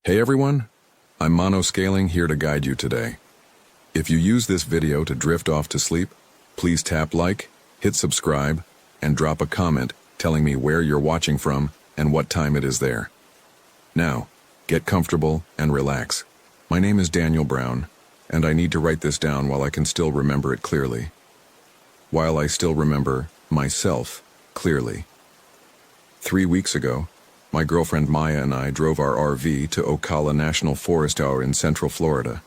Hey everyone, I'm Monoscaling here to guide you today. If you use this video to drift off to sleep, please tap like, hit subscribe, and drop a comment telling me where you're watching from and what time it is there. Now, get comfortable and relax. My name is Daniel Brown, and I need to write this down while I can still remember it clearly. While I still remember myself clearly. 3 weeks ago, my girlfriend Maya and I drove our RV to Ocala National Forest in Central Florida.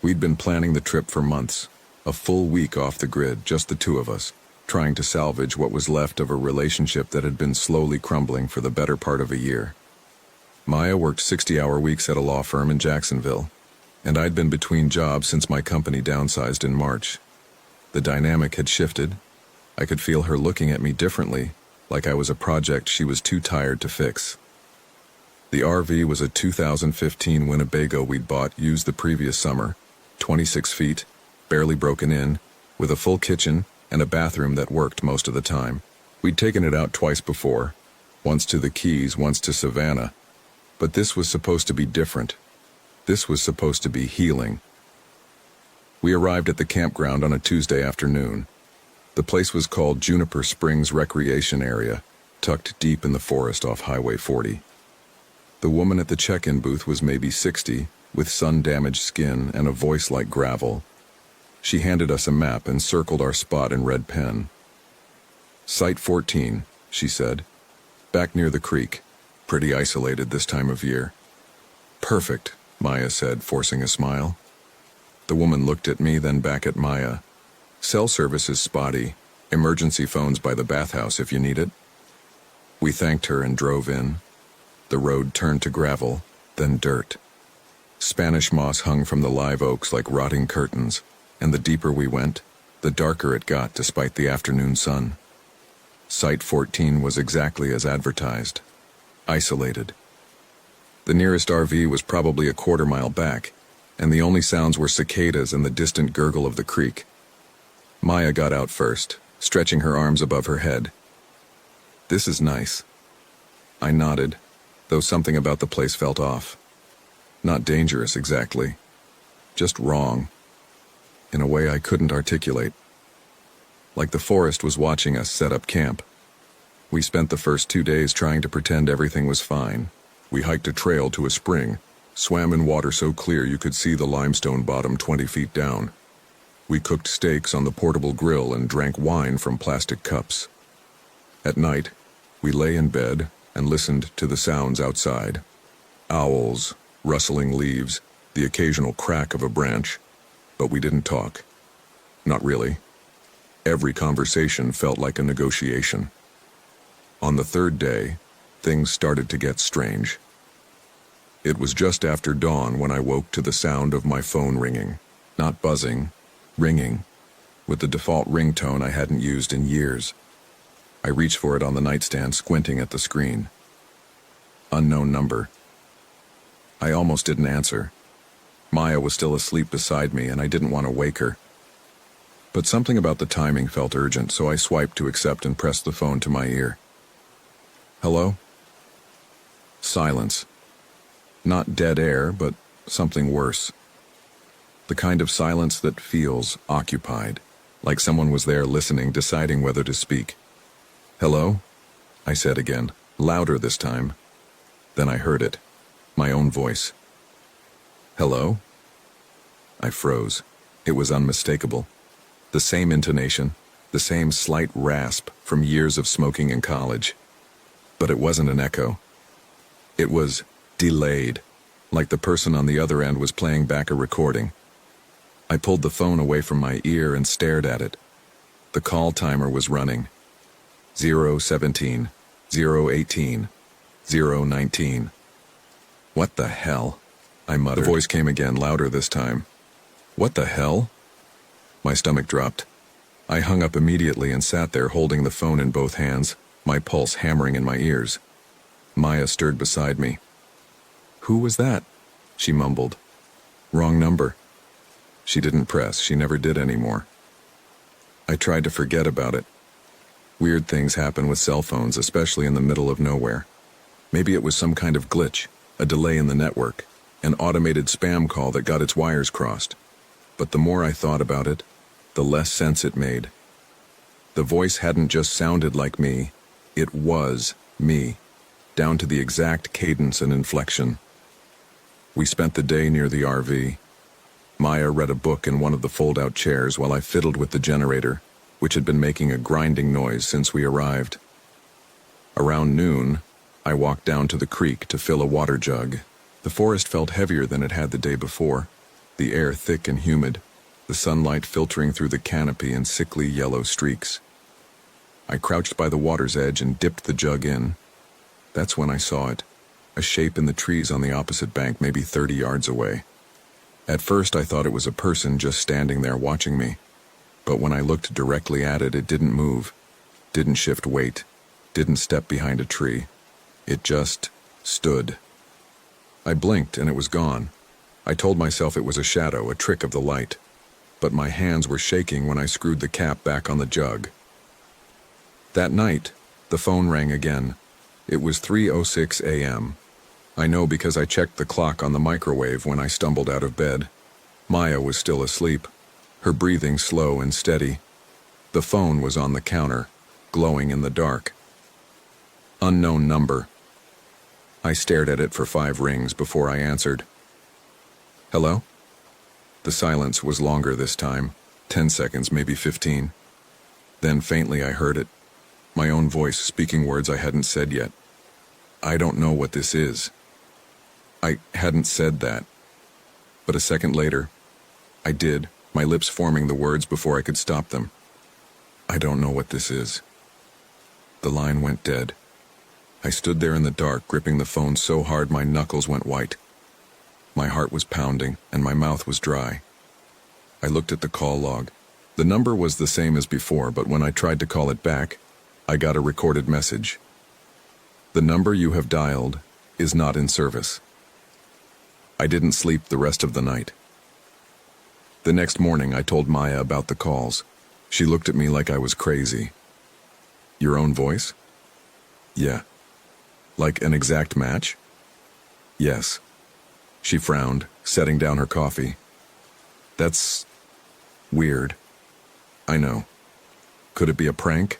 We'd been planning the trip for months, a full week off the grid, just the two of us, trying to salvage what was left of a relationship that had been slowly crumbling for the better part of a year. Maya worked 60-hour weeks at a law firm in Jacksonville, and I'd been between jobs since my company downsized in March. The dynamic had shifted. I could feel her looking at me differently, like I was a project she was too tired to fix. The RV was a 2015 Winnebago we'd bought used the previous summer, 26 feet, barely broken in, with a full kitchen and a bathroom that worked most of the time. We'd taken it out twice before, once to the Keys, once to Savannah, but this was supposed to be different. This was supposed to be healing. We arrived at the campground on a Tuesday afternoon. The place was called Juniper Springs Recreation Area, tucked deep in the forest off Highway 40. The woman at the check-in booth was maybe 60, with sun-damaged skin and a voice like gravel. She handed us a map and circled our spot in red pen. Site 14, she said. Back near the creek. Pretty isolated this time of year. Perfect, Maya said, forcing a smile. The woman looked at me, then back at Maya. Cell service is spotty. Emergency phones by the bathhouse if you need it. We thanked her and drove in. The road turned to gravel, then dirt. Spanish moss hung from the live oaks like rotting curtains, and the deeper we went, the darker it got despite the afternoon sun. Site 14 was exactly as advertised. Isolated. The nearest RV was probably a quarter-mile back, and the only sounds were cicadas and the distant gurgle of the creek. Maya got out first, stretching her arms above her head. This is nice. I nodded, though something about the place felt off. Not dangerous exactly, just wrong, in a way I couldn't articulate. Like the forest was watching us set up camp. We spent the first 2 days trying to pretend everything was fine. We hiked a trail to a spring, swam in water so clear you could see the limestone bottom 20 feet down. We cooked steaks on the portable grill and drank wine from plastic cups. At night, we lay in bed and listened to the sounds outside. Owls, rustling leaves, the occasional crack of a branch. But we didn't talk. Not really. Every conversation felt like a negotiation. On the third day, things started to get strange. It was just after dawn when I woke to the sound of my phone ringing. Not buzzing, ringing, with the default ringtone I hadn't used in years. I reached for it on the nightstand, squinting at the screen. Unknown number. I almost didn't answer. Maya was still asleep beside me, and I didn't want to wake her. But something about the timing felt urgent, so I swiped to accept and pressed the phone to my ear. Hello? Silence. Not dead air, but something worse. The kind of silence that feels occupied, like someone was there listening, deciding whether to speak. Hello? I said again, louder this time. Then I heard it, my own voice. Hello? I froze. It was unmistakable. The same intonation, the same slight rasp from years of smoking in college. But it wasn't an echo. It was delayed, like the person on the other end was playing back a recording. I pulled the phone away from my ear and stared at it. The call timer was running. 017, 018, 019. What the hell? I muttered. The voice came again, louder this time. What the hell? My stomach dropped. I hung up immediately and sat there holding the phone in both hands, my pulse hammering in my ears. Maya stirred beside me. Who was that? She mumbled. Wrong number. She didn't press. She never did anymore. I tried to forget about it. Weird things happen with cell phones, especially in the middle of nowhere. Maybe it was some kind of glitch, a delay in the network, an automated spam call that got its wires crossed. But the more I thought about it, the less sense it made. The voice hadn't just sounded like me, it was me, down to the exact cadence and inflection. We spent the day near the RV. Maya read a book in one of the fold-out chairs while I fiddled with the generator, which had been making a grinding noise since we arrived. Around noon, I walked down to the creek to fill a water jug. The forest felt heavier than it had the day before, the air thick and humid, the sunlight filtering through the canopy in sickly yellow streaks. I crouched by the water's edge and dipped the jug in. That's when I saw it, a shape in the trees on the opposite bank, maybe 30 yards away. At first I thought it was a person just standing there watching me, but when I looked directly at it, it didn't move, didn't shift weight, didn't step behind a tree. It just stood. I blinked and it was gone. I told myself it was a shadow, a trick of the light, but my hands were shaking when I screwed the cap back on the jug. That night, the phone rang again. It was 3:06 a.m. I know because I checked the clock on the microwave when I stumbled out of bed. Maya was still asleep, her breathing slow and steady. The phone was on the counter, glowing in the dark. Unknown number. I stared at it for 5 rings before I answered. Hello? The silence was longer this time, 10 seconds, maybe 15. Then faintly I heard it, my own voice speaking words I hadn't said yet. I don't know what this is. I hadn't said that. But a second later, I did, my lips forming the words before I could stop them. I don't know what this is. The line went dead. I stood there in the dark, gripping the phone so hard my knuckles went white. My heart was pounding, and my mouth was dry. I looked at the call log. The number was the same as before, but when I tried to call it back, I got a recorded message. The number you have dialed is not in service. I didn't sleep the rest of the night. The next morning, I told Maya about the calls. She looked at me like I was crazy. Your own voice? Yeah. Like an exact match? Yes. She frowned, setting down her coffee. That's weird. I know. Could it be a prank?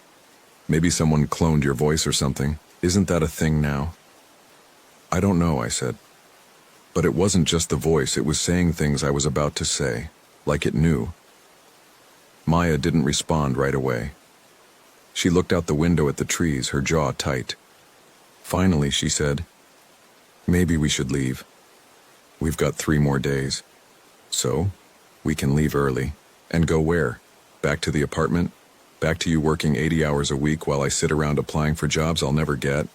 Maybe someone cloned your voice or something. Isn't that a thing now? I don't know, I said. But it wasn't just the voice, it was saying things I was about to say, like it knew. Maya didn't respond right away. She looked out the window at the trees, her jaw tight. Finally, she said, maybe we should leave. We've got 3 more days. So, we can leave early. And go where? Back to the apartment? Back to you working 80 hours a week while I sit around applying for jobs I'll never get?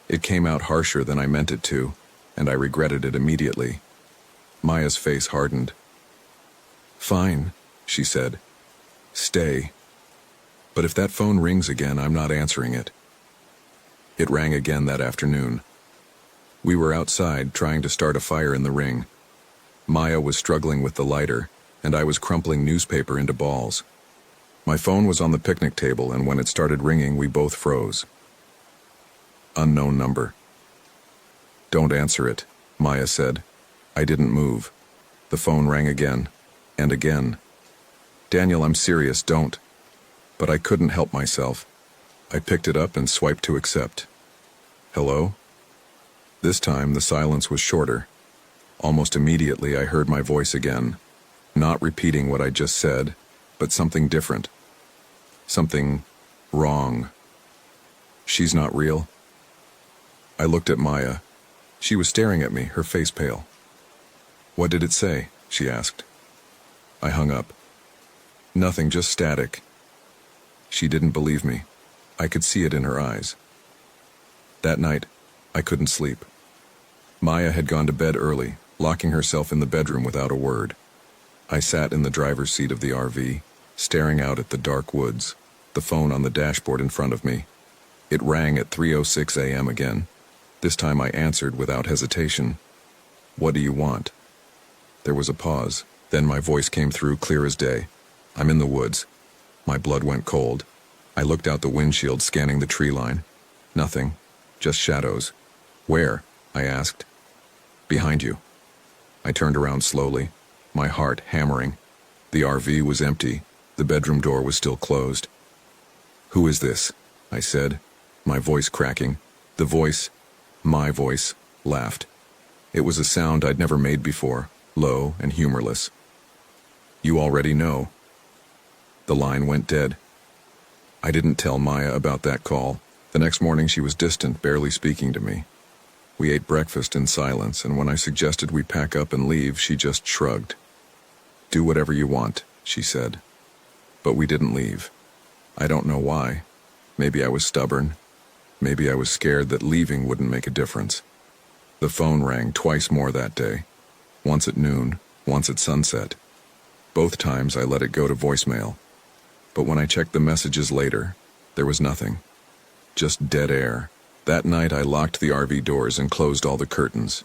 It came out harsher than I meant it to, and I regretted it immediately. Maya's face hardened. Fine, she said. Stay. But if that phone rings again, I'm not answering it. It rang again that afternoon. We were outside trying to start a fire in the ring. Maya was struggling with the lighter, and I was crumpling newspaper into balls. My phone was on the picnic table, and when it started ringing, we both froze. Unknown number. Don't answer it, Maya said. I didn't move. The phone rang again, and again. Daniel, I'm serious, don't. But I couldn't help myself. I picked it up and swiped to accept. Hello? This time, the silence was shorter. Almost immediately, I heard my voice again, not repeating what I just said, but something different. Something wrong. She's not real. I looked at Maya. She was staring at me, her face pale. What did it say? She asked. I hung up. Nothing, just static. She didn't believe me. I could see it in her eyes. That night, I couldn't sleep. Maya had gone to bed early, locking herself in the bedroom without a word. I sat in the driver's seat of the RV, staring out at the dark woods, the phone on the dashboard in front of me. It rang at 3:06 a.m. again. This time I answered without hesitation. What do you want? There was a pause. Then my voice came through clear as day. I'm in the woods. My blood went cold. I looked out the windshield, scanning the tree line. Nothing. Just shadows. Where? I asked. Behind you. I turned around slowly, my heart hammering. The RV was empty. The bedroom door was still closed. "Who is this?" I said, my voice cracking. The voice, my voice, laughed. It was a sound I'd never made before, low and humorless. "You already know." The line went dead. I didn't tell Maya about that call. The next morning she was distant, barely speaking to me. We ate breakfast in silence, and when I suggested we pack up and leave, she just shrugged. "Do whatever you want," she said. But we didn't leave. I don't know why. Maybe I was stubborn. Maybe I was scared that leaving wouldn't make a difference. The phone rang twice more that day. Once at noon, once at sunset. Both times I let it go to voicemail. But when I checked the messages later, there was nothing. Just dead air. That night I locked the RV doors and closed all the curtains.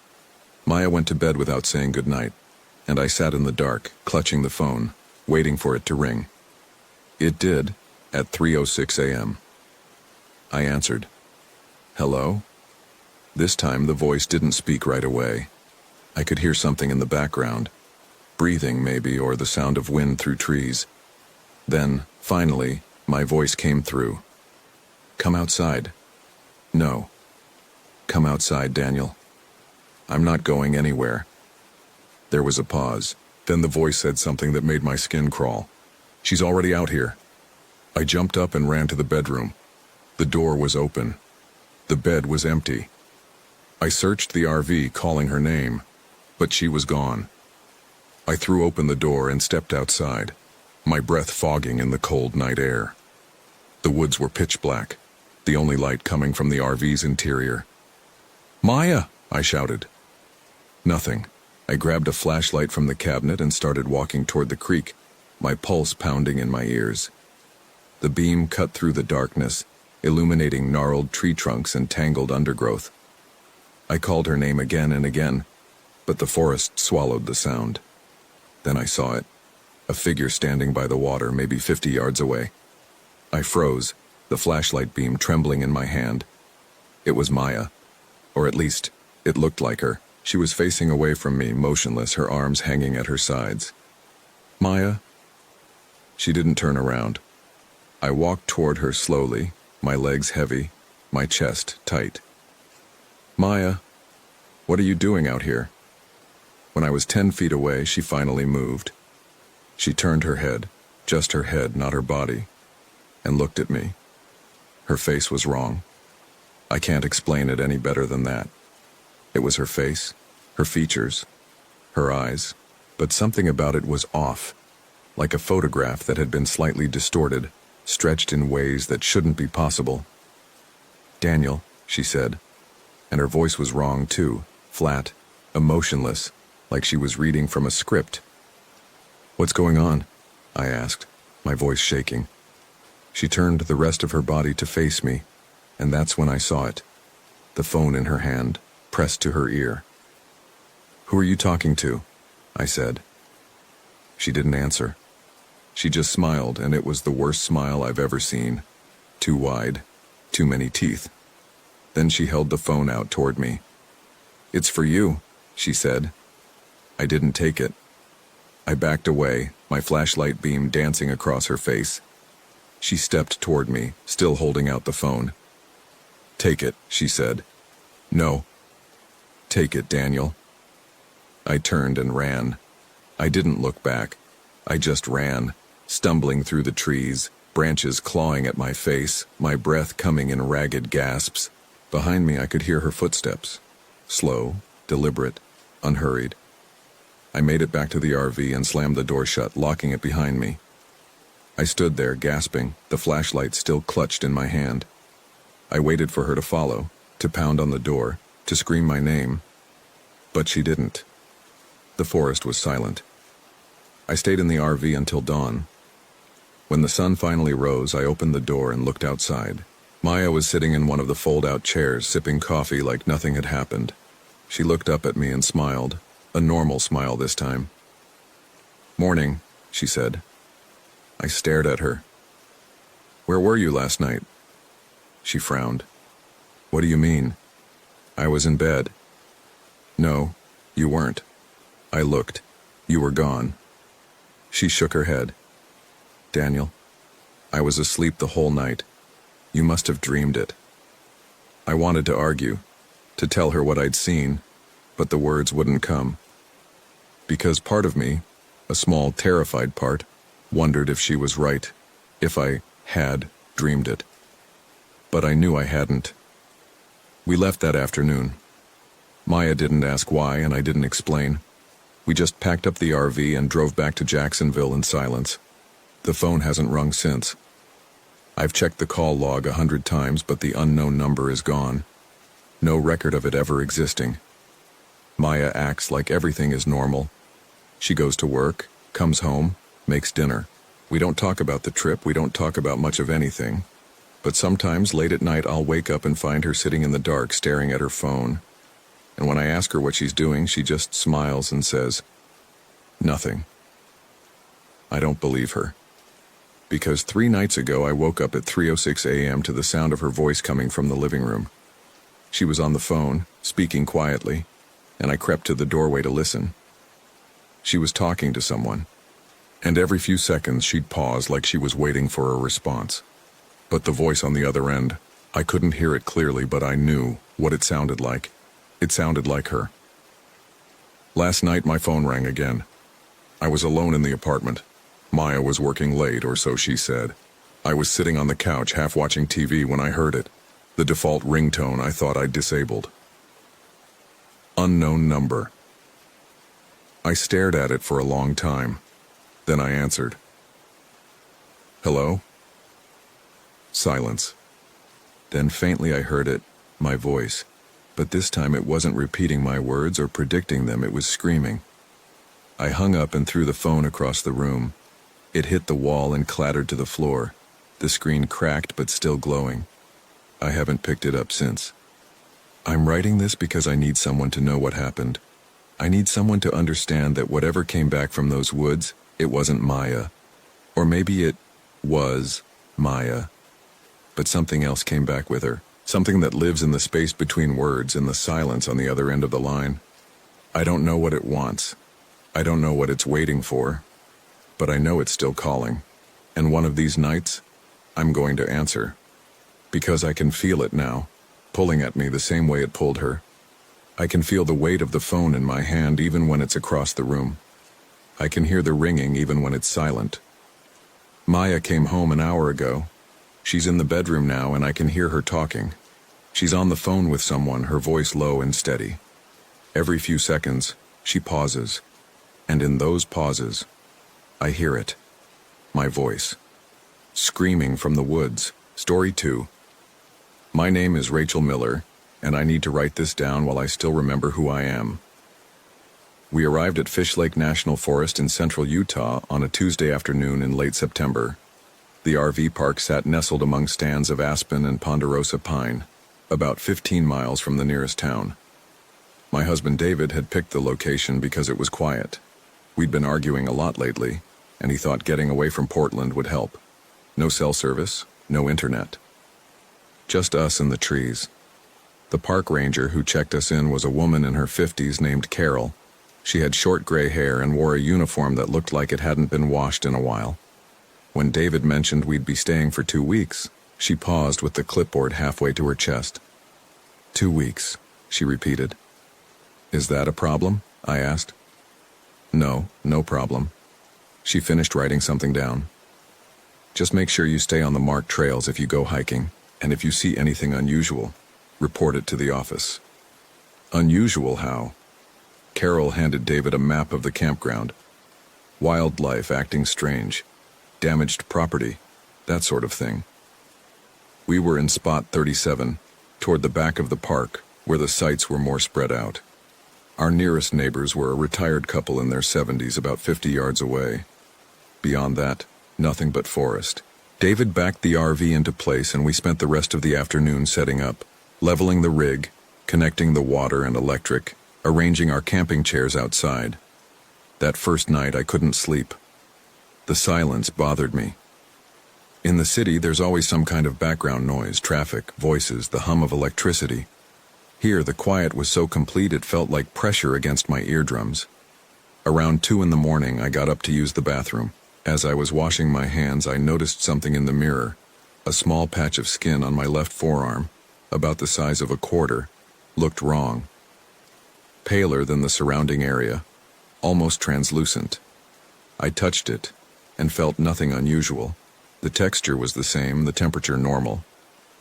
Maya went to bed without saying goodnight, and I sat in the dark, clutching the phone, waiting for it to ring. It did, at 3:06 a.m. I answered. "Hello?" This time the voice didn't speak right away. I could hear something in the background. Breathing, maybe, or the sound of wind through trees. Then, finally, my voice came through. "Come outside." "No." "Come outside, Daniel. I'm not going anywhere." There was a pause. Then the voice said something that made my skin crawl. "She's already out here." I jumped up and ran to the bedroom. The door was open. The bed was empty. I searched the RV, calling her name, but she was gone. I threw open the door and stepped outside, my breath fogging in the cold night air. The woods were pitch black, the only light coming from the RV's interior. "Maya!" I shouted. Nothing. I grabbed a flashlight from the cabinet and started walking toward the creek, my pulse pounding in my ears. The beam cut through the darkness, illuminating gnarled tree trunks and tangled undergrowth. I called her name again and again, but the forest swallowed the sound. Then I saw it, a figure standing by the water, maybe 50 yards away. I froze, the flashlight beam trembling in my hand. It was Maya, or at least, it looked like her. She was facing away from me, motionless, her arms hanging at her sides. "Maya?" She didn't turn around. I walked toward her slowly, my legs heavy, my chest tight. "Maya, what are you doing out here?" When I was 10 feet away, she finally moved. She turned her head, just her head, not her body, and looked at me. Her face was wrong. I can't explain it any better than that. It was her face, her features, her eyes, but something about it was off, like a photograph that had been slightly distorted, stretched in ways that shouldn't be possible. "Daniel," she said, and her voice was wrong too, flat, emotionless, like she was reading from a script. "What's going on?" I asked, my voice shaking. She turned the rest of her body to face me, and that's when I saw it, the phone in her hand, pressed to her ear. "Who are you talking to?" I said. She didn't answer. She just smiled, and it was the worst smile I've ever seen. Too wide, too many teeth. Then she held the phone out toward me. "It's for you," she said. I didn't take it. I backed away, my flashlight beam dancing across her face. She stepped toward me, still holding out the phone. "Take it," she said. "No." "Take it, Daniel." I turned and ran. I didn't look back. I just ran, stumbling through the trees, branches clawing at my face, my breath coming in ragged gasps. Behind me I could hear her footsteps. Slow, deliberate, unhurried. I made it back to the RV and slammed the door shut, locking it behind me. I stood there, gasping, the flashlight still clutched in my hand. I waited for her to follow, to pound on the door, to scream my name. But she didn't. The forest was silent. I stayed in the RV until dawn. When the sun finally rose, I opened the door and looked outside. Maya was sitting in one of the fold-out chairs, sipping coffee like nothing had happened. She looked up at me and smiled, a normal smile this time. "Morning," she said. I stared at her. "Where were you last night?" She frowned. "What do you mean?" "I was in bed." No, you weren't. I looked. You were gone. She shook her head. Daniel, I was asleep the whole night. You must have dreamed it. I wanted to argue, to tell her what I'd seen, but the words wouldn't come. Because part of me, a small, terrified part, wondered if she was right, if I had dreamed it. But I knew I hadn't. We left that afternoon. Maya didn't ask why, and I didn't explain. We just packed up the RV and drove back to Jacksonville in silence. The phone hasn't rung since. I've checked the call log 100 times, but the unknown number is gone. No record of it ever existing. Maya acts like everything is normal. She goes to work, comes home, makes dinner. We don't talk about the trip, we don't talk about much of anything. But sometimes late at night I'll wake up and find her sitting in the dark staring at her phone. And when I ask her what she's doing, she just smiles and says, "Nothing." I don't believe her. Because 3 nights ago I woke up at 3:06 a.m. to the sound of her voice coming from the living room. She was on the phone, speaking quietly, and I crept to the doorway to listen. She was talking to someone, and every few seconds she'd pause like she was waiting for a response. But the voice on the other end, I couldn't hear it clearly, but I knew what it sounded like. It sounded like her. Last night my phone rang again. I was alone in the apartment. Maya was working late, or so she said. I was sitting on the couch half watching TV when I heard it. The default ringtone I thought I'd disabled. Unknown number. I stared at it for a long time. Then I answered. Hello? Silence. Then faintly I heard it, my voice. But this time it wasn't repeating my words or predicting them, it was screaming. I hung up and threw the phone across the room. It hit the wall and clattered to the floor. The screen cracked but still glowing. I haven't picked it up since. I'm writing this because I need someone to know what happened. I need someone to understand that whatever came back from those woods, it wasn't Maya. Or maybe it was Maya. But something else came back with her. Something that lives in the space between words and the silence on the other end of the line. I don't know what it wants. I don't know what it's waiting for. But I know it's still calling. And one of these nights, I'm going to answer. Because I can feel it now, pulling at me the same way it pulled her. I can feel the weight of the phone in my hand even when it's across the room. I can hear the ringing even when it's silent. Maya came home an hour ago. She's in the bedroom now and I can hear her talking. She's on the phone with someone, her voice low and steady. Every few seconds, she pauses. And in those pauses, I hear it. My voice. Screaming from the woods. Story 2. My name is Rachel Miller, and I need to write this down while I still remember who I am. We arrived at Fish Lake National Forest in central Utah on a Tuesday afternoon in late September. The RV park sat nestled among stands of aspen and ponderosa pine, about 15 miles from the nearest town. My husband David had picked the location because it was quiet. We'd been arguing a lot lately, and he thought getting away from Portland would help. No cell service, no internet. Just us and the trees. The park ranger who checked us in was a woman in her 50s named Carol. She had short gray hair and wore a uniform that looked like it hadn't been washed in a while. When David mentioned we'd be staying for 2 weeks, she paused with the clipboard halfway to her chest. 2 weeks, she repeated. Is that a problem? I asked. No, no problem. She finished writing something down. Just make sure you stay on the marked trails if you go hiking, and if you see anything unusual, report it to the office. Unusual how? Carol handed David a map of the campground. Wildlife acting strange. Damaged property. That sort of thing. We were in spot 37, toward the back of the park, where the sites were more spread out. Our nearest neighbors were a retired couple in their 70s about 50 yards away. Beyond that, nothing but forest. David backed the RV into place and we spent the rest of the afternoon setting up, leveling the rig, connecting the water and electric, arranging our camping chairs outside. That first night I couldn't sleep. The silence bothered me. In the city there's always some kind of background noise, traffic, voices, the hum of electricity. Here, the quiet was so complete it felt like pressure against my eardrums. Around 2 in the morning, I got up to use the bathroom. As I was washing my hands, I noticed something in the mirror. A small patch of skin on my left forearm, about the size of a quarter, looked wrong. Paler than the surrounding area, almost translucent. I touched it and felt nothing unusual. The texture was the same, the temperature normal.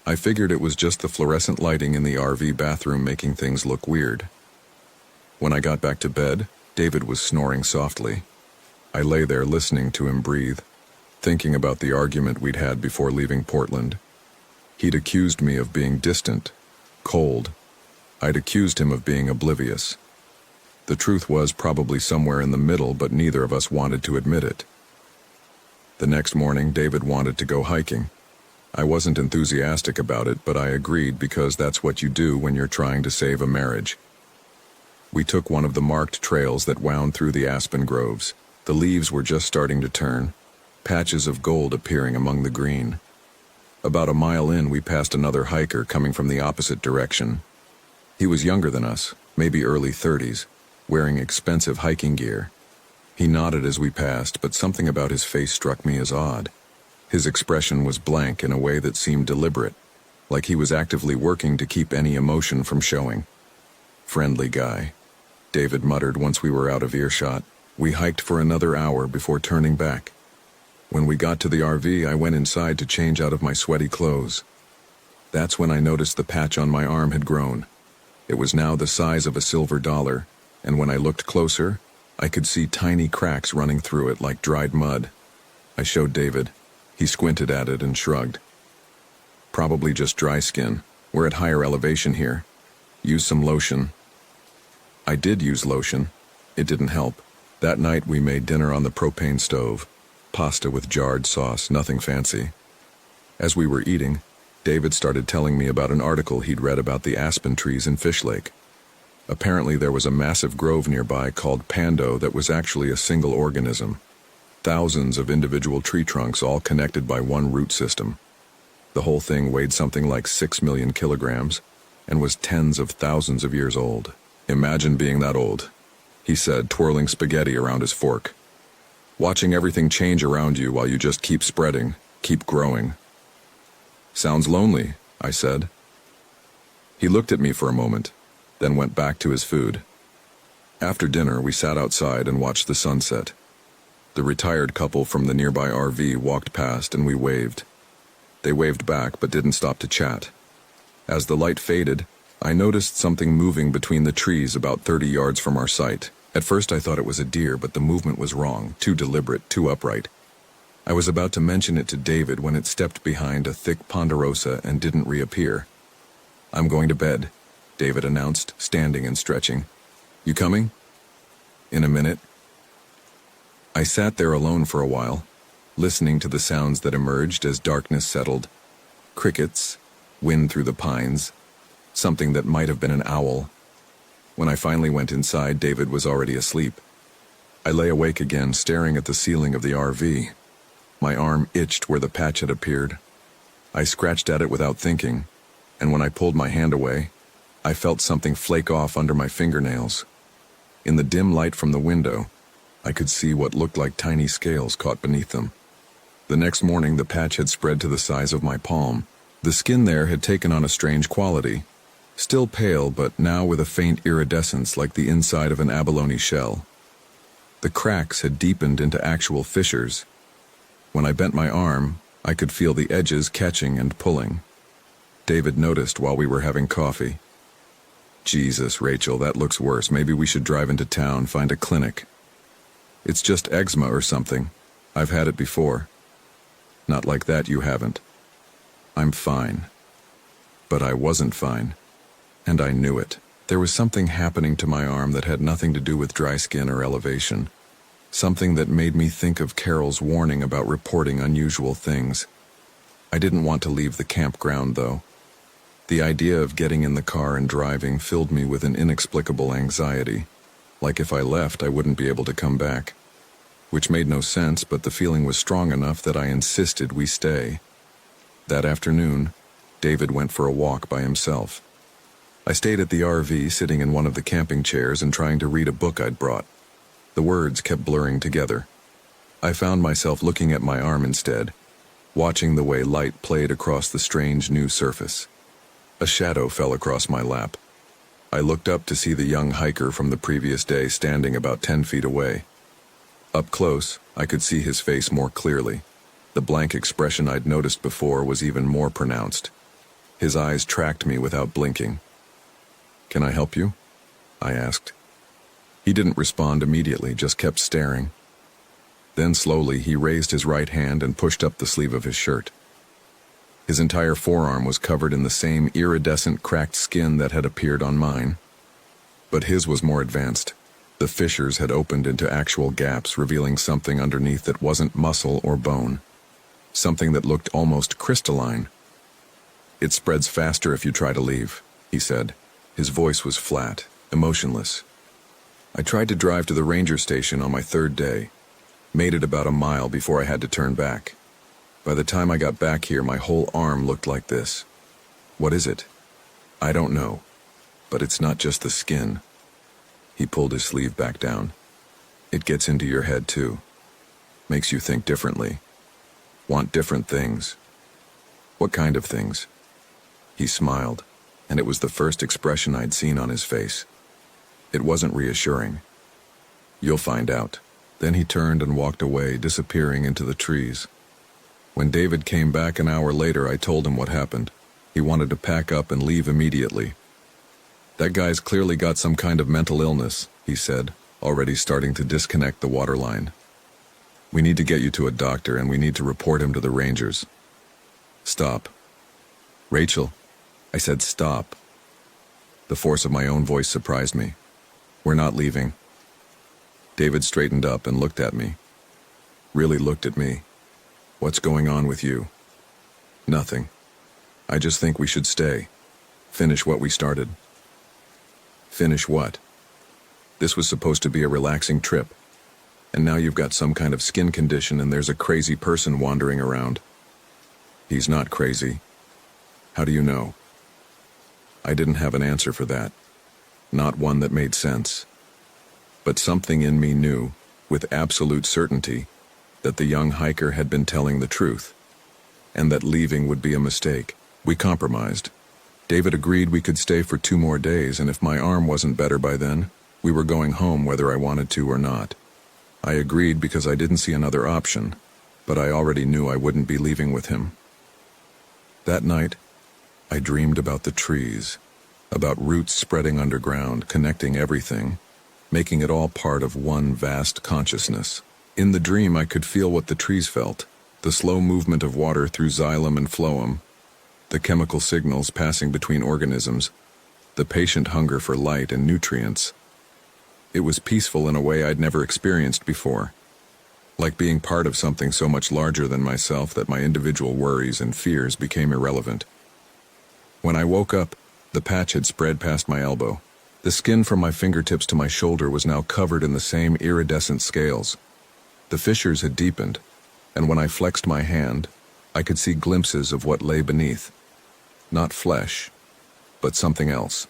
I figured it was just the fluorescent lighting in the RV bathroom making things look weird. When I got back to bed, David was snoring softly. I lay there listening to him breathe, thinking about the argument we'd had before leaving Portland. He'd accused me of being distant, cold. I'd accused him of being oblivious. The truth was probably somewhere in the middle, but neither of us wanted to admit it. The next morning, David wanted to go hiking. I wasn't enthusiastic about it, but I agreed because that's what you do when you're trying to save a marriage. We took one of the marked trails that wound through the aspen groves. The leaves were just starting to turn, patches of gold appearing among the green. About a mile in, we passed another hiker coming from the opposite direction. He was younger than us, maybe early 30s, wearing expensive hiking gear. He nodded as we passed, but something about his face struck me as odd. His expression was blank in a way that seemed deliberate, like he was actively working to keep any emotion from showing. "Friendly guy," David muttered once we were out of earshot. We hiked for another hour before turning back. When we got to the RV, I went inside to change out of my sweaty clothes. That's when I noticed the patch on my arm had grown. It was now the size of a silver dollar, and when I looked closer, I could see tiny cracks running through it like dried mud. I showed David. He squinted at it and shrugged. "Probably just dry skin. We're at higher elevation here. Use some lotion." I did use lotion. It didn't help. That night we made dinner on the propane stove. Pasta with jarred sauce, nothing fancy. As we were eating, David started telling me about an article he'd read about the aspen trees in Fish Lake. Apparently there was a massive grove nearby called Pando that was actually a single organism. Thousands of individual tree trunks all connected by one root system. The whole thing weighed something like 6 million kilograms and was tens of thousands of years old. "Imagine being that old," he said, twirling spaghetti around his fork. "Watching everything change around you while you just keep spreading, keep growing." "Sounds lonely," I said. He looked at me for a moment, then went back to his food. After dinner, we sat outside and watched the sunset. The retired couple from the nearby RV walked past and we waved. They waved back but didn't stop to chat. As the light faded, I noticed something moving between the trees about 30 yards from our site. At first I thought it was a deer, but the movement was wrong, too deliberate, too upright. I was about to mention it to David when it stepped behind a thick ponderosa and didn't reappear. "I'm going to bed," David announced, standing and stretching. "You coming?" "In a minute." I sat there alone for a while, listening to the sounds that emerged as darkness settled. Crickets, wind through the pines, something that might have been an owl. When I finally went inside, David was already asleep. I lay awake again, staring at the ceiling of the RV. My arm itched where the patch had appeared. I scratched at it without thinking, and when I pulled my hand away, I felt something flake off under my fingernails. In the dim light from the window, I could see what looked like tiny scales caught beneath them. The next morning, the patch had spread to the size of my palm. The skin there had taken on a strange quality. Still pale, but now with a faint iridescence like the inside of an abalone shell. The cracks had deepened into actual fissures. When I bent my arm, I could feel the edges catching and pulling. David noticed while we were having coffee. "Jesus, Rachel, that looks worse. Maybe we should drive into town, find a clinic." "It's just eczema or something. I've had it before." "Not like that, you haven't." "I'm fine." But I wasn't fine. And I knew it. There was something happening to my arm that had nothing to do with dry skin or elevation. Something that made me think of Carol's warning about reporting unusual things. I didn't want to leave the campground, though. The idea of getting in the car and driving filled me with an inexplicable anxiety. Like if I left, I wouldn't be able to come back. Which made no sense, but the feeling was strong enough that I insisted we stay. That afternoon, David went for a walk by himself. I stayed at the RV, sitting in one of the camping chairs and trying to read a book I'd brought. The words kept blurring together. I found myself looking at my arm instead, watching the way light played across the strange new surface. A shadow fell across my lap. I looked up to see the young hiker from the previous day standing about 10 feet away. Up close, I could see his face more clearly. The blank expression I'd noticed before was even more pronounced. His eyes tracked me without blinking. "Can I help you?" I asked. He didn't respond immediately, just kept staring. Then slowly he raised his right hand and pushed up the sleeve of his shirt. His entire forearm was covered in the same iridescent cracked skin that had appeared on mine. But his was more advanced. The fissures had opened into actual gaps, revealing something underneath that wasn't muscle or bone. Something that looked almost crystalline. "It spreads faster if you try to leave," he said. His voice was flat, emotionless. I tried to drive to the ranger station on my third day. Made it about a mile before I had to turn back. By the time I got back here, my whole arm looked like this. "What is it?" "I don't know. But it's not just the skin." He pulled his sleeve back down. "It gets into your head too. Makes you think differently. Want different things." "What kind of things?" He smiled, and it was the first expression I'd seen on his face. It wasn't reassuring. "You'll find out." Then he turned and walked away, disappearing into the trees. When David came back an hour later, I told him what happened. He wanted to pack up and leave immediately. "That guy's clearly got some kind of mental illness," he said, already starting to disconnect the water line. "We need to get you to a doctor, and we need to report him to the rangers." "Stop." "Rachel," I said, "stop." The force of my own voice surprised me. "We're not leaving." David straightened up and looked at me. Really looked at me. "What's going on with you?" "Nothing. I just think we should stay. Finish what we started." "Finish what?" "This was supposed to be a relaxing trip. And now you've got some kind of skin condition and there's a crazy person wandering around." "He's not crazy." "How do you know?" I didn't have an answer for that. Not one that made sense. But something in me knew, with absolute certainty, that the young hiker had been telling the truth, and that leaving would be a mistake. We compromised. David agreed we could stay for 2 more days, and if my arm wasn't better by then, we were going home whether I wanted to or not. I agreed because I didn't see another option, but I already knew I wouldn't be leaving with him. That night, I dreamed about the trees, about roots spreading underground, connecting everything, making it all part of one vast consciousness. In the dream, I could feel what the trees felt, the slow movement of water through xylem and phloem, the chemical signals passing between organisms, the patient hunger for light and nutrients. It was peaceful in a way I'd never experienced before, like being part of something so much larger than myself that my individual worries and fears became irrelevant. When I woke up, the patch had spread past my elbow. The skin from my fingertips to my shoulder was now covered in the same iridescent scales. The fissures had deepened, and when I flexed my hand, I could see glimpses of what lay beneath. Not flesh, but something else.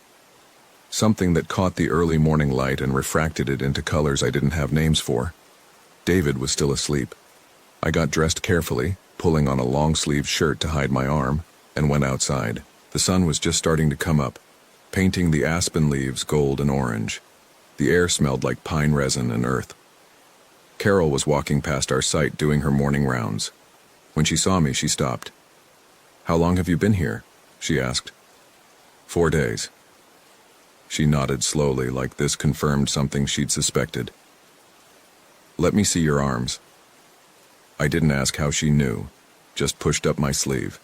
Something that caught the early morning light and refracted it into colors I didn't have names for. David was still asleep. I got dressed carefully, pulling on a long-sleeved shirt to hide my arm, and went outside. The sun was just starting to come up, painting the aspen leaves gold and orange. The air smelled like pine resin and earth. Carol was walking past our site doing her morning rounds. When she saw me, she stopped. "How long have you been here?" she asked. 4 days. She nodded slowly, like this confirmed something she'd suspected. "Let me see your arms." I didn't ask how she knew, just pushed up my sleeve.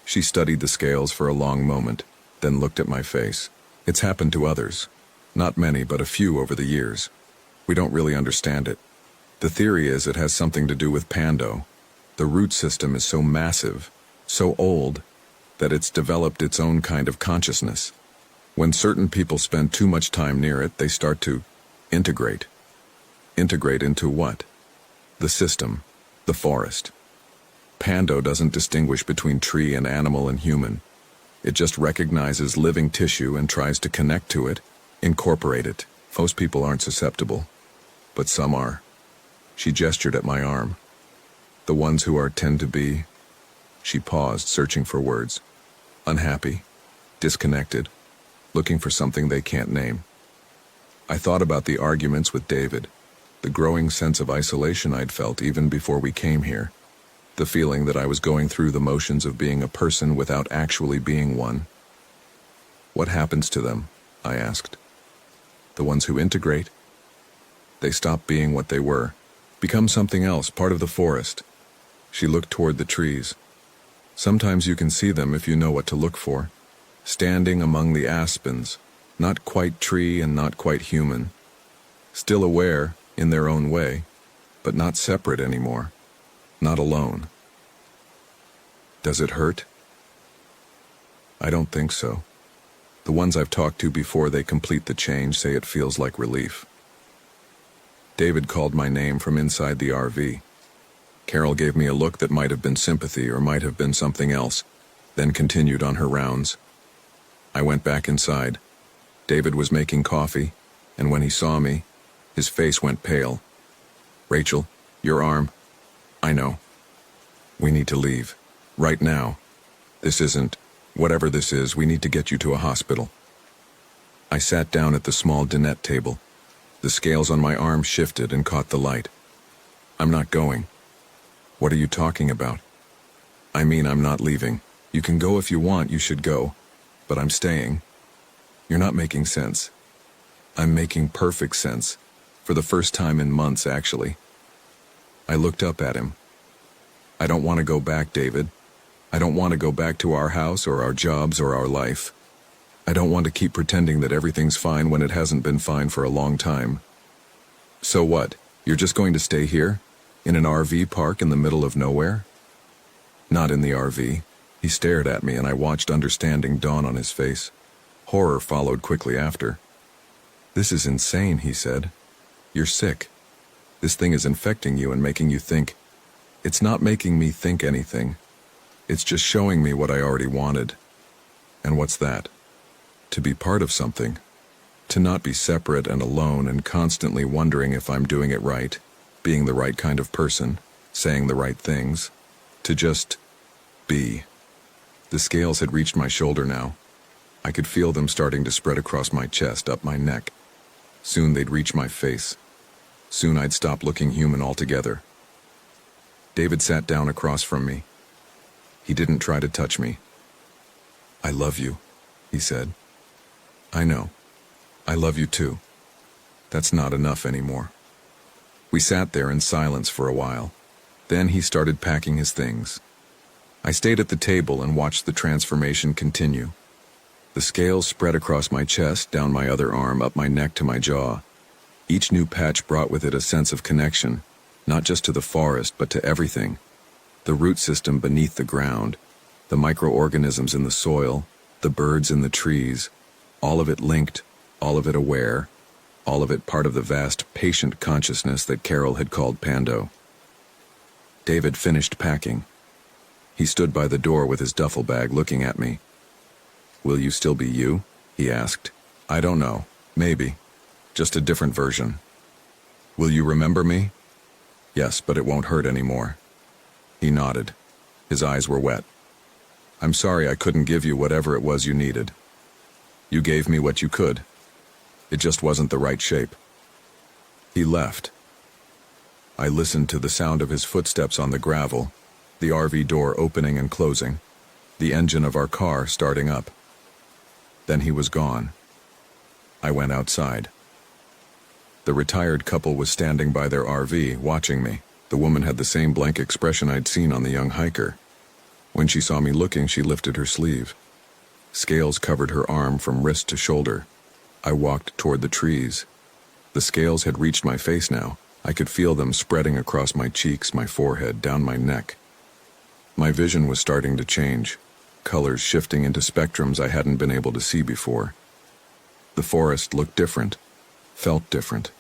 She studied the scales for a long moment, then looked at my face. "It's happened to others. Not many, but a few over the years. We don't really understand it. The theory is it has something to do with Pando. The root system is so massive, so old, that it's developed its own kind of consciousness. When certain people spend too much time near it, they start to integrate. Integrate into what? The system, the forest. Pando doesn't distinguish between tree and animal and human. It just recognizes living tissue and tries to connect to it, incorporate it. Most people aren't susceptible, but some are. She gestured at my arm. The ones who are tend to be. She paused, searching for words. Unhappy, disconnected, looking for something they can't name. I thought about the arguments with David, the growing sense of isolation I'd felt even before we came here, the feeling that I was going through the motions of being a person without actually being one. What happens to them? I asked. The ones who integrate? They stop being what they were, become something else, part of the forest. She looked toward the trees. Sometimes you can see them if you know what to look for, standing among the aspens, not quite tree and not quite human, still aware in their own way, but not separate anymore, not alone. Does it hurt? I don't think so. The ones I've talked to before they complete the change say it feels like relief. David called my name from inside the RV. Carol gave me a look that might have been sympathy or might have been something else, then continued on her rounds. I went back inside. David was making coffee, and when he saw me, his face went pale. Rachel, your arm. I know. We need to leave. Right now. This isn't, whatever this is, we need to get you to a hospital. I sat down at the small dinette table. The scales on my arm shifted and caught the light. I'm not going. What are you talking about? I mean, I'm not leaving. You can go if you want, you should go. But I'm staying. You're not making sense. I'm making perfect sense. For the first time in months, actually. I looked up at him. I don't want to go back, David. I don't want to go back to our house or our jobs or our life. I don't want to keep pretending that everything's fine when it hasn't been fine for a long time. So what? You're just going to stay here? In an RV park in the middle of nowhere? Not in the RV. He stared at me and I watched understanding dawn on his face. Horror followed quickly after. This is insane, he said. You're sick. This thing is infecting you and making you think. It's not making me think anything. It's just showing me what I already wanted. And what's that? To be part of something. To not be separate and alone and constantly wondering if I'm doing it right, being the right kind of person, saying the right things. To just be. The scales had reached my shoulder now. I could feel them starting to spread across my chest, up my neck. Soon they'd reach my face. Soon I'd stop looking human altogether. David sat down across from me. He didn't try to touch me. I love you, he said. I know. I love you too. That's not enough anymore. We sat there in silence for a while. Then he started packing his things. I stayed at the table and watched the transformation continue. The scales spread across my chest, down my other arm, up my neck to my jaw. Each new patch brought with it a sense of connection, not just to the forest, but to everything. The root system beneath the ground, the microorganisms in the soil, the birds in the trees, all of it linked, all of it aware, all of it part of the vast, patient consciousness that Carol had called Pando. David finished packing. He stood by the door with his duffel bag looking at me. Will you still be you? He asked. I don't know. Maybe. Just a different version. Will you remember me? Yes, but it won't hurt anymore. He nodded. His eyes were wet. I'm sorry I couldn't give you whatever it was you needed. You gave me what you could. It just wasn't the right shape. He left. I listened to the sound of his footsteps on the gravel, the RV door opening and closing, the engine of our car starting up. Then he was gone. I went outside. The retired couple was standing by their RV, watching me. The woman had the same blank expression I'd seen on the young hiker. When she saw me looking, she lifted her sleeve. Scales covered her arm from wrist to shoulder. I walked toward the trees. The scales had reached my face now. I could feel them spreading across my cheeks, my forehead, down my neck. My vision was starting to change, colors shifting into spectrums I hadn't been able to see before. The forest looked different, felt different,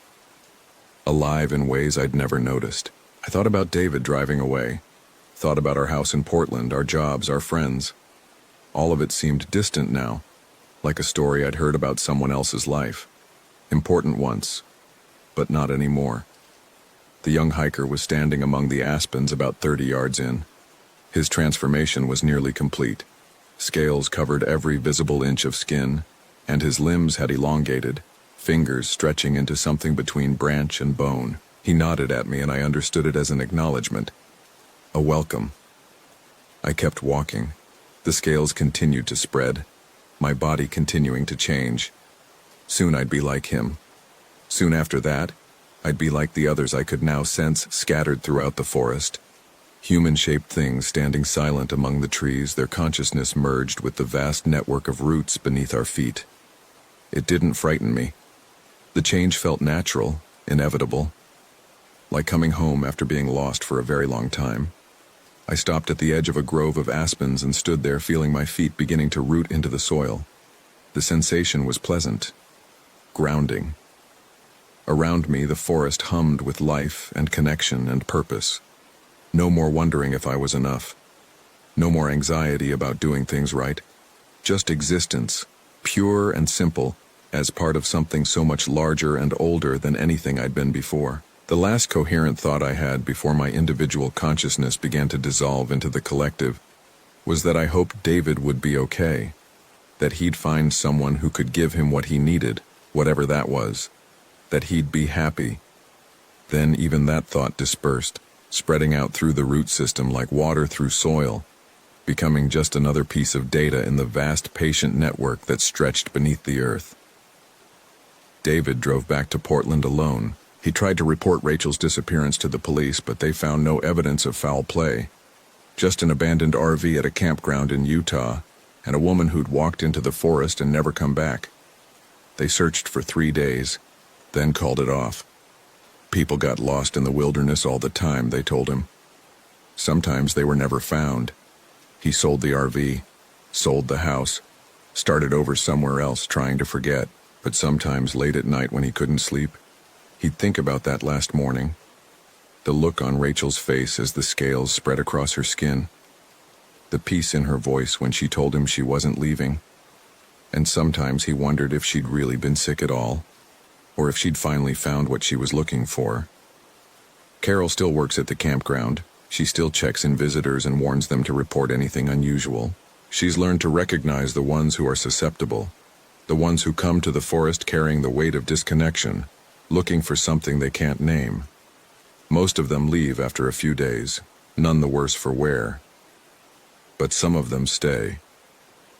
alive in ways I'd never noticed. I thought about David driving away, thought about our house in Portland, our jobs, our friends. All of it seemed distant now, like a story I'd heard about someone else's life. Important once, but not anymore. The young hiker was standing among the aspens about 30 yards in. His transformation was nearly complete. Scales covered every visible inch of skin, and his limbs had elongated, fingers stretching into something between branch and bone. He nodded at me, and I understood it as an acknowledgement, a welcome. I kept walking. The scales continued to spread, my body continuing to change. Soon I'd be like him. Soon after that, I'd be like the others I could now sense scattered throughout the forest. Human-shaped things standing silent among the trees, their consciousness merged with the vast network of roots beneath our feet. It didn't frighten me. The change felt natural, inevitable, like coming home after being lost for a very long time. I stopped at the edge of a grove of aspens and stood there, feeling my feet beginning to root into the soil. The sensation was pleasant, grounding. Around me, the forest hummed with life and connection and purpose. No more wondering if I was enough. No more anxiety about doing things right. Just existence, pure and simple, as part of something so much larger and older than anything I'd been before. The last coherent thought I had before my individual consciousness began to dissolve into the collective was that I hoped David would be okay, that he'd find someone who could give him what he needed, whatever that was, that he'd be happy. Then even that thought dispersed, spreading out through the root system like water through soil, becoming just another piece of data in the vast patient network that stretched beneath the earth. David drove back to Portland alone. He tried to report Rachel's disappearance to the police, but they found no evidence of foul play. Just an abandoned RV at a campground in Utah, and a woman who'd walked into the forest and never come back. They searched for 3 days, then called it off. People got lost in the wilderness all the time, they told him. Sometimes they were never found. He sold the RV, sold the house, started over somewhere else trying to forget, but sometimes late at night when he couldn't sleep, he'd think about that last morning, the look on Rachel's face as the scales spread across her skin, the peace in her voice when she told him she wasn't leaving, and sometimes he wondered if she'd really been sick at all, or if she'd finally found what she was looking for. Carol still works at the campground. She still checks in visitors and warns them to report anything unusual. She's learned to recognize the ones who are susceptible, the ones who come to the forest carrying the weight of disconnection, looking for something they can't name. Most of them leave after a few days, none the worse for wear. But some of them stay.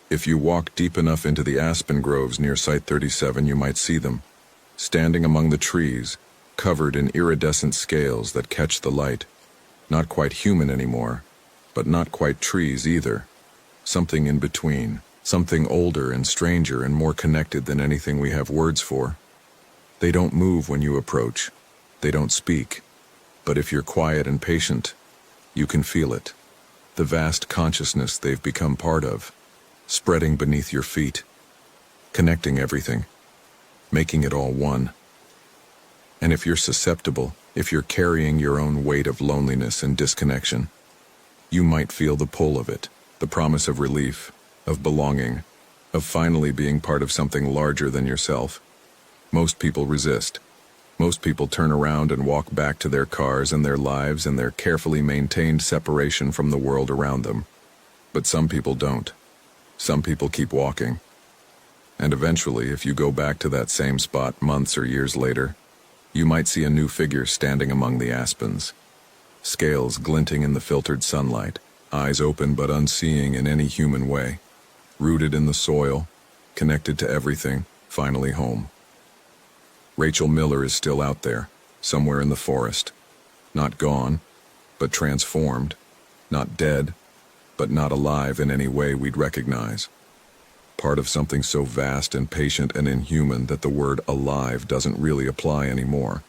If you walk deep enough into the aspen groves near Site 37, you might see them, standing among the trees, covered in iridescent scales that catch the light. Not quite human anymore, but not quite trees either. Something in between, something older and stranger and more connected than anything we have words for. They don't move when you approach. They don't speak. But if you're quiet and patient, you can feel it. The vast consciousness they've become part of, spreading beneath your feet, connecting everything, making it all one. And if you're susceptible, if you're carrying your own weight of loneliness and disconnection, you might feel the pull of it, the promise of relief, of belonging, of finally being part of something larger than yourself. Most people resist. Most people turn around and walk back to their cars and their lives and their carefully maintained separation from the world around them. But some people don't. Some people keep walking. And eventually, if you go back to that same spot months or years later, you might see a new figure standing among the aspens, scales glinting in the filtered sunlight, eyes open but unseeing in any human way, rooted in the soil, connected to everything, finally home. Rachel Miller is still out there, somewhere in the forest, not gone, but transformed, not dead, but not alive in any way we'd recognize. Part of something so vast and patient and inhuman that the word alive doesn't really apply anymore.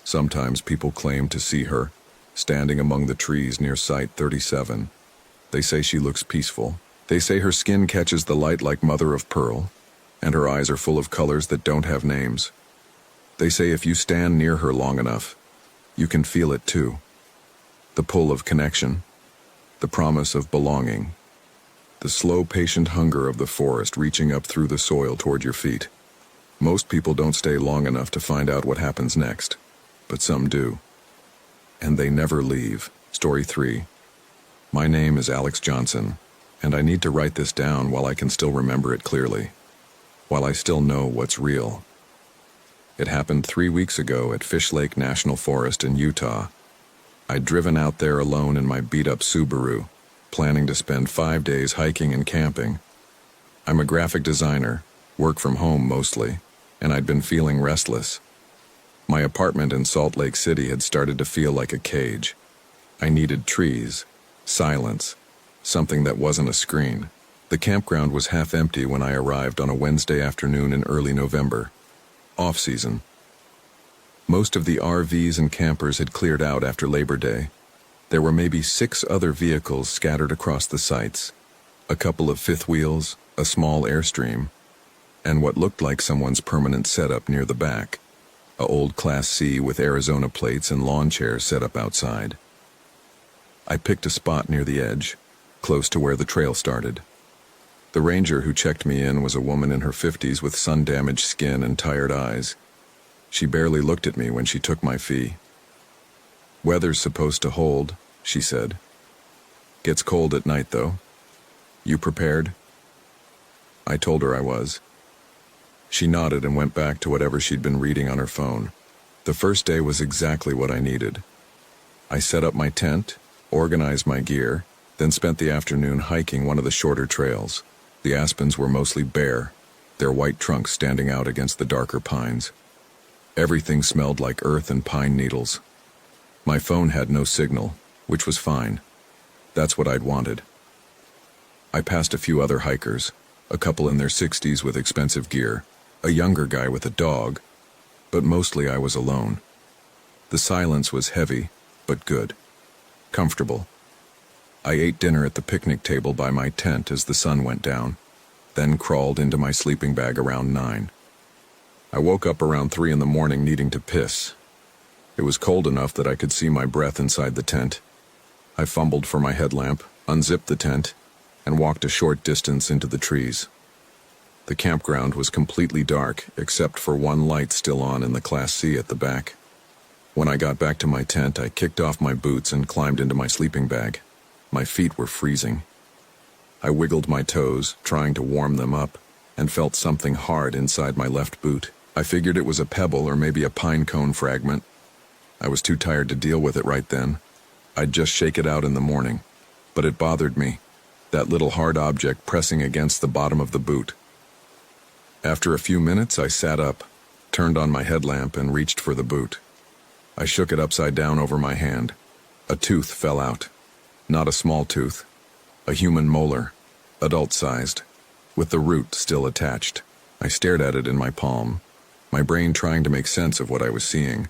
Sometimes people claim to see her, standing among the trees near Site 37. They say she looks peaceful. They say her skin catches the light like mother of pearl, and her eyes are full of colors that don't have names. They say if you stand near her long enough, you can feel it too. The pull of connection, the promise of belonging, the The slow, patient hunger of the forest reaching up through the soil toward your feet. Most people don't stay long enough to find out what happens next, but some do. And they never leave. Story 3. My name is Alex Johnson, and I need to write this down while I can still remember it clearly, while I still know what's real. It happened 3 weeks ago at Fish Lake National Forest in Utah. I'd driven out there alone in my beat-up Subaru, planning to spend 5 days hiking and camping. I'm a graphic designer, work from home mostly, and I'd been feeling restless. My apartment in Salt Lake City had started to feel like a cage. I needed trees, silence, something that wasn't a screen. The campground was half empty when I arrived on a Wednesday afternoon in early November, off-season. Most of the RVs and campers had cleared out after Labor Day. There were maybe 6 other vehicles scattered across the sites, a couple of fifth wheels, a small Airstream, and what looked like someone's permanent setup near the back, a old Class C with Arizona plates and lawn chairs set up outside. I picked a spot near the edge, close to where the trail started. The ranger who checked me in was a woman in her 50s with sun-damaged skin and tired eyes. She barely looked at me when she took my fee. "Weather's supposed to hold," she said. "Gets cold at night, though. You prepared?" I told her I was. She nodded and went back to whatever she'd been reading on her phone. The first day was exactly what I needed. I set up my tent, organized my gear, then spent the afternoon hiking one of the shorter trails. The aspens were mostly bare, their white trunks standing out against the darker pines. Everything smelled like earth and pine needles. My phone had no signal, which was fine. That's what I'd wanted. I passed a few other hikers, a couple in their 60s with expensive gear, a younger guy with a dog, but mostly I was alone. The silence was heavy, but good. Comfortable. I ate dinner at the picnic table by my tent as the sun went down, then crawled into my sleeping bag around 9. I woke up around 3 in the morning needing to piss. It was cold enough that I could see my breath inside the tent. I fumbled for my headlamp, unzipped the tent, and walked a short distance into the trees. The campground was completely dark, except for one light still on in the Class C at the back. When I got back to my tent, I kicked off my boots and climbed into my sleeping bag. My feet were freezing. I wiggled my toes, trying to warm them up, and felt something hard inside my left boot. I figured it was a pebble or maybe a pine cone fragment. I was too tired to deal with it right then. I'd just shake it out in the morning. But it bothered me, that little hard object pressing against the bottom of the boot. After a few minutes, I sat up, turned on my headlamp, and reached for the boot. I shook it upside down over my hand. A tooth fell out. Not a small tooth. A human molar, adult-sized, with the root still attached. I stared at it in my palm, my brain trying to make sense of what I was seeing.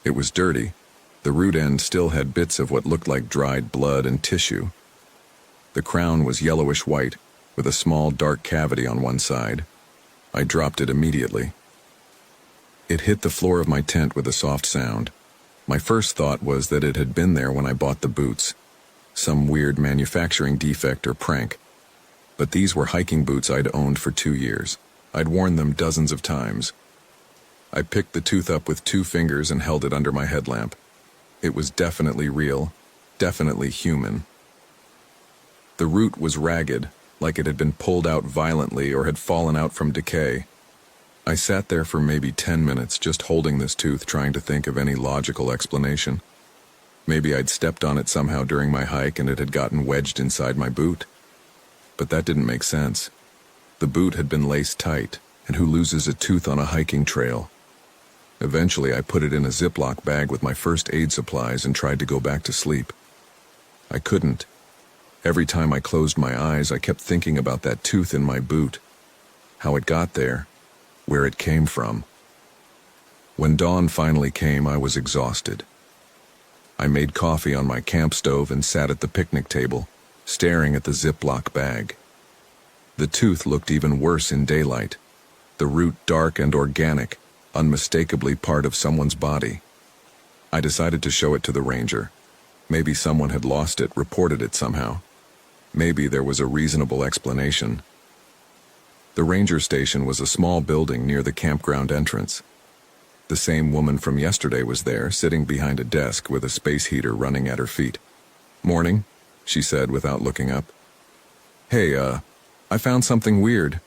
It was dirty. The root end still had bits of what looked like dried blood and tissue. The crown was yellowish-white, with a small dark cavity on one side. I dropped it immediately. It hit the floor of my tent with a soft sound. My first thought was that it had been there when I bought the boots. Some weird manufacturing defect or prank. But these were hiking boots I'd owned for 2 years. I'd worn them dozens of times. I picked the tooth up with 2 fingers and held it under my headlamp. It was definitely real, definitely human. The root was ragged, like it had been pulled out violently or had fallen out from decay. I sat there for maybe 10 minutes just holding this tooth, trying to think of any logical explanation. Maybe I'd stepped on it somehow during my hike and it had gotten wedged inside my boot. But that didn't make sense. The boot had been laced tight, and who loses a tooth on a hiking trail? Eventually, I put it in a Ziploc bag with my first aid supplies and tried to go back to sleep. I couldn't. Every time I closed my eyes, I kept thinking about that tooth in my boot, how it got there, where it came from. When dawn finally came, I was exhausted. I made coffee on my camp stove and sat at the picnic table, staring at the Ziploc bag. The tooth looked even worse in daylight, the root dark and organic, unmistakably part of someone's body. I decided to show it to the ranger. Maybe someone had lost it, reported it somehow. Maybe there was a reasonable explanation. The ranger station was a small building near the campground entrance. The same woman from yesterday was there, sitting behind a desk with a space heater running at her feet. "Morning," she said without looking up. "Hey, I found something weird."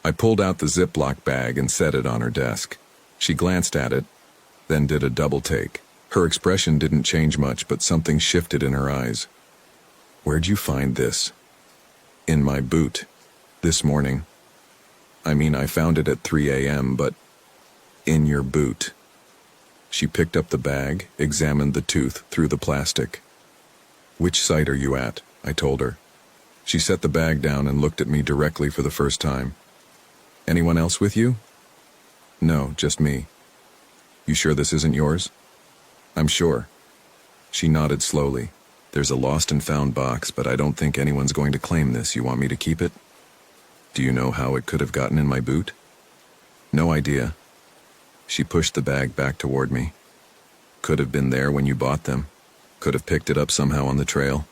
I pulled out the Ziploc bag and set it on her desk. She glanced at it, then did a double take. Her expression didn't change much, but something shifted in her eyes. "Where'd you find this?" "In my boot. This morning. I mean, I found it at 3 a.m., but in your boot." She picked up the bag, examined the tooth through the plastic. "Which site are you at?" I told her. She set the bag down and looked at me directly for the first time. "Anyone else with you?" "No, just me." "You sure this isn't yours?" "I'm sure." She nodded slowly. "There's a lost and found box, but I don't think anyone's going to claim this. You want me to keep it?" "Do you know how it could have gotten in my boot?" "No idea." She pushed the bag back toward me. "Could have been there when you bought them. Could have picked it up somehow on the trail.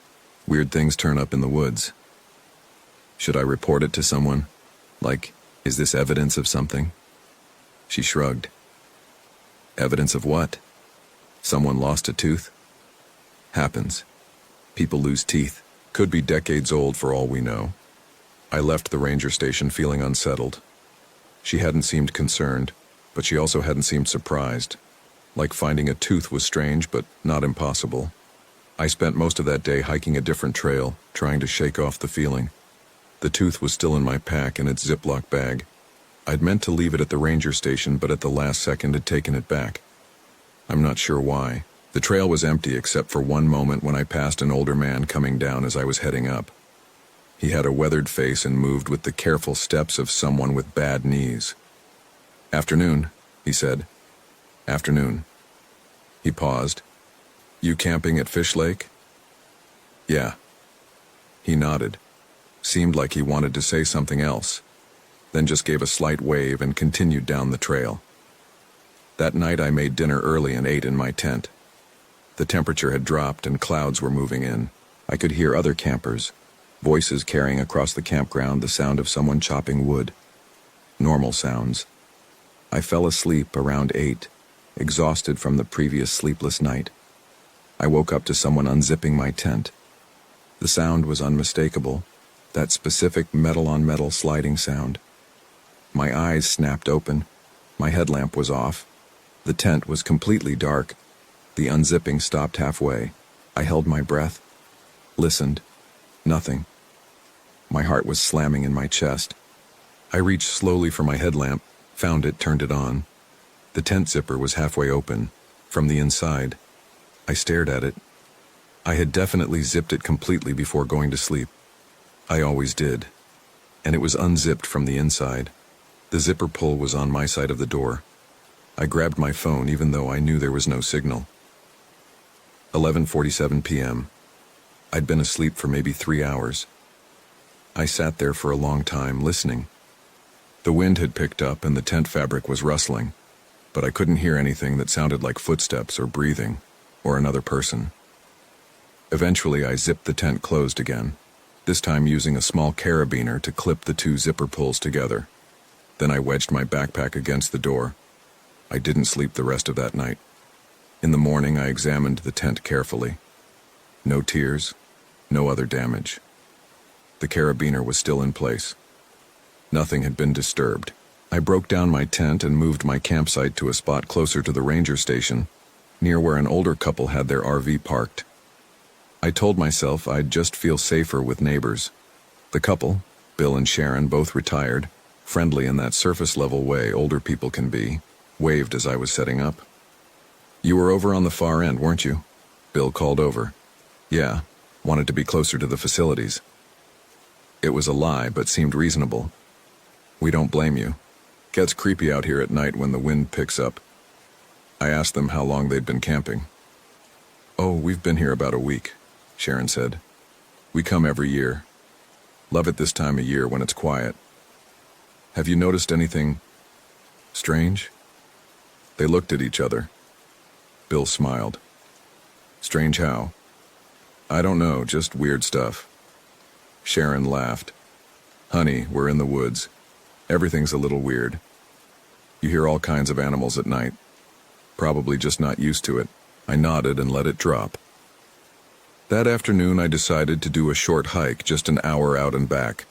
Weird things turn up in the woods." "Should I report it to someone? Like, is this evidence of something?" She shrugged. "Evidence of what? Someone lost a tooth?" "Happens. People lose teeth. Could be decades old for all we know." I left the ranger station feeling unsettled. She hadn't seemed concerned, but she also hadn't seemed surprised. Like finding a tooth was strange, but not impossible. I spent most of that day hiking a different trail, trying to shake off the feeling. The tooth was still in my pack in its Ziploc bag. I'd meant to leave it at the ranger station, but at the last second had taken it back. I'm not sure why. The trail was empty except for one moment when I passed an older man coming down as I was heading up. He had a weathered face and moved with the careful steps of someone with bad knees. "Afternoon," he said. "Afternoon." He paused. "You camping at Fish Lake?" "Yeah." He nodded. Seemed like he wanted to say something else, then just gave a slight wave and continued down the trail. That night I made dinner early and ate in my tent. The temperature had dropped and clouds were moving in. I could hear other campers, voices carrying across the campground the sound of someone chopping wood. Normal sounds. I fell asleep around 8, exhausted from the previous sleepless night. I woke up to someone unzipping my tent. The sound was unmistakable, that specific metal-on-metal sliding sound. My eyes snapped open. My headlamp was off. The tent was completely dark. The unzipping stopped halfway. I held my breath. Listened. Nothing. My heart was slamming in my chest. I reached slowly for my headlamp, found it, turned it on. The tent zipper was halfway open, from the inside. I stared at it. I had definitely zipped it completely before going to sleep. I always did. And it was unzipped from the inside. The zipper pull was on my side of the door. I grabbed my phone even though I knew there was no signal. 11:47 p.m. I'd been asleep for maybe 3 hours. I sat there for a long time, listening. The wind had picked up and the tent fabric was rustling, but I couldn't hear anything that sounded like footsteps or breathing, or another person. Eventually I zipped the tent closed again, this time using a small carabiner to clip the two zipper pulls together. Then I wedged my backpack against the door. I didn't sleep the rest of that night. In the morning I examined the tent carefully. No tears, no other damage. The carabiner was still in place. Nothing had been disturbed. I broke down my tent and moved my campsite to a spot closer to the ranger station, near where an older couple had their RV parked. I told myself I'd just feel safer with neighbors. The couple, Bill and Sharon, both retired, friendly in that surface-level way older people can be, waved as I was setting up. "You were over on the far end, weren't you?" Bill called over. "Yeah, wanted to be closer to the facilities." It was a lie, but seemed reasonable. "We don't blame you. Gets creepy out here at night when the wind picks up." I asked them how long they'd been camping. "Oh, we've been here about a week," Sharon said. "We come every year. Love it this time of year when it's quiet." "Have you noticed anything strange?" They looked at each other. Bill smiled. "Strange how?" "I don't know, just weird stuff. Sharon laughed. Honey, we're in the woods. Everything's a little weird. You hear all kinds of animals at night. Probably just not used to it. I nodded and let it drop. That afternoon I decided to do a short hike, just an hour out and back.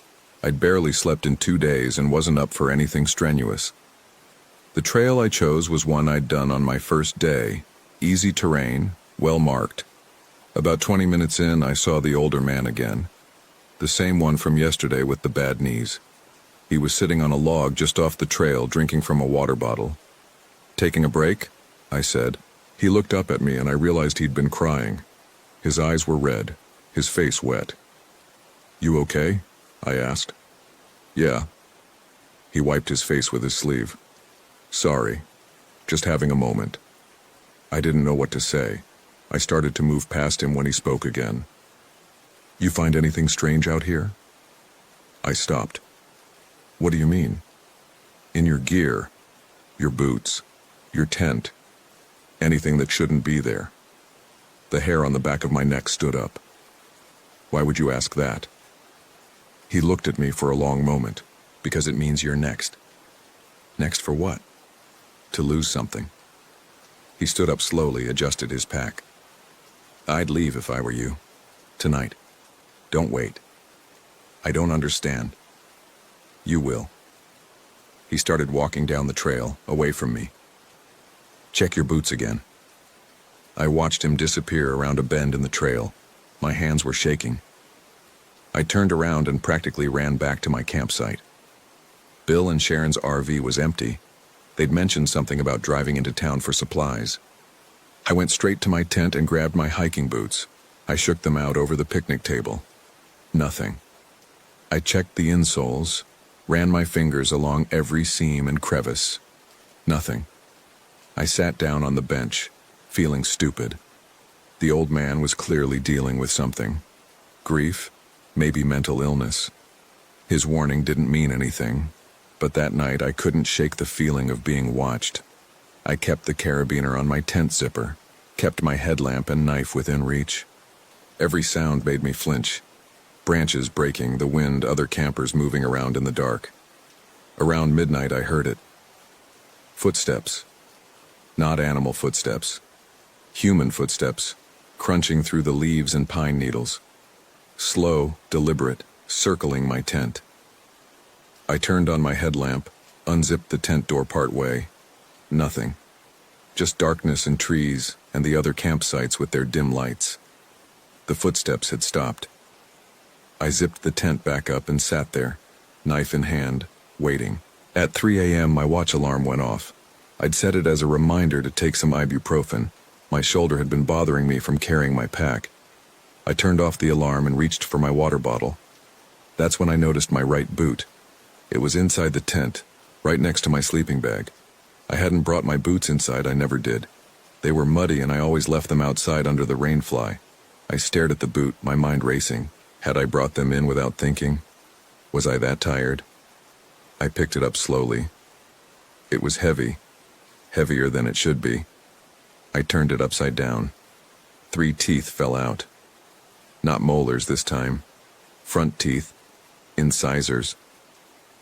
I'd barely slept in 2 days and wasn't up for anything strenuous. The trail I chose was one I'd done on my first day. Easy terrain, well marked. About 20 minutes in, I saw the older man again. The same one from yesterday with the bad knees. He was sitting on a log just off the trail, drinking from a water bottle. "Taking a break?" I said. He looked up at me and I realized he'd been crying. His eyes were red, his face wet. "You okay?" I asked. "Yeah." He wiped his face with his sleeve. "Sorry. Just having a moment." I didn't know what to say. I started to move past him when he spoke again. "You find anything strange out here?" I stopped. "What do you mean?" "In your gear, your boots, your tent, anything that shouldn't be there." The hair on the back of my neck stood up. "Why would you ask that?" He looked at me for a long moment. "Because it means you're next." "Next for what?" "To lose something." He stood up slowly, adjusted his pack. "I'd leave if I were you. Tonight. Don't wait." "I don't understand." "You will." He started walking down the trail, away from me. "Check your boots again." I watched him disappear around a bend in the trail. My hands were shaking. I turned around and practically ran back to my campsite. Bill and Sharon's RV was empty. They'd mentioned something about driving into town for supplies. I went straight to my tent and grabbed my hiking boots. I shook them out over the picnic table. Nothing. I checked the insoles, ran my fingers along every seam and crevice. Nothing. I sat down on the bench, feeling stupid. The old man was clearly dealing with something. Grief, maybe mental illness. His warning didn't mean anything, but that night I couldn't shake the feeling of being watched. I kept the carabiner on my tent zipper, kept my headlamp and knife within reach. Every sound made me flinch. Branches breaking, the wind, other campers moving around in the dark. Around midnight I heard it. Footsteps. Not animal footsteps. Human footsteps, crunching through the leaves and pine needles. Slow, deliberate, circling my tent. I turned on my headlamp, unzipped the tent door part way. Nothing. Just darkness and trees and the other campsites with their dim lights. The footsteps had stopped. I zipped the tent back up and sat there, knife in hand, waiting. At 3 a.m. my watch alarm went off. I'd set it as a reminder to take some ibuprofen. My shoulder had been bothering me from carrying my pack. I turned off the alarm and reached for my water bottle. That's when I noticed my right boot. It was inside the tent, right next to my sleeping bag. I hadn't brought my boots inside, I never did. They were muddy and I always left them outside under the rainfly. I stared at the boot, my mind racing. Had I brought them in without thinking? Was I that tired? I picked it up slowly. It was heavy, heavier than it should be. I turned it upside down. 3 teeth fell out. Not molars this time. Front teeth. Incisors.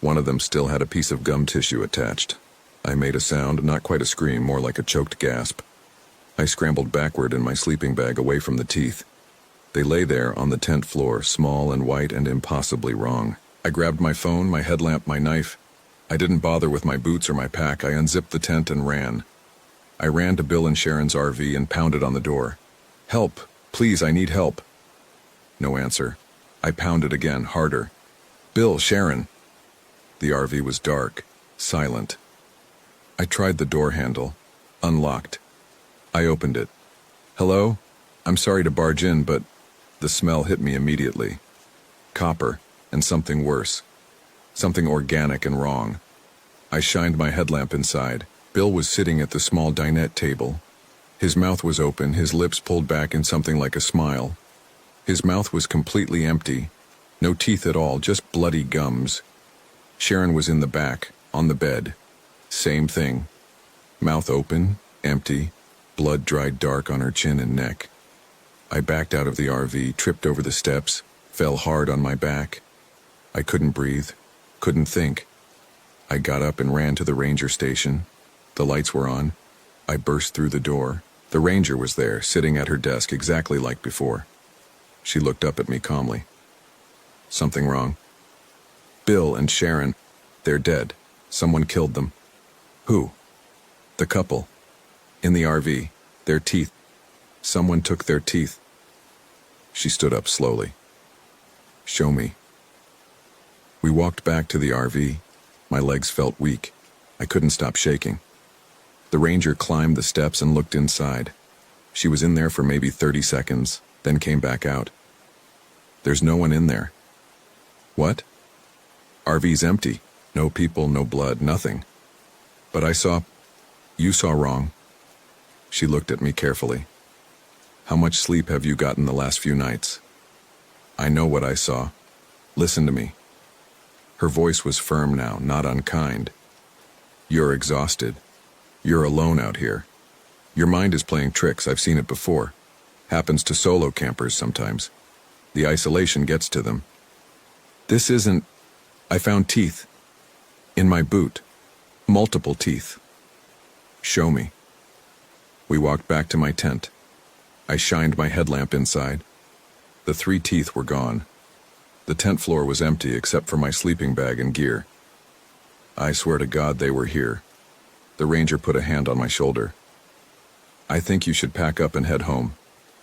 One of them still had a piece of gum tissue attached. I made a sound, not quite a scream, more like a choked gasp. I scrambled backward in my sleeping bag away from the teeth. They lay there on the tent floor, small and white and impossibly wrong. I grabbed my phone, my headlamp, my knife. I didn't bother with my boots or my pack. I unzipped the tent and ran. I ran to Bill and Sharon's RV and pounded on the door. "Help! Please, I need help!" No answer. I pounded again, harder. "Bill, Sharon!" The RV was dark, silent. I tried the door handle, unlocked. I opened it. "Hello? I'm sorry to barge in, but..." The smell hit me immediately. Copper, and something worse. Something organic and wrong. I shined my headlamp inside. Bill was sitting at the small dinette table. His mouth was open, his lips pulled back in something like a smile. His mouth was completely empty. No teeth at all, just bloody gums. Sharon was in the back, on the bed. Same thing. Mouth open, empty, blood dried dark on her chin and neck. I backed out of the RV, tripped over the steps, fell hard on my back. I couldn't breathe, couldn't think. I got up and ran to the ranger station. The lights were on. I burst through the door. The ranger was there, sitting at her desk exactly like before. She looked up at me calmly. Something wrong? Bill and Sharon, they're dead. Someone killed them. Who? The couple. In the RV. Their teeth. Someone took their teeth. She stood up slowly. Show me. We walked back to the RV. My legs felt weak. I couldn't stop shaking. The ranger climbed the steps and looked inside. She was in there for maybe 30 seconds, then came back out. There's no one in there. What? RV's empty. No people, no blood, nothing. But I saw... You saw wrong. She looked at me carefully. How much sleep have you gotten the last few nights? I know what I saw. Listen to me. Her voice was firm now, not unkind. You're exhausted. You're alone out here. Your mind is playing tricks, I've seen it before. Happens to solo campers sometimes. The isolation gets to them. This isn't... I found teeth. In my boot. Multiple teeth. Show me. We walked back to my tent. I shined my headlamp inside. The 3 teeth were gone. The tent floor was empty except for my sleeping bag and gear. I swear to God they were here. The ranger put a hand on my shoulder. I think you should pack up and head home.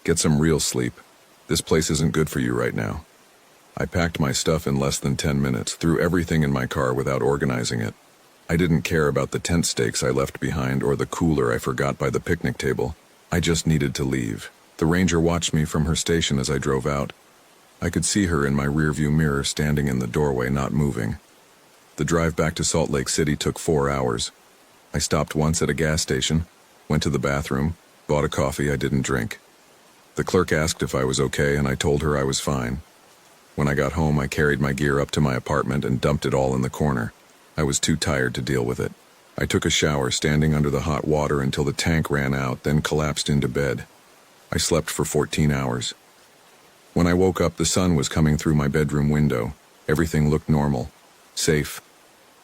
Get some real sleep. This place isn't good for you right now. I packed my stuff in less than 10 minutes, threw everything in my car without organizing it. I didn't care about the tent stakes I left behind or the cooler I forgot by the picnic table. I just needed to leave. The ranger watched me from her station as I drove out. I could see her in my rearview mirror standing in the doorway, not moving. The drive back to Salt Lake City took 4 hours. I stopped once at a gas station, went to the bathroom, bought a coffee I didn't drink. The clerk asked if I was okay, and I told her I was fine. When I got home, I carried my gear up to my apartment and dumped it all in the corner. I was too tired to deal with it. I took a shower standing under the hot water until the tank ran out, then collapsed into bed. I slept for 14 hours. When I woke up, the sun was coming through my bedroom window. Everything looked normal, safe.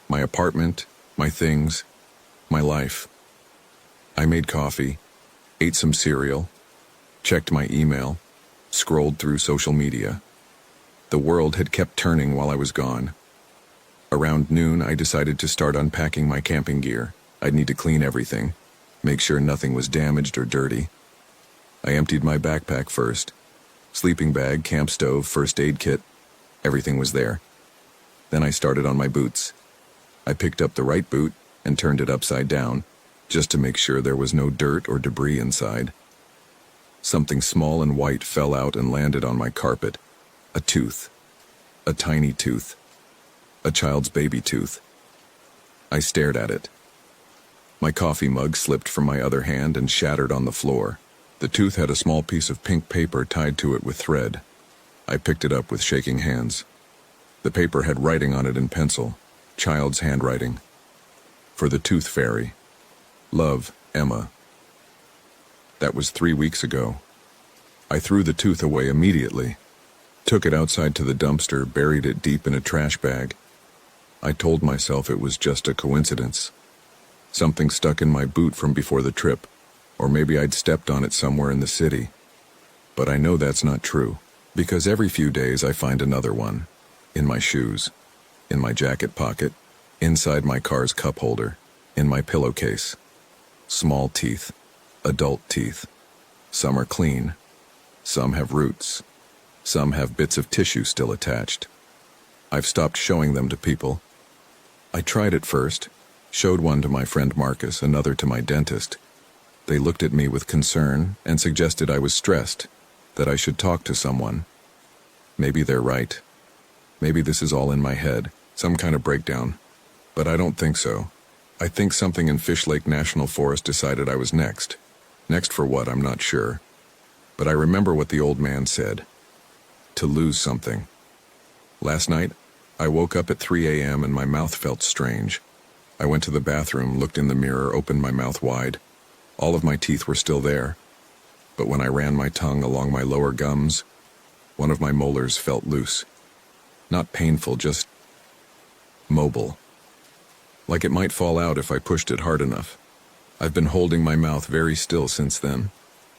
My apartment, my things, my life. I made coffee, ate some cereal, checked my email, scrolled through social media. The world had kept turning while I was gone. Around noon, I decided to start unpacking my camping gear. I'd need to clean everything, make sure nothing was damaged or dirty. I emptied my backpack first. Sleeping bag, camp stove, first aid kit, everything was there. Then I started on my boots. I picked up the right boot and turned it upside down, just to make sure there was no dirt or debris inside. Something small and white fell out and landed on my carpet. A tooth. A tiny tooth. A child's baby tooth. I stared at it. My coffee mug slipped from my other hand and shattered on the floor. The tooth had a small piece of pink paper tied to it with thread. I picked it up with shaking hands. The paper had writing on it in pencil, child's handwriting. For the tooth fairy. Love, Emma. That was 3 weeks ago. I threw the tooth away immediately. Took it outside to the dumpster, buried it deep in a trash bag. I told myself it was just a coincidence. Something stuck in my boot from before the trip, or maybe I'd stepped on it somewhere in the city. But I know that's not true, because every few days I find another one. In my shoes, in my jacket pocket, inside my car's cup holder, in my pillowcase. Small teeth, adult teeth. Some are clean. Some have roots. Some have bits of tissue still attached. I've stopped showing them to people. I tried at first, showed one to my friend Marcus, another to my dentist. They looked at me with concern and suggested I was stressed, that I should talk to someone. Maybe they're right. Maybe this is all in my head, some kind of breakdown. But I don't think so. I think something in Fish Lake National Forest decided I was next. Next for what, I'm not sure. But I remember what the old man said. To lose something. Last night, I woke up at 3 a.m. and my mouth felt strange. I went to the bathroom, looked in the mirror, opened my mouth wide. All of my teeth were still there. But when I ran my tongue along my lower gums, One of my molars felt loose. Not painful, just mobile. Like it might fall out if I pushed it hard enough. I've been holding my mouth very still since then,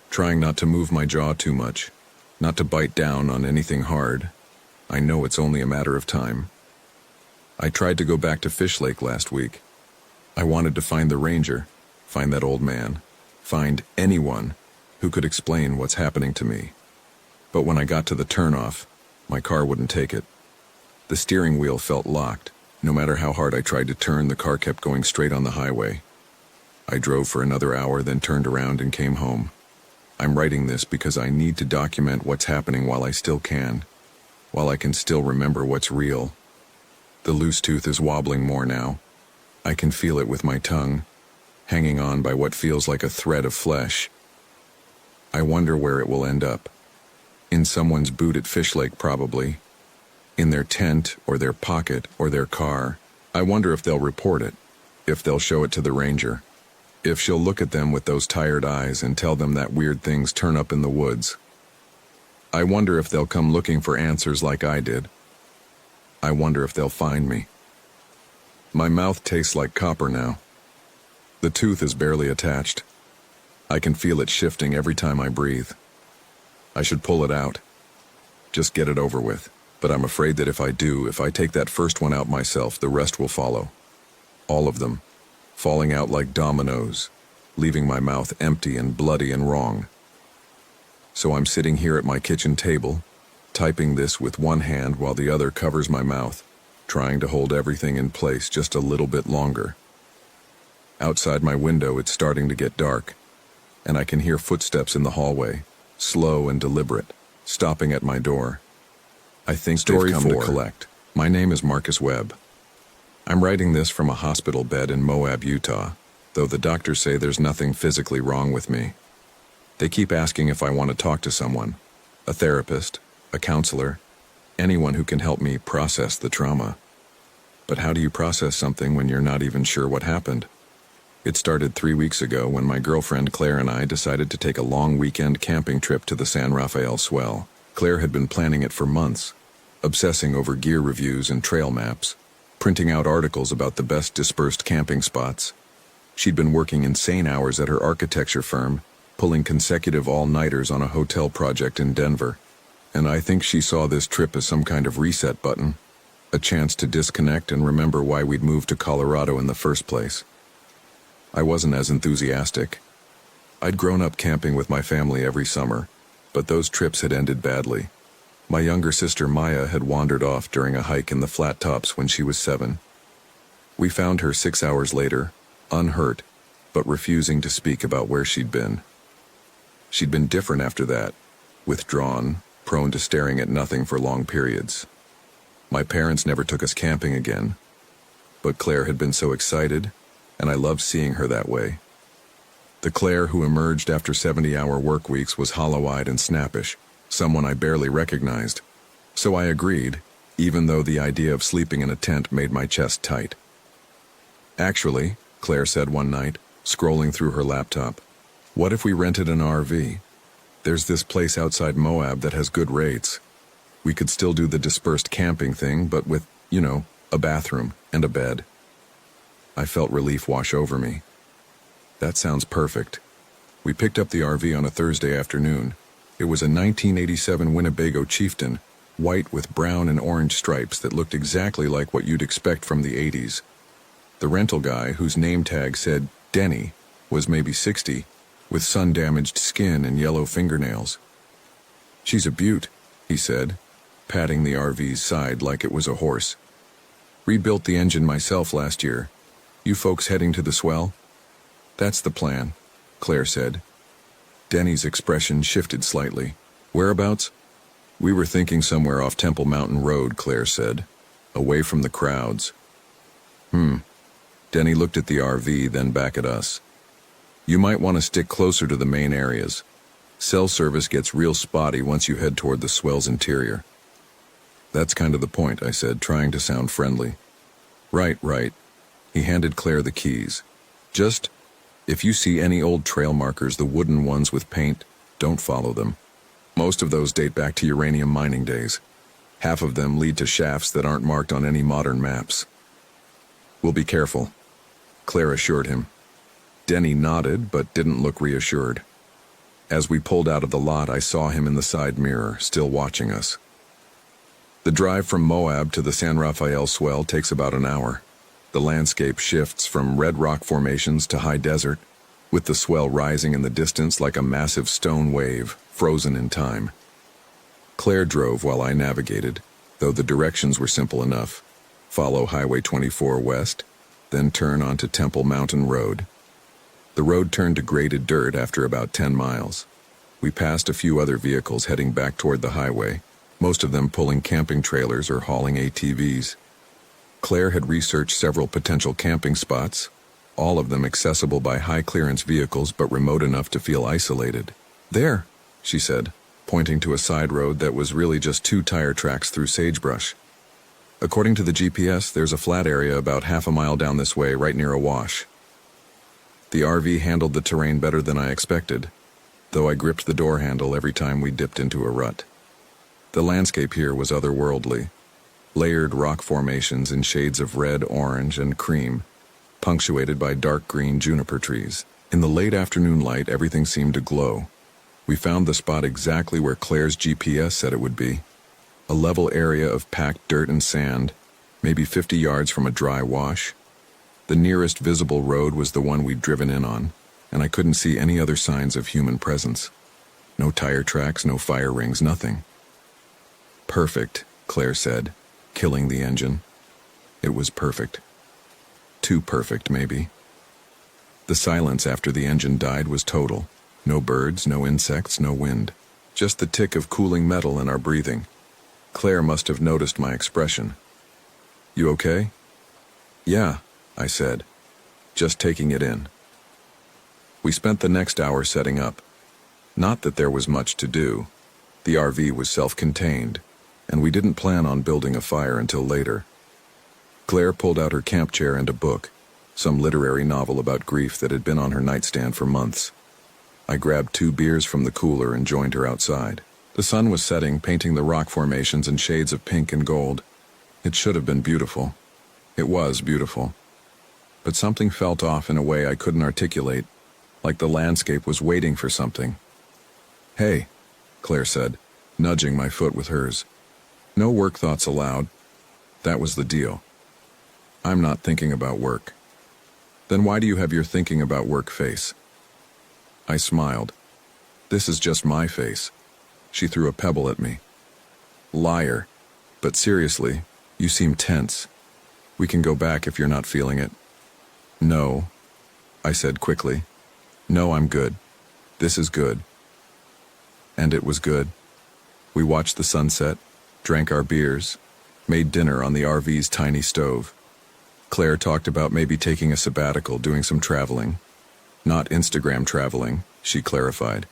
trying not to move my jaw too much, not to bite down on anything hard. I know it's only a matter of time. I tried to go back to Fish Lake last week. I wanted to find the ranger, find that old man, find anyone who could explain what's happening to me. But when I got to the turnoff, my car wouldn't take it. The steering wheel felt locked. No matter how hard I tried to turn, the car kept going straight on the highway. I drove for another hour, then turned around and came home. I'm writing this because I need to document what's happening while I still can, while I can still remember what's real. The loose tooth is wobbling more now. I can feel it with my tongue, hanging on by what feels like a thread of flesh. I wonder where it will end up. In someone's boot at Fish Lake, probably. In their tent, or their pocket, or their car. I wonder if they'll report it, if they'll show it to the ranger, if she'll look at them with those tired eyes and tell them that weird things turn up in the woods. I wonder if they'll come looking for answers like I did. I wonder if they'll find me. My mouth tastes like copper now. The tooth is barely attached. I can feel it shifting every time I breathe. I should pull it out. Just get it over with. But I'm afraid that if I do, if I take that first one out myself, the rest will follow. All of them, falling out like dominoes, leaving my mouth empty and bloody and wrong. So I'm sitting here at my kitchen table, typing this with one hand while the other covers my mouth, trying to hold everything in place just a little bit longer. Outside my window, it's starting to get dark, and I can hear footsteps in the hallway, slow and deliberate, stopping at my door. I think they've come to collect. My name is Marcus Webb. I'm writing this from a hospital bed in Moab, Utah, though the doctors say there's nothing physically wrong with me. They keep asking if I want to talk to someone, a therapist, a counselor, anyone who can help me process the trauma. But how do you process something when you're not even sure what happened? It started 3 weeks ago when my girlfriend Claire and I decided to take a long weekend camping trip to the San Rafael Swell. Claire had been planning it for months, obsessing over gear reviews and trail maps, printing out articles about the best dispersed camping spots. She'd been working insane hours at her architecture firm, pulling consecutive all-nighters on a hotel project in Denver. And I think she saw this trip as some kind of reset button, a chance to disconnect and remember why we'd moved to Colorado in the first place. I wasn't as enthusiastic. I'd grown up camping with my family every summer, but those trips had ended badly. My younger sister Maya had wandered off during a hike in the flat tops when she was 7. We found her 6 hours later, unhurt, but refusing to speak about where she'd been. She'd been different after that, withdrawn, prone to staring at nothing for long periods. My parents never took us camping again, but Claire had been so excited, and I loved seeing her that way. The Claire who emerged after 70-hour work weeks was hollow-eyed and snappish, someone I barely recognized. So I agreed, even though the idea of sleeping in a tent made my chest tight. Actually, Claire said one night, scrolling through her laptop, what if we rented an RV? There's this place outside Moab that has good rates. We could still do the dispersed camping thing, but with, a bathroom and a bed. I felt relief wash over me. That sounds perfect. We picked up the RV on a Thursday afternoon. It was a 1987 Winnebago Chieftain, white with brown and orange stripes that looked exactly like what you'd expect from the 80s. The rental guy, whose name tag said Denny, was maybe 60, with sun-damaged skin and yellow fingernails. She's a beaut, he said, patting the RV's side like it was a horse. Rebuilt the engine myself last year. You folks heading to the swell? That's the plan, Claire said. Denny's expression shifted slightly. Whereabouts? We were thinking somewhere off Temple Mountain Road, Claire said, away from the crowds. Denny looked at the RV, then back at us. You might want to stick closer to the main areas. Cell service gets real spotty once you head toward the swell's interior. That's kind of the point, I said, trying to sound friendly. Right. He handed Claire the keys. Just, if you see any old trail markers, the wooden ones with paint, don't follow them. Most of those date back to uranium mining days. Half of them lead to shafts that aren't marked on any modern maps. We'll be careful, Claire assured him. Denny nodded, but didn't look reassured. As we pulled out of the lot, I saw him in the side mirror, still watching us. The drive from Moab to the San Rafael swell takes about an hour. The landscape shifts from red rock formations to high desert, with the swell rising in the distance like a massive stone wave, frozen in time. Claire drove while I navigated, though the directions were simple enough. Follow Highway 24 west, then turn onto Temple Mountain Road. The road turned to graded dirt after about 10 miles. We passed a few other vehicles heading back toward the highway, most of them pulling camping trailers or hauling ATVs. Claire had researched several potential camping spots, all of them accessible by high-clearance vehicles but remote enough to feel isolated. "There," she said, pointing to a side road that was really just 2 tire tracks through sagebrush. "According to the GPS, there's a flat area about half a mile down this way, right near a wash." The RV handled the terrain better than I expected, though I gripped the door handle every time we dipped into a rut. The landscape here was otherworldly. Layered rock formations in shades of red, orange, and cream, punctuated by dark green juniper trees. In the late afternoon light, everything seemed to glow. We found the spot exactly where Claire's GPS said it would be. A level area of packed dirt and sand, maybe 50 yards from a dry wash. The nearest visible road was the one we'd driven in on, and I couldn't see any other signs of human presence. No tire tracks, no fire rings, nothing. "Perfect," Claire said, killing the engine. It was perfect. Too perfect, maybe. The silence after the engine died was total. No birds, no insects, no wind. Just the tick of cooling metal in our breathing. Claire must have noticed my expression. "You okay?" "Yeah," I said, just taking it in. We spent the next hour setting up. Not that there was much to do. The RV was self-contained, and we didn't plan on building a fire until later. Claire pulled out her camp chair and a book, some literary novel about grief that had been on her nightstand for months. I grabbed 2 beers from the cooler and joined her outside. The sun was setting, painting the rock formations in shades of pink and gold. It should have been beautiful. It was beautiful. But something felt off in a way I couldn't articulate, like the landscape was waiting for something. "Hey," Claire said, nudging my foot with hers. "No work thoughts allowed." That was the deal. "I'm not thinking about work." "Then why do you have your thinking about work face?" I smiled. "This is just my face." She threw a pebble at me. "Liar. But seriously, you seem tense. We can go back if you're not feeling it." "No," I said quickly. "No, I'm good. This is good." And it was good. We watched the sunset, drank our beers, made dinner on the RV's tiny stove. Claire talked about maybe taking a sabbatical, doing some traveling. Not Instagram traveling, she clarified.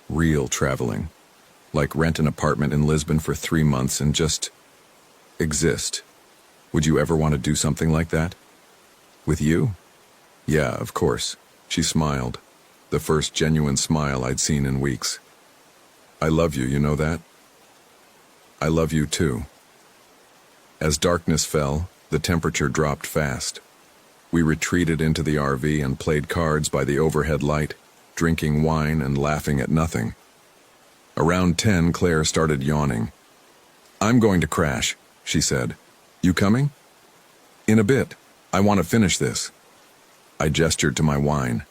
Real traveling. Like rent an apartment in Lisbon for 3 months and just exist. Would you ever want to do something like that? With you? Yeah, of course. She smiled. The first genuine smile I'd seen in weeks. "I love you, you know that?" "I love you too." As darkness fell, the temperature dropped fast. We retreated into the RV and played cards by the overhead light, drinking wine and laughing at nothing. Around 10, Claire started yawning. "I'm going to crash," she said. "You coming?" "In a bit. I want to finish this." I gestured to my wine.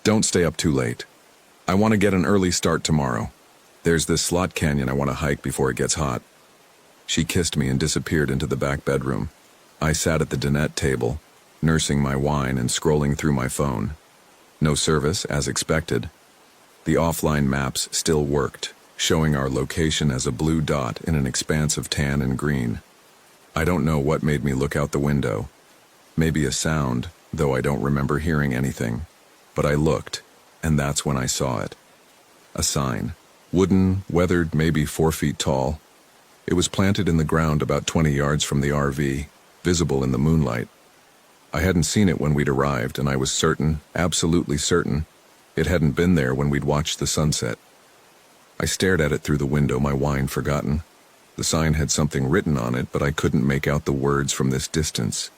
"Don't stay up too late. I want to get an early start tomorrow. There's this slot canyon I want to hike before it gets hot." She kissed me and disappeared into the back bedroom. I sat at the dinette table, nursing my wine and scrolling through my phone. No service, as expected. The offline maps still worked, showing our location as a blue dot in an expanse of tan and green. I don't know what made me look out the window. Maybe a sound, though I don't remember hearing anything. But I looked, and that's when I saw it. A sign. Wooden, weathered, maybe 4 feet tall. It was planted in the ground about 20 yards from the RV, visible in the moonlight. I hadn't seen it when we'd arrived, and I was certain, absolutely certain, it hadn't been there when we'd watched the sunset. I stared at it through the window, my wine forgotten. The sign had something written on it, but I couldn't make out the words from this distance.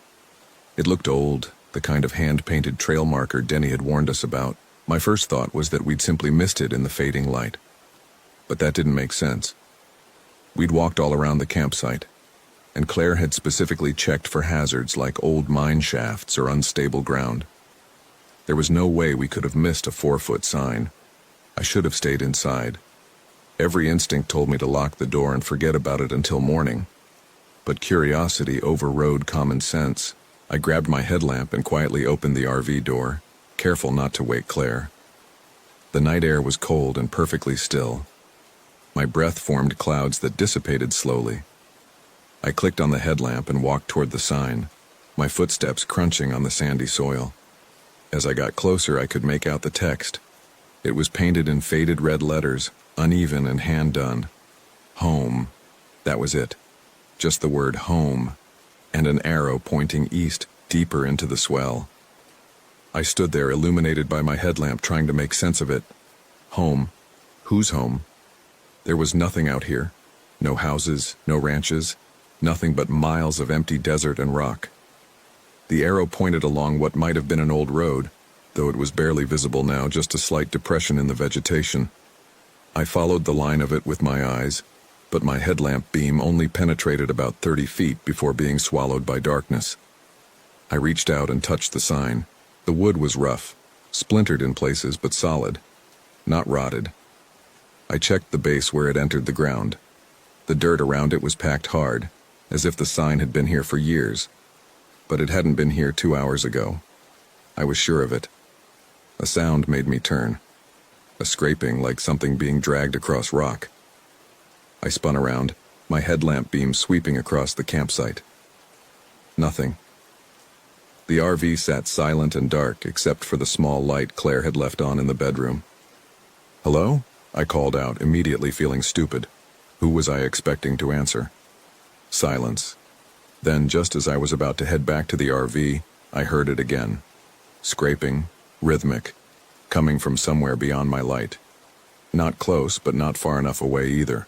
It looked old, the kind of hand-painted trail marker Denny had warned us about. My first thought was that we'd simply missed it in the fading light. But that didn't make sense. We'd walked all around the campsite, and Claire had specifically checked for hazards like old mine shafts or unstable ground. There was no way we could have missed a 4-foot sign. I should have stayed inside. Every instinct told me to lock the door and forget about it until morning. But curiosity overrode common sense. I grabbed my headlamp and quietly opened the RV door, careful not to wake Claire. The night air was cold and perfectly still. My breath formed clouds that dissipated slowly. I clicked on the headlamp and walked toward the sign, my footsteps crunching on the sandy soil. As I got closer, I could make out the text. It was painted in faded red letters, uneven and hand-done. Home. That was it. Just the word home, and an arrow pointing east, deeper into the swell. I stood there, illuminated by my headlamp, trying to make sense of it. Home. Whose home? There was nothing out here. No houses, no ranches, nothing but miles of empty desert and rock. The arrow pointed along what might have been an old road, though it was barely visible now, just a slight depression in the vegetation. I followed the line of it with my eyes, but my headlamp beam only penetrated about 30 feet before being swallowed by darkness. I reached out and touched the sign. The wood was rough, splintered in places but solid, not rotted. I checked the base where it entered the ground. The dirt around it was packed hard, as if the sign had been here for years. But it hadn't been here 2 hours ago. I was sure of it. A sound made me turn. A scraping, like something being dragged across rock. I spun around, my headlamp beam sweeping across the campsite. Nothing. The RV sat silent and dark, except for the small light Claire had left on in the bedroom. "Hello?" I called out, immediately feeling stupid. Who was I expecting to answer? Silence. Then, just as I was about to head back to the RV, I heard it again. Scraping, rhythmic, coming from somewhere beyond my light. Not close, but not far enough away either.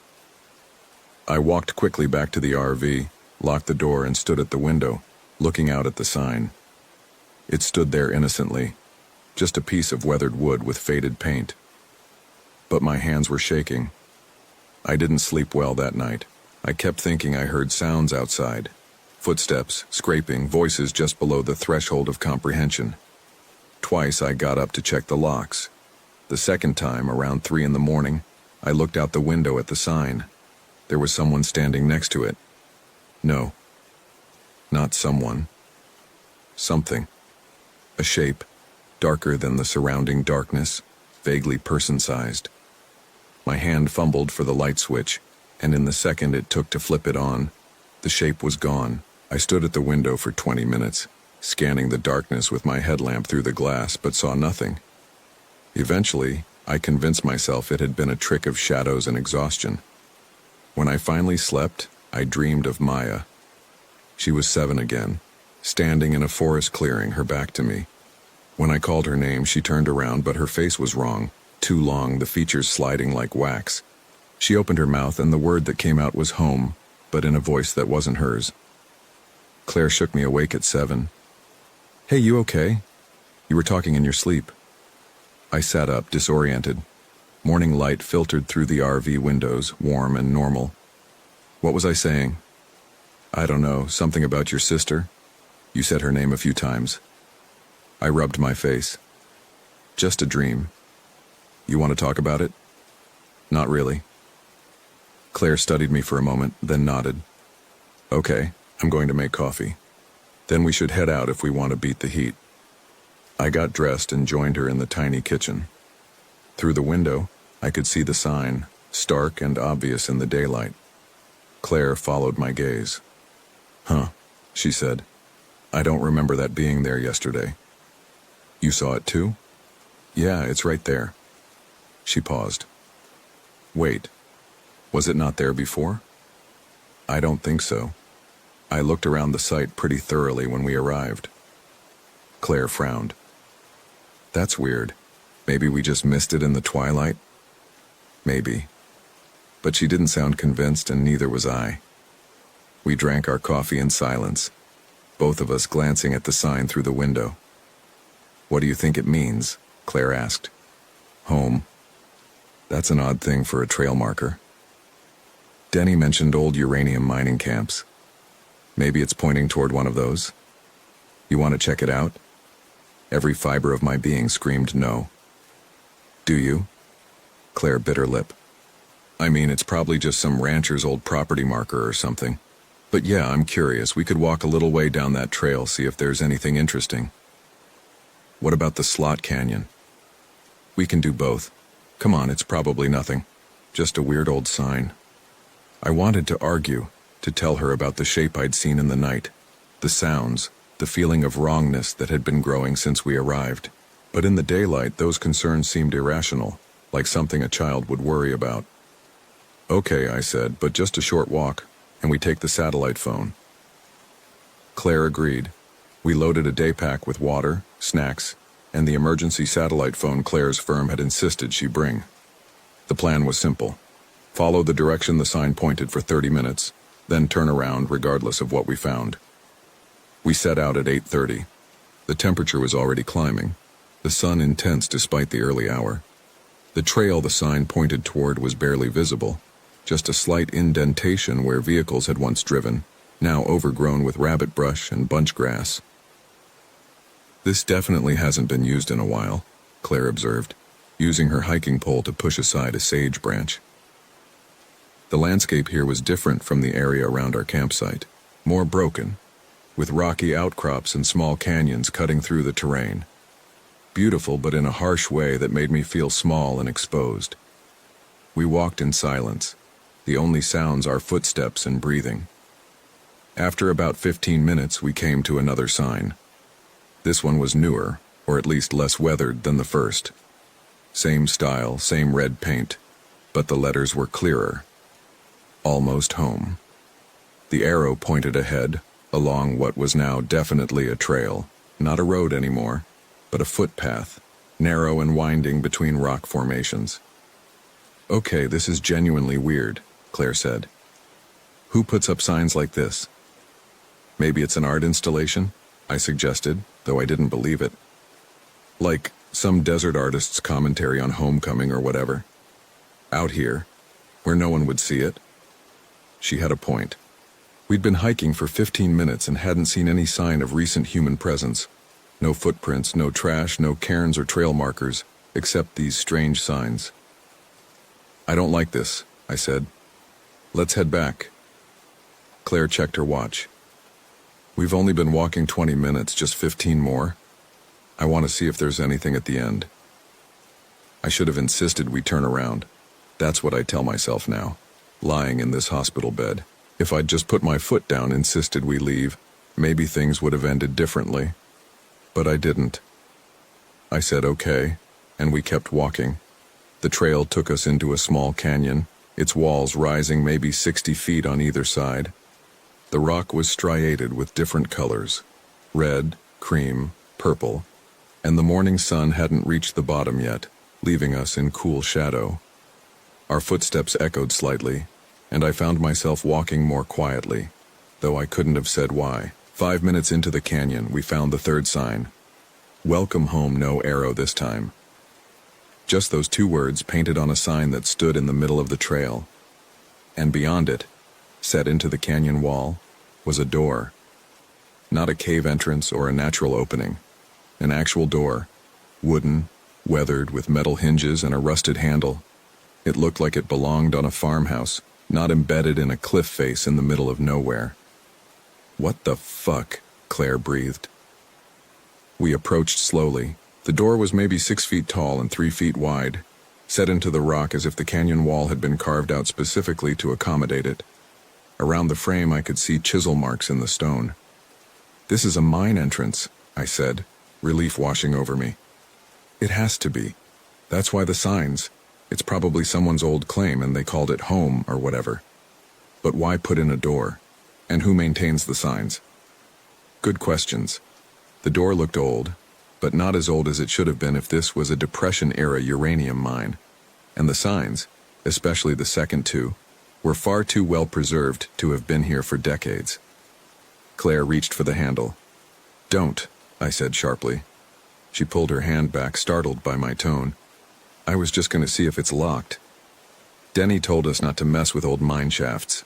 I walked quickly back to the RV, locked the door, and stood at the window, looking out at the sign. It stood there innocently, just a piece of weathered wood with faded paint. But my hands were shaking. I didn't sleep well that night. I kept thinking I heard sounds outside. Footsteps, scraping, voices just below the threshold of comprehension. Twice I got up to check the locks. The second time, around 3 in the morning, I looked out the window at the sign. There was someone standing next to it. No. Not someone. Something. A shape, darker than the surrounding darkness, vaguely person-sized. My hand fumbled for the light switch, and in the second it took to flip it on, the shape was gone. I stood at the window for 20 minutes, scanning the darkness with my headlamp through the glass, but saw nothing. Eventually, I convinced myself it had been a trick of shadows and exhaustion. When I finally slept, I dreamed of Maya. She was 7 again, standing in a forest clearing, her back to me. When I called her name, she turned around, but her face was wrong, too long, the features sliding like wax. She opened her mouth, and the word that came out was home, but in a voice that wasn't hers. Claire shook me awake at 7. "Hey, you okay? You were talking in your sleep." I sat up, disoriented. Morning light filtered through the RV windows, warm and normal. What was I saying? "I don't know, something about your sister. You said her name a few times." I rubbed my face. "Just a dream. You want to talk about it?" "Not really." Claire studied me for a moment, then nodded. "Okay, I'm going to make coffee. Then we should head out if we want to beat the heat." I got dressed and joined her in the tiny kitchen. Through the window, I could see the sign, stark and obvious in the daylight. Claire followed my gaze. "Huh," she said. "I don't remember that being there yesterday." "You saw it too?" "Yeah, it's right there." She paused. "Wait, was it not there before?" "I don't think so. I looked around the site pretty thoroughly when we arrived." Claire frowned. "That's weird. Maybe we just missed it in the twilight?" "Maybe. But she didn't sound convinced, and neither was I. We drank our coffee in silence, both of us glancing at the sign through the window. "What do you think it means?" Claire asked. "Home. That's an odd thing for a trail marker." Denny mentioned old uranium mining camps. "Maybe it's pointing toward one of those. You want to check it out?" Every fiber of my being screamed no. "Do you?" Claire bit her lip. "I mean, it's probably just some rancher's old property marker or something. But yeah, I'm curious. We could walk a little way down that trail, see if there's anything interesting." "What about the Slot Canyon?" "We can do both. Come on, it's probably nothing. Just a weird old sign." I wanted to argue, to tell her about the shape I'd seen in the night, the sounds, the feeling of wrongness that had been growing since we arrived. But in the daylight, those concerns seemed irrational, like something a child would worry about. "Okay," I said, "but just a short walk, and we take the satellite phone." Claire agreed. We loaded a day pack with water, snacks, and the emergency satellite phone Claire's firm had insisted she bring. The plan was simple. Follow the direction the sign pointed for 30 minutes, then turn around regardless of what we found. We set out at 8:30. The temperature was already climbing, the sun intense despite the early hour. The trail the sign pointed toward was barely visible, just a slight indentation where vehicles had once driven, now overgrown with rabbit brush and bunch grass. "This definitely hasn't been used in a while," Claire observed, using her hiking pole to push aside a sage branch. The landscape here was different from the area around our campsite, more broken, with rocky outcrops and small canyons cutting through the terrain. Beautiful, but in a harsh way that made me feel small and exposed. We walked in silence, the only sounds our footsteps and breathing. After about 15 minutes, we came to another sign. This one was newer, or at least less weathered than the first. Same style, same red paint, but the letters were clearer. Almost home. The arrow pointed ahead, along what was now definitely a trail, not a road anymore, but a footpath, narrow and winding between rock formations. "Okay, this is genuinely weird," Claire said. "Who puts up signs like this?" "Maybe it's an art installation," I suggested, though I didn't believe it. "Like some desert artist's commentary on homecoming or whatever. Out here, where no one would see it." She had a point. We'd been hiking for 15 minutes and hadn't seen any sign of recent human presence. No footprints, no trash, no cairns or trail markers, except these strange signs. "I don't like this," I said. "Let's head back." Claire checked her watch. "We've only been walking 20 minutes, just 15 more. I want to see if there's anything at the end." I should have insisted we turn around. That's what I tell myself now, lying in this hospital bed. If I'd just put my foot down, insisted we leave, maybe things would have ended differently. But I didn't. I said okay, and we kept walking. The trail took us into a small canyon, its walls rising maybe 60 feet on either side. The rock was striated with different colors, red, cream, purple, and the morning sun hadn't reached the bottom yet, leaving us in cool shadow. Our footsteps echoed slightly, and I found myself walking more quietly, though I couldn't have said why. 5 minutes into the canyon, we found the third sign. "Welcome home," no arrow this time. Just those two words painted on a sign that stood in the middle of the trail. And beyond it, set into the canyon wall, was a door. Not a cave entrance or a natural opening. An actual door, wooden, weathered with metal hinges and a rusted handle. It looked like it belonged on a farmhouse, not embedded in a cliff face in the middle of nowhere. "What the fuck?" Claire breathed. We approached slowly. The door was maybe 6 feet tall and 3 feet wide, set into the rock as if the canyon wall had been carved out specifically to accommodate it. Around the frame I could see chisel marks in the stone. "This is a mine entrance," I said, relief washing over me. "It has to be. That's why the signs. It's probably someone's old claim and they called it home or whatever. But why put in a door? And who maintains the signs?" Good questions. The door looked old, but not as old as it should have been if this was a Depression-era uranium mine. And the signs, especially the second two, were far too well preserved to have been here for decades. Claire reached for the handle. "Don't," I said sharply. She pulled her hand back, startled by my tone. "I was just going to see if it's locked. Denny told us not to mess with old mine shafts.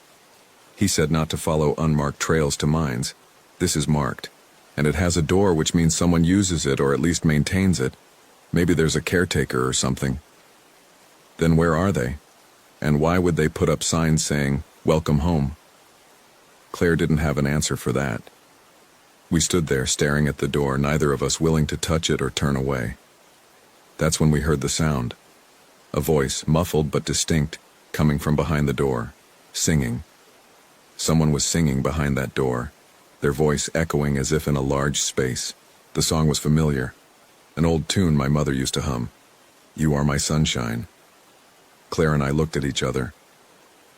He said not to follow unmarked trails to mines. This is marked, and it has a door, which means someone uses it or at least maintains it. Maybe there's a caretaker or something." "Then where are they? And why would they put up signs saying, 'Welcome home'?" Claire didn't have an answer for that. We stood there staring at the door, neither of us willing to touch it or turn away. That's when we heard the sound. A voice, muffled but distinct, coming from behind the door, singing. Someone was singing behind that door, their voice echoing as if in a large space. The song was familiar, an old tune my mother used to hum. "You are my sunshine." Claire and I looked at each other.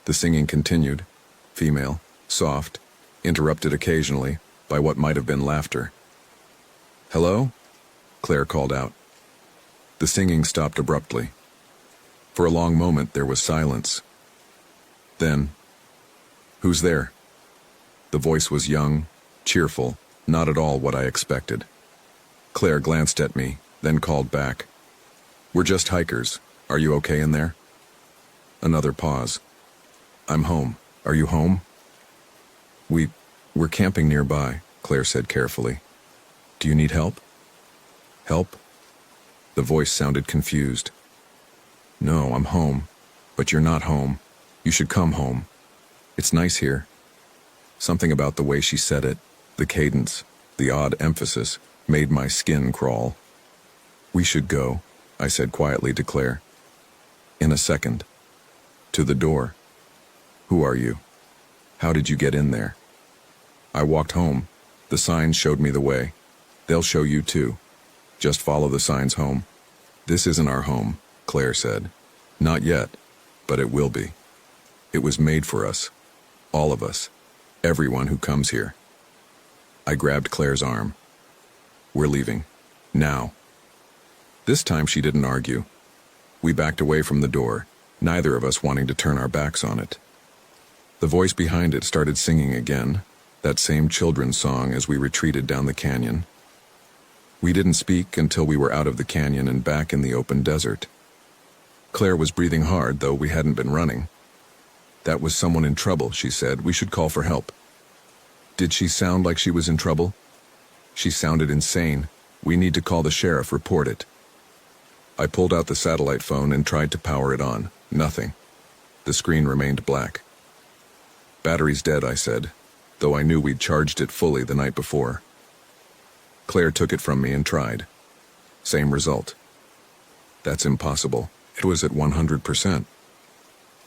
The singing continued, female, soft, interrupted occasionally by what might have been laughter. "Hello?" Claire called out. The singing stopped abruptly. For a long moment there was silence. Then, "Who's there?" The voice was young, cheerful, not at all what I expected. Claire glanced at me, then called back. "We're just hikers. Are you okay in there?" Another pause. "I'm home. Are you home?" We're camping nearby," Claire said carefully. "Do you need help?" "Help?" The voice sounded confused. "No, I'm home. But you're not home. You should come home. It's nice here." Something about the way she said it, the cadence, the odd emphasis, made my skin crawl. "We should go," I said quietly to Claire. "In a second." "To the door." "Who are you? How did you get in there?" "I walked home. The signs showed me the way. They'll show you too. Just follow the signs home." "This isn't our home," Claire said. "Not yet, but it will be. It was made for us. All of us. Everyone who comes here." I grabbed Claire's arm. "We're leaving. Now." This time she didn't argue. We backed away from the door, neither of us wanting to turn our backs on it. The voice behind it started singing again, that same children's song as we retreated down the canyon. We didn't speak until we were out of the canyon and back in the open desert. Claire was breathing hard, though we hadn't been running. "That was someone in trouble," she said. "We should call for help." Did she sound like she was in trouble? She sounded insane. "We need to call the sheriff, report it." I pulled out the satellite phone and tried to power it on. Nothing. The screen remained black. "Battery's dead," I said, though I knew we'd charged it fully the night before. Claire took it from me and tried. Same result. "That's impossible. It was at 100%.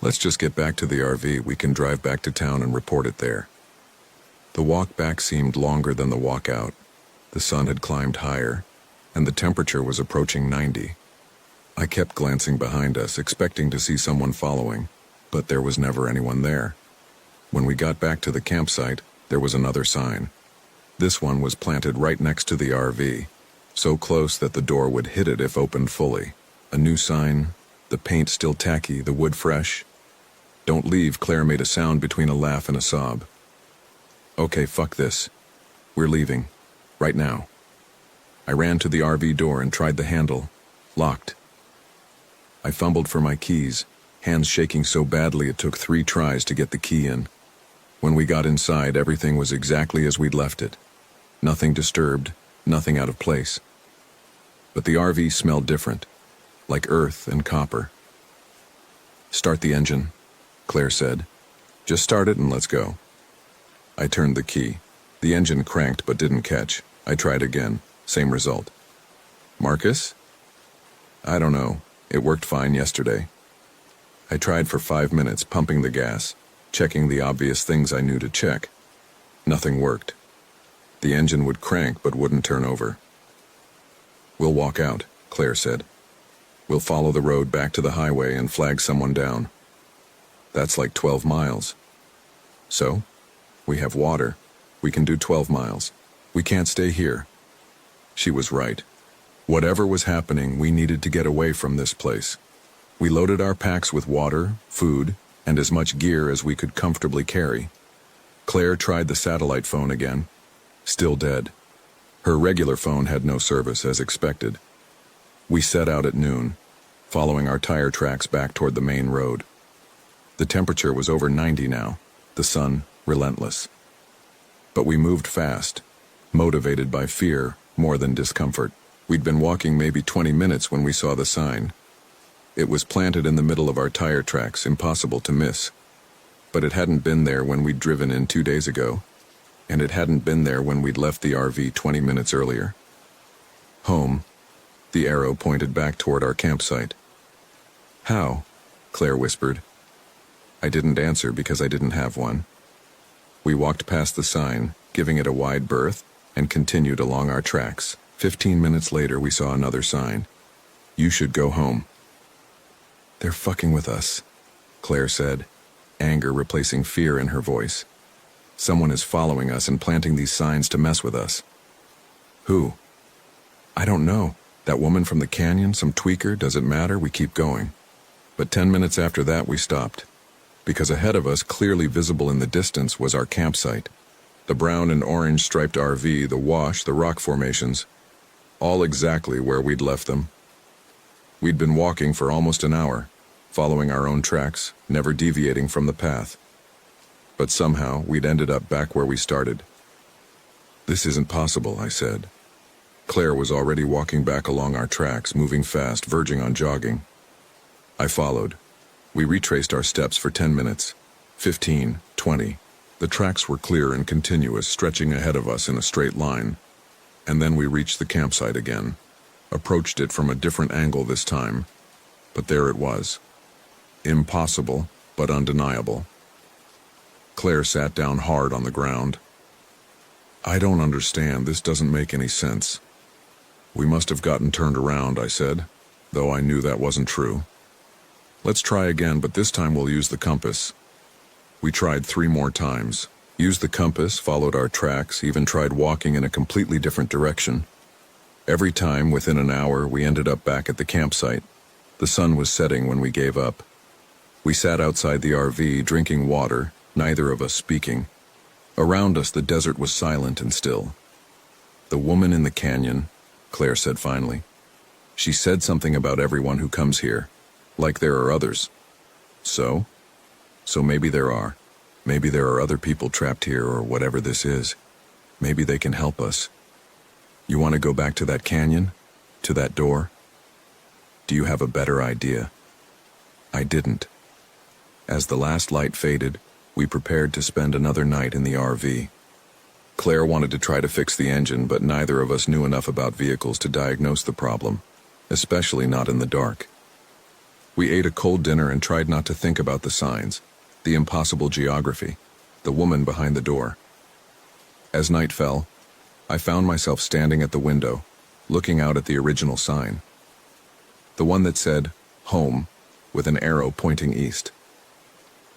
Let's just get back to the RV. We can drive back to town and report it there." The walk back seemed longer than the walk out. The sun had climbed higher, and the temperature was approaching 90. I kept glancing behind us, expecting to see someone following, but there was never anyone there. When we got back to the campsite, there was another sign. This one was planted right next to the RV, so close that the door would hit it if opened fully. A new sign, the paint still tacky, the wood fresh. "Don't leave," Claire made a sound between a laugh and a sob. "Okay, fuck this. We're leaving. Right now." I ran to the RV door and tried the handle. Locked. I fumbled for my keys, hands shaking so badly it took 3 tries to get the key in. When we got inside, everything was exactly as we'd left it. Nothing disturbed, nothing out of place. But the RV smelled different, like earth and copper. "Start the engine," Claire said. "Just start it and let's go." I turned the key. The engine cranked but didn't catch. I tried again. Same result. "Marcus?" "I don't know. It worked fine yesterday." I tried for 5 minutes, pumping the gas, checking the obvious things I knew to check. Nothing worked. The engine would crank but wouldn't turn over. "We'll walk out," Claire said. "We'll follow the road back to the highway and flag someone down. That's like 12 miles. So? We have water. We can do 12 miles. We can't stay here." She was right. Whatever was happening, we needed to get away from this place. We loaded our packs with water, food, and as much gear as we could comfortably carry. Claire tried the satellite phone again. Still dead. Her regular phone had no service, as expected. We set out at noon, following our tire tracks back toward the main road. The temperature was over 90 now, the sun relentless. But we moved fast, motivated by fear more than discomfort. We'd been walking maybe 20 minutes when we saw the sign. It was planted in the middle of our tire tracks, impossible to miss. But it hadn't been there when we'd driven in 2 days ago, and it hadn't been there when we'd left the RV 20 minutes earlier. Home. The arrow pointed back toward our campsite. "How?" Claire whispered. I didn't answer because I didn't have one. We walked past the sign, giving it a wide berth, and continued along our tracks. 15 minutes later, we saw another sign. "You should go home." "They're fucking with us," Claire said, anger replacing fear in her voice. "Someone is following us and planting these signs to mess with us." "Who?" "I don't know. That woman from the canyon, some tweaker, does it matter? We keep going." But 10 minutes after that, we stopped, because ahead of us, clearly visible in the distance, was our campsite. The brown and orange striped RV, the wash, the rock formations, all exactly where we'd left them. We'd been walking for almost an hour, following our own tracks, never deviating from the path. But somehow, we'd ended up back where we started. "This isn't possible," I said. Claire was already walking back along our tracks, moving fast, verging on jogging. I followed. We retraced our steps for 10 minutes, 15, 20. The tracks were clear and continuous, stretching ahead of us in a straight line. And then we reached the campsite again, approached it from a different angle this time. But there it was. Impossible, but undeniable. Claire sat down hard on the ground. "I don't understand. This doesn't make any sense." "We must have gotten turned around," I said, though I knew that wasn't true. "Let's try again, but this time we'll use the compass." We tried 3 more times, used the compass, followed our tracks, even tried walking in a completely different direction. Every time, within an hour, we ended up back at the campsite. The sun was setting when we gave up. We sat outside the RV, drinking water, neither of us speaking. Around us, the desert was silent and still. "The woman in the canyon," Claire said finally. "She said something about everyone who comes here, like there are others." So? So maybe there are. Maybe there are other people trapped here or whatever this is. Maybe they can help us. "You want to go back to that canyon? To that door?" "Do you have a better idea?" I didn't. As the last light faded, we prepared to spend another night in the RV. Claire wanted to try to fix the engine, but neither of us knew enough about vehicles to diagnose the problem, especially not in the dark. We ate a cold dinner and tried not to think about the signs, the impossible geography, the woman behind the door. As night fell, I found myself standing at the window, looking out at the original sign. The one that said, "Home," with an arrow pointing east.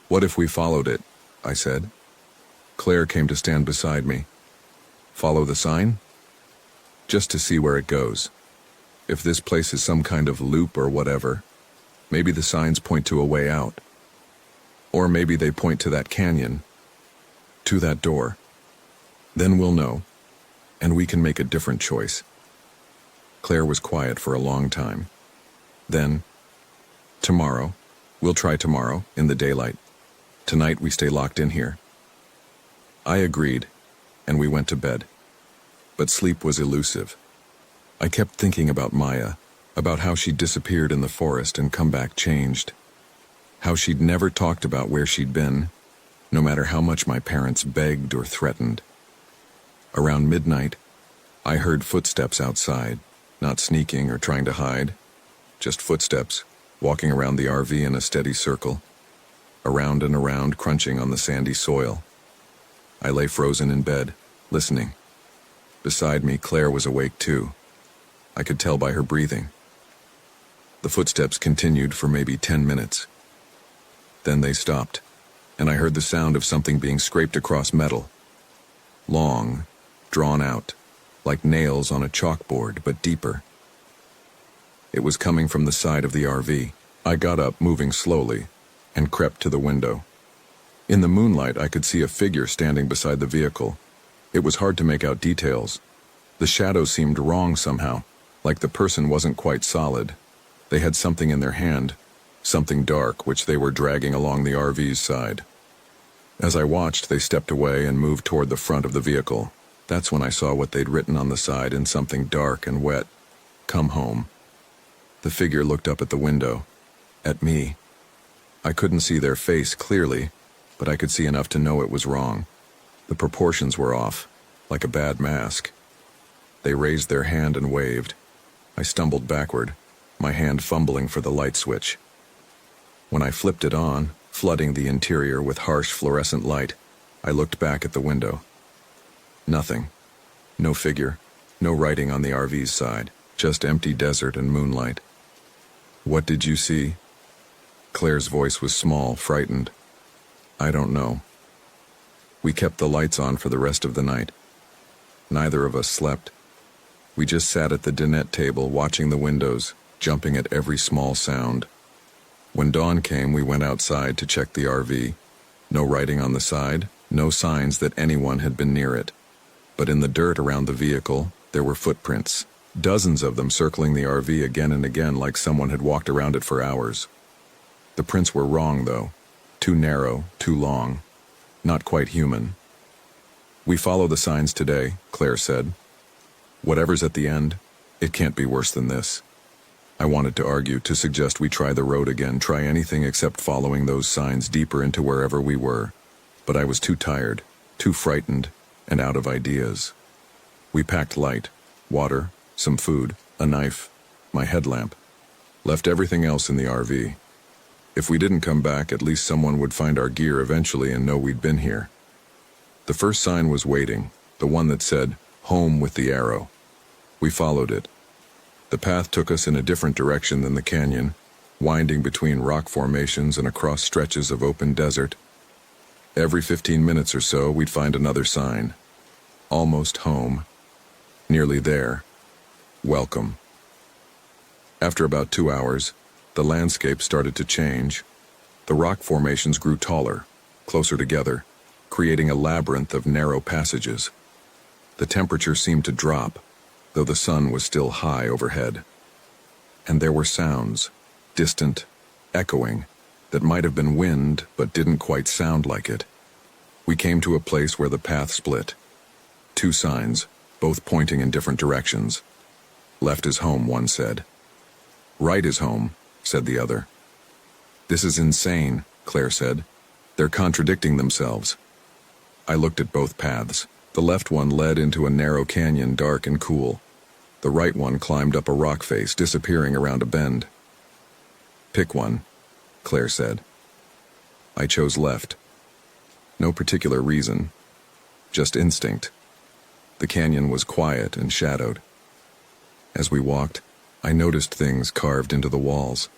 "What if we followed it?" I said. Claire came to stand beside me. "Follow the sign?" "Just to see where it goes. If this place is some kind of loop or whatever, maybe the signs point to a way out. Or maybe they point to that canyon, to that door. Then we'll know, and we can make a different choice." Claire was quiet for a long time. Then, "Tomorrow. We'll try tomorrow, in the daylight. Tonight we stay locked in here." I agreed, and we went to bed. But sleep was elusive. I kept thinking about Maya, about how she'd disappeared in the forest and come back changed. How she'd never talked about where she'd been, no matter how much my parents begged or threatened. Around midnight, I heard footsteps outside, not sneaking or trying to hide, just footsteps, walking around the RV in a steady circle, around and around, crunching on the sandy soil. I lay frozen in bed, listening. Beside me, Claire was awake too. I could tell by her breathing. The footsteps continued for maybe 10 minutes. Then they stopped, and I heard the sound of something being scraped across metal. Long, drawn out, like nails on a chalkboard, but deeper. It was coming from the side of the RV, I got up, moving slowly, and crept to the window. In the moonlight, I could see a figure standing beside the vehicle. It was hard to make out details. The shadow seemed wrong somehow, like the person wasn't quite solid. They had something in their hand, something dark, which they were dragging along the RV's side. As I watched, they stepped away and moved toward the front of the vehicle. That's when I saw what they'd written on the side in something dark and wet. "Come home." The figure looked up at the window, at me. I couldn't see their face clearly, but I could see enough to know it was wrong. The proportions were off, like a bad mask. They raised their hand and waved. I stumbled backward, my hand fumbling for the light switch. When I flipped it on, flooding the interior with harsh fluorescent light, I looked back at the window. Nothing. No figure, no writing on the RV's side, just empty desert and moonlight. "What did you see?" Claire's voice was small, frightened. "I don't know." We kept the lights on for the rest of the night. Neither of us slept. We just sat at the dinette table, watching the windows, jumping at every small sound. When dawn came, we went outside to check the RV. No writing on the side, no signs that anyone had been near it. But in the dirt around the vehicle, there were footprints, dozens of them circling the RV again and again like someone had walked around it for hours. The prints were wrong, though. Too narrow, too long. Not quite human. "We follow the signs today," Claire said. "Whatever's at the end, it can't be worse than this." I wanted to argue, to suggest we try the road again, try anything except following those signs deeper into wherever we were. But I was too tired, too frightened, and out of ideas. We packed light, water, some food, a knife, my headlamp. Left everything else in the RV. If we didn't come back, at least someone would find our gear eventually and know we'd been here. The first sign was waiting, the one that said, "Home with the arrow." We followed it. The path took us in a different direction than the canyon, winding between rock formations and across stretches of open desert. Every 15 minutes or so, we'd find another sign. Almost home. Nearly there. Welcome. After about 2 hours, the landscape started to change. The rock formations grew taller, closer together, creating a labyrinth of narrow passages. The temperature seemed to drop, though the sun was still high overhead. And there were sounds, distant, echoing, that might have been wind but didn't quite sound like it. We came to a place where the path split. 2 signs, both pointing in different directions. "Left is home," one said. "Right is home," said the other. "This is insane," Claire said. "They're contradicting themselves." I looked at both paths. The left one led into a narrow canyon, dark and cool. The right one climbed up a rock face, disappearing around a bend. "Pick one," Claire said. I chose left. No particular reason, just instinct. The canyon was quiet and shadowed. As we walked, I noticed things carved into the walls.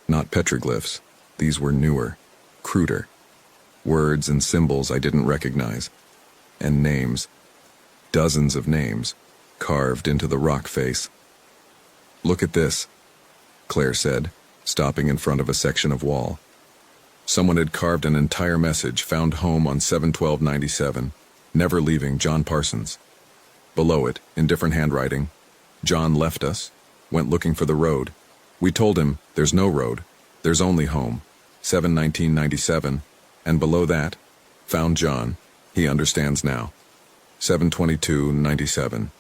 Not petroglyphs, these were newer, cruder. Words and symbols I didn't recognize. And names. Dozens of names, carved into the rock face. "Look at this," Claire said, stopping in front of a section of wall. Someone had carved an entire message: "Found home on 7/12/97, never leaving, John Parsons." Below it, in different handwriting, "John left us, went looking for the road. We told him, there's no road, there's only home, 7/19/97, and below that, found John, he understands now, 7/22/97.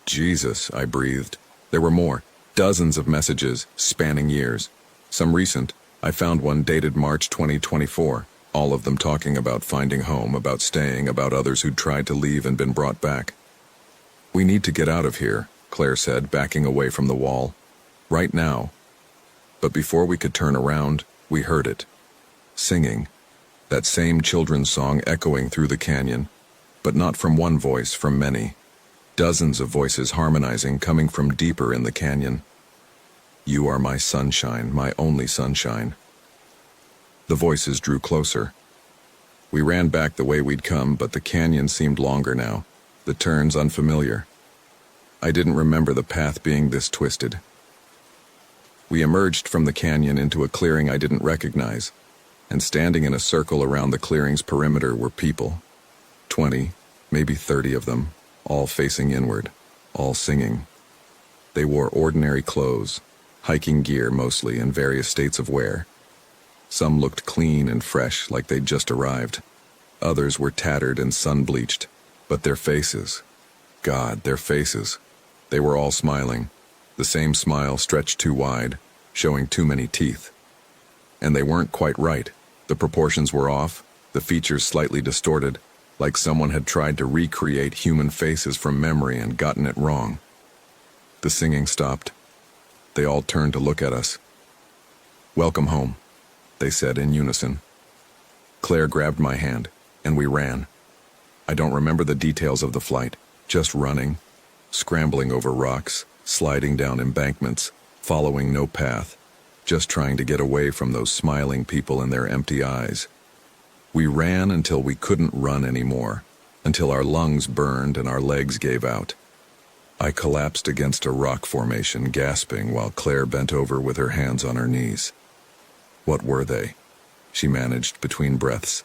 Jesus, I breathed. There were more, dozens of messages, spanning years. Some recent, I found one dated March 2024, all of them talking about finding home, about staying, about others who'd tried to leave and been brought back. "We need to get out of here," Claire said, backing away from the wall. "Right now." But before we could turn around, we heard it. Singing. That same children's song echoing through the canyon, but not from one voice, from many. Dozens of voices harmonizing, coming from deeper in the canyon. "You are my sunshine, my only sunshine." The voices drew closer. We ran back the way we'd come, but the canyon seemed longer now, the turns unfamiliar. I didn't remember the path being this twisted. We emerged from the canyon into a clearing I didn't recognize, and standing in a circle around the clearing's perimeter were people. 20, maybe 30 of them, all facing inward, all singing. They wore ordinary clothes, hiking gear mostly, in various states of wear. Some looked clean and fresh, like they'd just arrived. Others were tattered and sun-bleached, but their faces, God, their faces. They were all smiling, the same smile stretched too wide, showing too many teeth. And they weren't quite right. The proportions were off, the features slightly distorted, like someone had tried to recreate human faces from memory and gotten it wrong. The singing stopped. They all turned to look at us. "Welcome home," they said in unison. Claire grabbed my hand, and we ran. I don't remember the details of the flight, just running, scrambling over rocks, sliding down embankments, following no path, just trying to get away from those smiling people and their empty eyes. We ran until we couldn't run anymore, until our lungs burned and our legs gave out. I collapsed against a rock formation, gasping, while Claire bent over with her hands on her knees. "What were they?" she managed between breaths.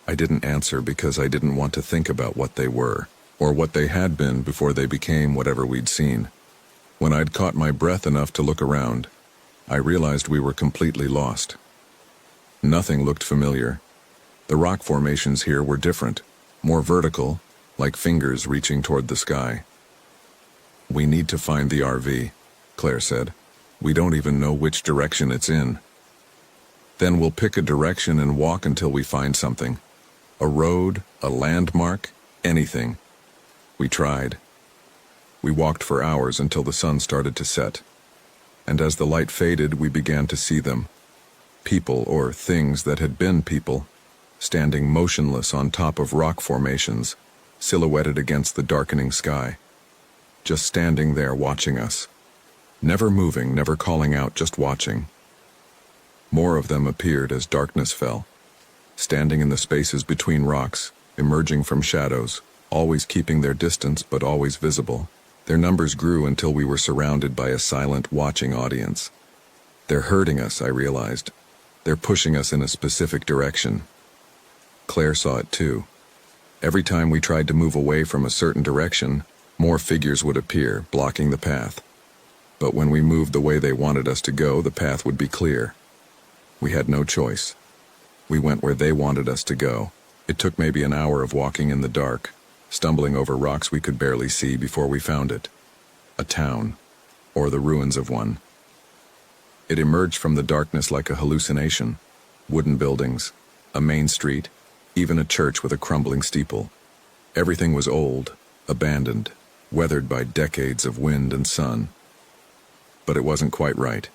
I didn't answer because I didn't want to think about what they were, or what they had been before they became whatever we'd seen. When I'd caught my breath enough to look around, I realized we were completely lost. Nothing looked familiar. The rock formations here were different, more vertical, like fingers reaching toward the sky. "We need to find the RV," Claire said. "We don't even know which direction it's in." "Then we'll pick a direction and walk until we find something. A road, a landmark, anything." We tried. We walked for hours until the sun started to set. And as the light faded, we began to see them. People, or things that had been people, standing motionless on top of rock formations, silhouetted against the darkening sky. Just standing there watching us. Never moving, never calling out, just watching. More of them appeared as darkness fell, standing in the spaces between rocks, emerging from shadows, always keeping their distance but always visible. Their numbers grew until we were surrounded by a silent, watching audience. They're hurting us, I realized. They're pushing us in a specific direction. Claire saw it too. Every time we tried to move away from a certain direction, more figures would appear, blocking the path. But when we moved the way they wanted us to go, the path would be clear. We had no choice. We went where they wanted us to go. It took maybe an hour of walking in the dark, stumbling over rocks we could barely see before we found it. A town, or the ruins of one. It emerged from the darkness like a hallucination. Wooden buildings, a main street, even a church with a crumbling steeple. Everything was old, abandoned, weathered by decades of wind and sun. But it wasn't quite right.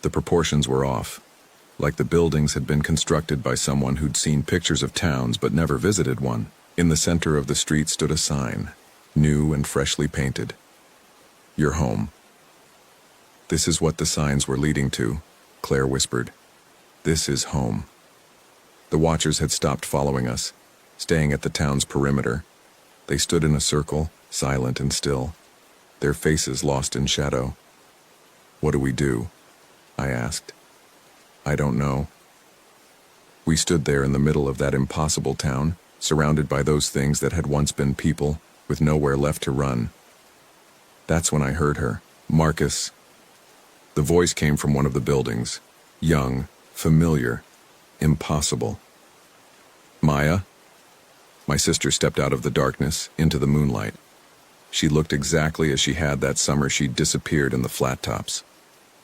The proportions were off, like the buildings had been constructed by someone who'd seen pictures of towns but never visited one. In the center of the street stood a sign, new and freshly painted. "Your home." "This is what the signs were leading to," Claire whispered. "This is home." The watchers had stopped following us, staying at the town's perimeter. They stood in a circle, silent and still, their faces lost in shadow. "What do we do?" I asked. "I don't know." We stood there in the middle of that impossible town, surrounded by those things that had once been people, with nowhere left to run. That's when I heard her. "Marcus." The voice came from one of the buildings. Young, familiar, impossible. "Maya?" My sister stepped out of the darkness, into the moonlight. She looked exactly as she had that summer she'd disappeared in the flat tops.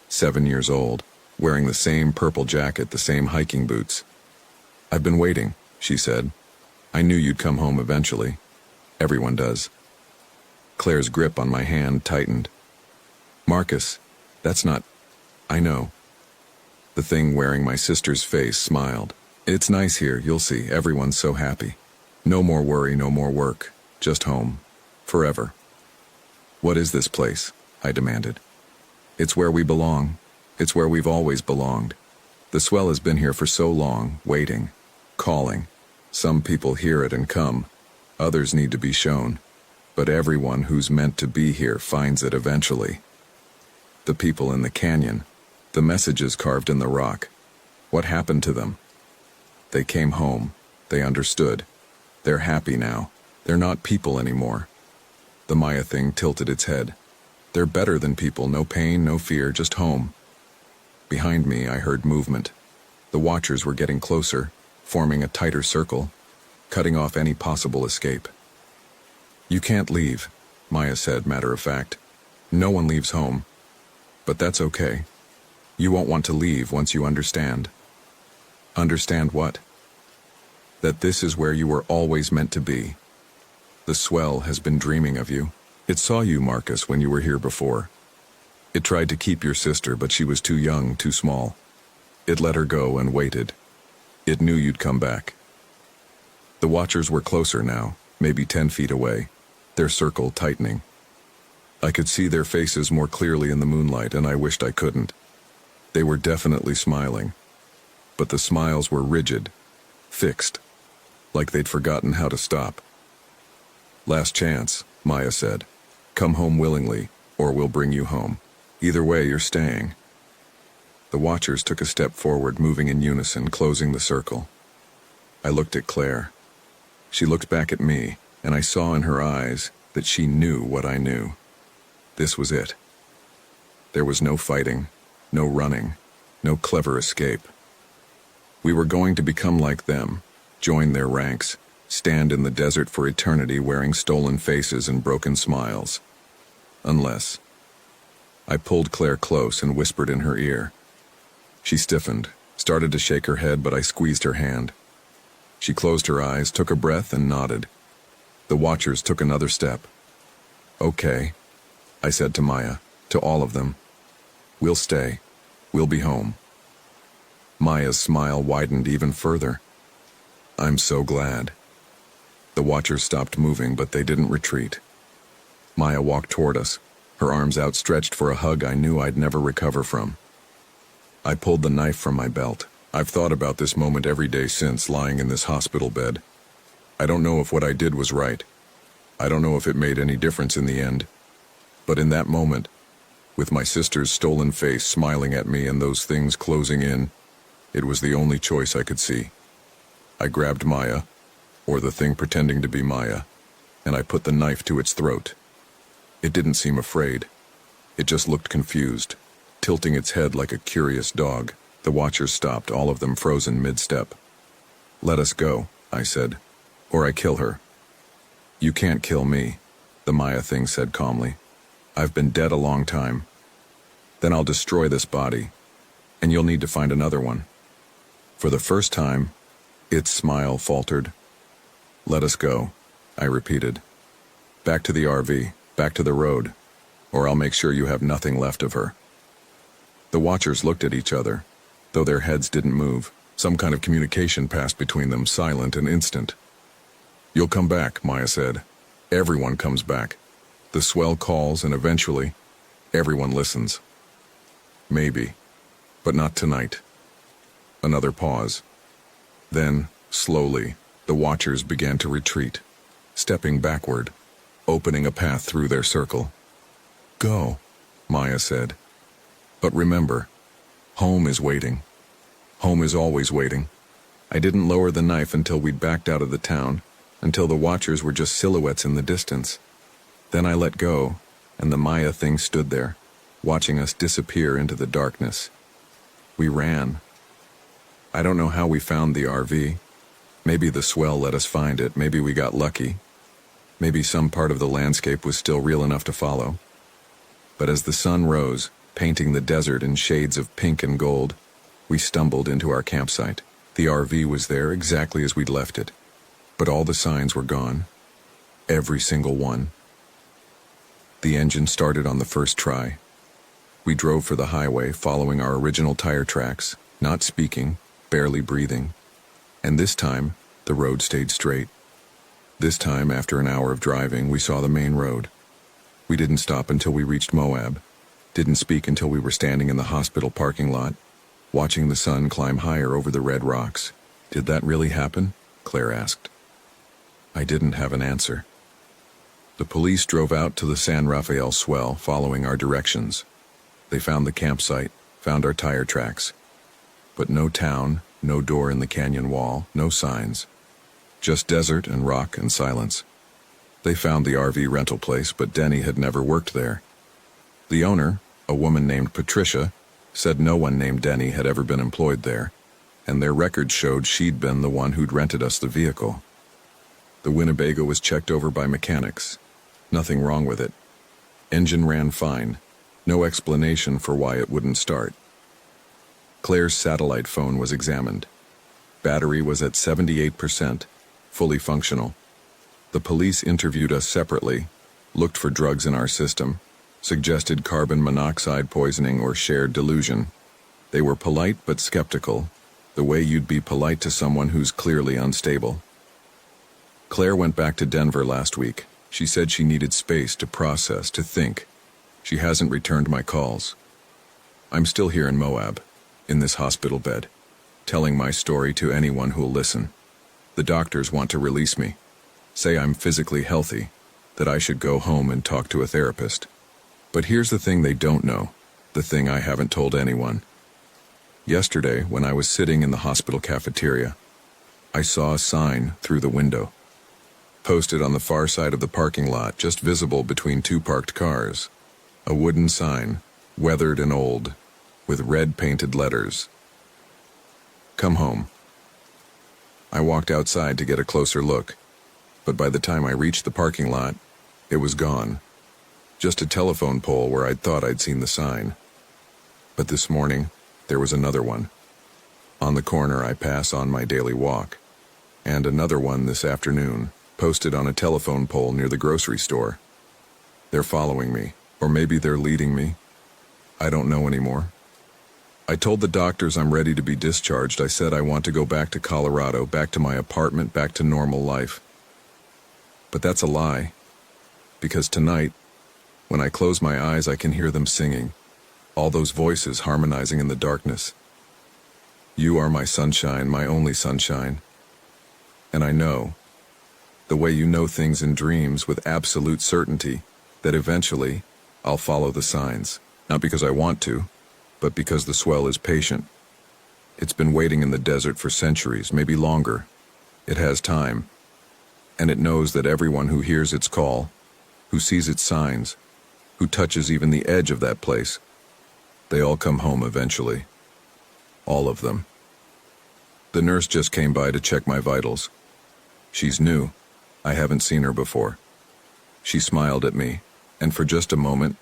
7 years old, wearing the same purple jacket, the same hiking boots. "I've been waiting," she said. "I knew you'd come home eventually. Everyone does." Claire's grip on my hand tightened. "Marcus, that's not—" "I know." The thing wearing my sister's face smiled. "It's nice here, you'll see. Everyone's so happy. No more worry, no more work. Just home. Forever." "What is this place?" I demanded. "It's where we belong. It's where we've always belonged. The swell has been here for so long, waiting, calling. Some people hear it and come. Others need to be shown. But everyone who's meant to be here finds it eventually. The people in the canyon, The messages carved in the rock. What happened to them? They came home. They understood. They're happy now. They're not people anymore. The Maya thing tilted its head. They're better than people, no pain, no fear, just home. Behind me, I heard movement. The watchers were getting closer, forming a tighter circle, cutting off any possible escape. You can't leave, Maya said, matter of fact. No one leaves home. But that's okay. You won't want to leave once you understand. Understand what? That this is where you were always meant to be. The swell has been dreaming of you. It saw you, Marcus, when you were here before. It tried to keep your sister, but she was too young, too small. It let her go and waited. It knew you'd come back. The watchers were closer now, maybe 10 feet away, their circle tightening. I could see their faces more clearly in the moonlight, and I wished I couldn't. They were definitely smiling. But the smiles were rigid, fixed, like they'd forgotten how to stop. Last chance, Maya said. Come home willingly, or we'll bring you home. Either way, you're staying. The watchers took a step forward, moving in unison, closing the circle. I looked at Claire. She looked back at me, and I saw in her eyes that she knew what I knew. This was it. There was no fighting, no running, no clever escape. We were going to become like them, join their ranks, stand in the desert for eternity wearing stolen faces and broken smiles. Unless. I pulled Claire close and whispered in her ear. She stiffened, started to shake her head, but I squeezed her hand. She closed her eyes, took a breath, and nodded. The watchers took another step. Okay, I said to Maya, to all of them. We'll stay. We'll be home. Maya's smile widened even further. I'm so glad. The watchers stopped moving, but they didn't retreat. Maya walked toward us, her arms outstretched for a hug I knew I'd never recover from. I pulled the knife from my belt. I've thought about this moment every day since, lying in this hospital bed. I don't know if what I did was right. I don't know if it made any difference in the end. But in that moment, with my sister's stolen face smiling at me and those things closing in, it was the only choice I could see. I grabbed Maya, or the thing pretending to be Maya, and I put the knife to its throat. It didn't seem afraid. It just looked confused, tilting its head like a curious dog. The watchers stopped, all of them frozen mid-step. Let us go, I said, or I kill her. You can't kill me, the Maya thing said calmly. I've been dead a long time. Then I'll destroy this body, and you'll need to find another one. For the first time, its smile faltered. Let us go, I repeated. Back to the RV, back to the road, or I'll make sure you have nothing left of her. The watchers looked at each other, though their heads didn't move. Some kind of communication passed between them, silent and instant. You'll come back, Maya said. Everyone comes back. The swell calls, and eventually, everyone listens. Maybe, but not tonight. Another pause. Then, slowly, the watchers began to retreat, stepping backward, opening a path through their circle. Go, Maya said. But remember, home is waiting. Home is always waiting. I didn't lower the knife until we'd backed out of the town, until the watchers were just silhouettes in the distance. Then I let go, and the Maya thing stood there, watching us disappear into the darkness. We ran. I don't know how we found the RV. Maybe the swell let us find it, maybe we got lucky. Maybe some part of the landscape was still real enough to follow. But as the sun rose, painting the desert in shades of pink and gold, we stumbled into our campsite. The RV was there exactly as we'd left it, but all the signs were gone. Every single one. The engine started on the first try. We drove for the highway, following our original tire tracks, not speaking, barely breathing. And this time, the road stayed straight. This time, after an hour of driving, we saw the main road. We didn't stop until we reached Moab, didn't speak until we were standing in the hospital parking lot, watching the sun climb higher over the red rocks. Did that really happen? Claire asked. I didn't have an answer. The police drove out to the San Rafael swell, following our directions. They found the campsite, found our tire tracks. But no town, no door in the canyon wall, no signs. Just desert and rock and silence. They found the RV rental place, but Denny had never worked there. The owner, a woman named Patricia, said no one named Denny had ever been employed there, and their records showed she'd been the one who'd rented us the vehicle. The Winnebago was checked over by mechanics. Nothing wrong with it. Engine ran fine. No explanation for why it wouldn't start. Claire's satellite phone was examined. Battery was at 78%, fully functional. The police interviewed us separately, looked for drugs in our system, suggested carbon monoxide poisoning or shared delusion. They were polite but skeptical, the way you'd be polite to someone who's clearly unstable. Claire went back to Denver last week. She said she needed space to process, to think. She hasn't returned my calls. I'm still here in Moab, in this hospital bed, telling my story to anyone who'll listen. The doctors want to release me, say I'm physically healthy, that I should go home and talk to a therapist. But here's the thing they don't know, the thing I haven't told anyone. Yesterday, when I was sitting in the hospital cafeteria, I saw a sign through the window, posted on the far side of the parking lot, just visible between two parked cars. A wooden sign, weathered and old, with red painted letters. Come home. I walked outside to get a closer look, but by the time I reached the parking lot, it was gone. Just a telephone pole where I'd thought I'd seen the sign. But this morning, there was another one. On the corner I pass on my daily walk, and another one this afternoon, posted on a telephone pole near the grocery store. They're following me, or maybe they're leading me. I don't know anymore. I told the doctors I'm ready to be discharged. I said I want to go back to Colorado, back to my apartment, back to normal life. But that's a lie, because tonight, when I close my eyes, I can hear them singing, all those voices harmonizing in the darkness. You are my sunshine, my only sunshine. And I know, the way you know things in dreams with absolute certainty, that eventually I'll follow the signs, not because I want to, but because the swell is patient. It's been waiting in the desert for centuries, maybe longer. It has time, and it knows that everyone who hears its call, who sees its signs, who touches even the edge of that place, they all come home eventually. All of them. The nurse just came by to check my vitals. She's new. I haven't seen her before. She smiled at me, and for just a moment,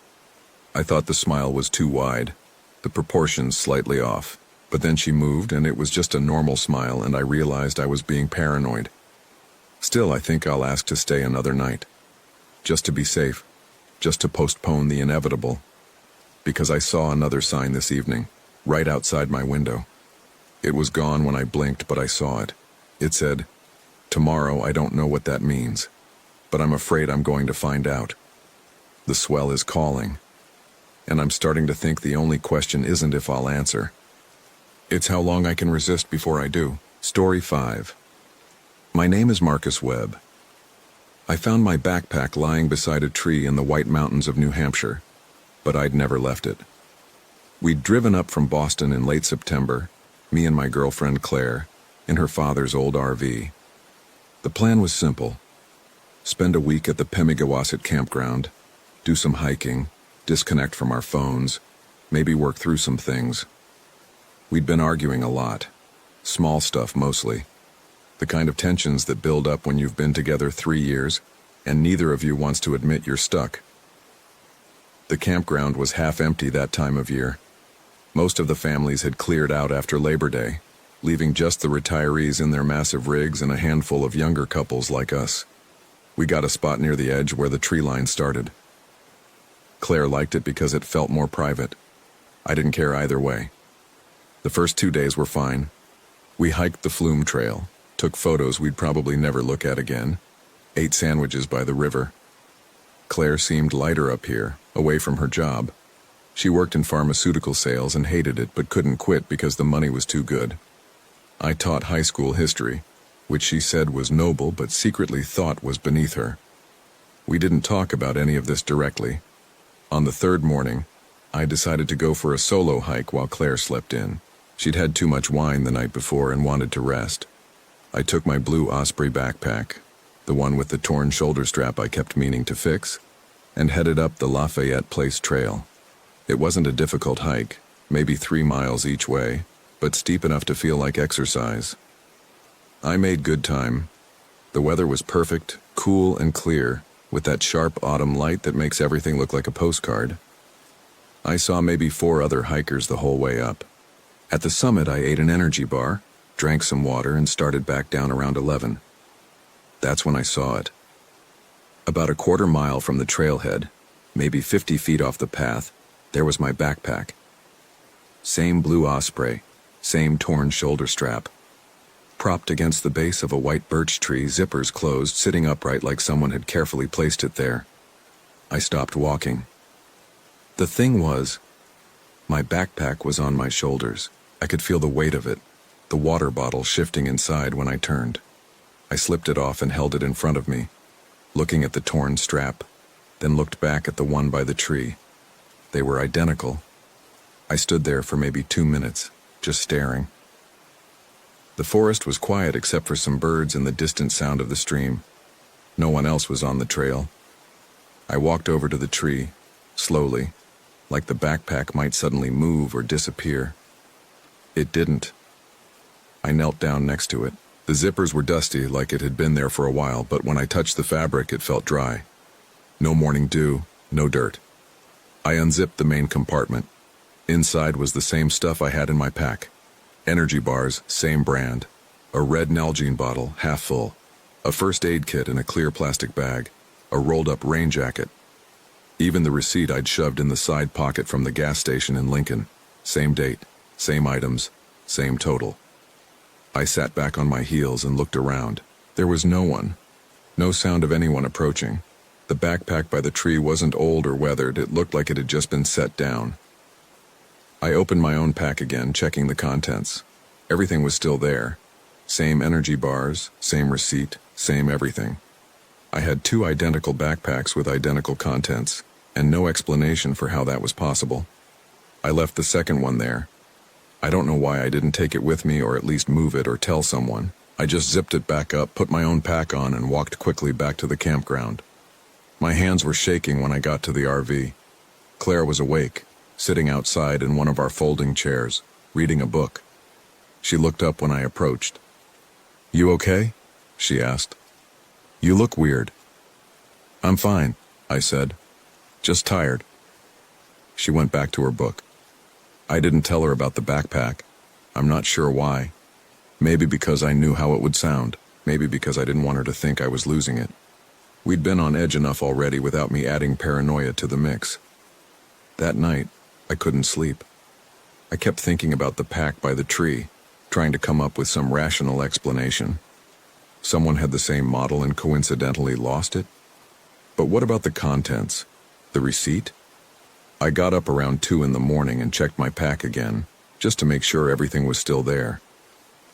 I thought the smile was too wide, the proportions slightly off. But then she moved, and it was just a normal smile, and I realized I was being paranoid. Still, I think I'll ask to stay another night. Just to be safe. Just to postpone the inevitable. Because I saw another sign this evening, right outside my window. It was gone when I blinked, but I saw it. It said, "Tomorrow, I don't know what that means, but I'm afraid I'm going to find out." The swell is calling, and I'm starting to think the only question isn't if I'll answer. It's how long I can resist before I do. Story 5. My name is Marcus Webb. I found my backpack lying beside a tree in the White Mountains of New Hampshire, but I'd never left it. We'd driven up from Boston in late September, me and my girlfriend Claire, in her father's old RV. The plan was simple. Spend a week at the Pemigewasset campground, do some hiking, disconnect from our phones, maybe work through some things. We'd been arguing a lot. Small stuff mostly. The kind of tensions that build up when you've been together 3 years, and neither of you wants to admit you're stuck. The campground was half empty that time of year. Most of the families had cleared out after Labor Day, leaving just the retirees in their massive rigs and a handful of younger couples like us. We got a spot near the edge where the tree line started. Claire liked it because it felt more private. I didn't care either way. The first 2 days were fine. We hiked the Flume Trail, took photos we'd probably never look at again, ate sandwiches by the river. Claire seemed lighter up here, away from her job. She worked in pharmaceutical sales and hated it but couldn't quit because the money was too good. I taught high school history, which she said was noble but secretly thought was beneath her. We didn't talk about any of this directly. On the third morning, I decided to go for a solo hike while Claire slept in. She'd had too much wine the night before and wanted to rest. I took my blue Osprey backpack, the one with the torn shoulder strap I kept meaning to fix, and headed up the Lafayette Place Trail. It wasn't a difficult hike, maybe 3 miles each way, but steep enough to feel like exercise. I made good time. The weather was perfect, cool and clear, with that sharp autumn light that makes everything look like a postcard. I saw maybe 4 other hikers the whole way up. At the summit, I ate an energy bar, drank some water, and started back down around 11. That's when I saw it. About a quarter mile from the trailhead, maybe 50 feet off the path, there was my backpack. Same blue Osprey, same torn shoulder strap. Propped against the base of a white birch tree, zippers closed, sitting upright like someone had carefully placed it there. I stopped walking. The thing was, my backpack was on my shoulders. I could feel the weight of it, the water bottle shifting inside when I turned. I slipped it off and held it in front of me, looking at the torn strap, then looked back at the one by the tree. They were identical. I stood there for maybe 2 minutes, just staring. The forest was quiet except for some birds and the distant sound of the stream. No one else was on the trail. I walked over to the tree, slowly, like the backpack might suddenly move or disappear. It didn't. I knelt down next to it. The zippers were dusty, like it had been there for a while, but when I touched the fabric, it felt dry. No morning dew, no dirt. I unzipped the main compartment. Inside was the same stuff I had in my pack. Energy bars, same brand. A red Nalgene bottle, half full. A first aid kit in a clear plastic bag. A rolled-up rain jacket. Even the receipt I'd shoved in the side pocket from the gas station in Lincoln. Same date, same items, same total. I sat back on my heels and looked around. There was no one. No sound of anyone approaching. The backpack by the tree wasn't old or weathered. It looked like it had just been set down. I opened my own pack again, checking the contents. Everything was still there. Same energy bars, same receipt, same everything. I had 2 identical backpacks with identical contents, and no explanation for how that was possible. I left the second one there. I don't know why I didn't take it with me or at least move it or tell someone. I just zipped it back up, put my own pack on, and walked quickly back to the campground. My hands were shaking when I got to the RV. Claire was awake, sitting outside in one of our folding chairs, reading a book. She looked up when I approached. "You okay?" she asked. "You look weird." "I'm fine," I said. "Just tired." She went back to her book. I didn't tell her about the backpack. I'm not sure why. Maybe because I knew how it would sound. Maybe because I didn't want her to think I was losing it. We'd been on edge enough already without me adding paranoia to the mix. That night, I couldn't sleep. I kept thinking about the pack by the tree, trying to come up with some rational explanation. Someone had the same model and coincidentally lost it? But what about the contents? The receipt? I got up around 2 in the morning and checked my pack again, just to make sure everything was still there.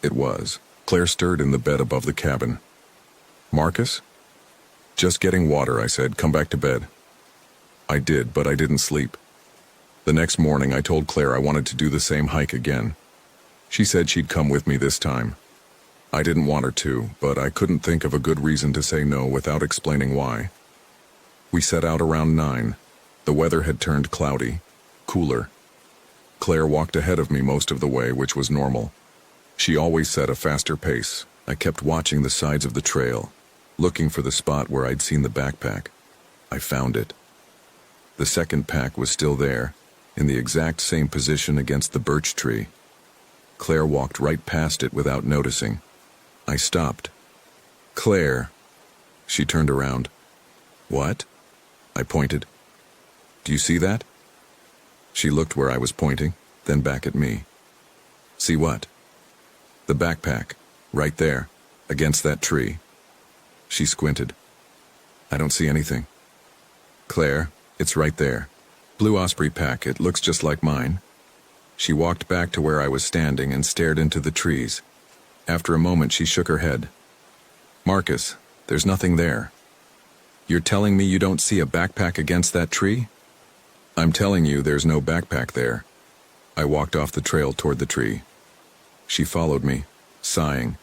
It was. Claire stirred in the bed above the cabin. "Marcus?" "Just getting water," I said. "Come back to bed." I did, but I didn't sleep. The next morning, I told Claire I wanted to do the same hike again. She said she'd come with me this time. I didn't want her to, but I couldn't think of a good reason to say no without explaining why. We set out around 9. The weather had turned cloudy, cooler. Claire walked ahead of me most of the way, which was normal. She always set a faster pace. I kept watching the sides of the trail, looking for the spot where I'd seen the backpack. I found it. The second pack was still there, in the exact same position against the birch tree. Claire walked right past it without noticing. I stopped. "Claire." She turned around. "What?" I pointed. "Do you see that?" She looked where I was pointing, then back at me. "See what?" "The backpack, right there, against that tree." She squinted. "I don't see anything." "Claire, it's right there. Blue Osprey pack, it looks just like mine." She walked back to where I was standing and stared into the trees. After a moment, she shook her head. "Marcus, there's nothing there." "You're telling me you don't see a backpack against that tree?" I'm telling you, there's no backpack there. I walked off the trail toward the tree. She followed me, sighing.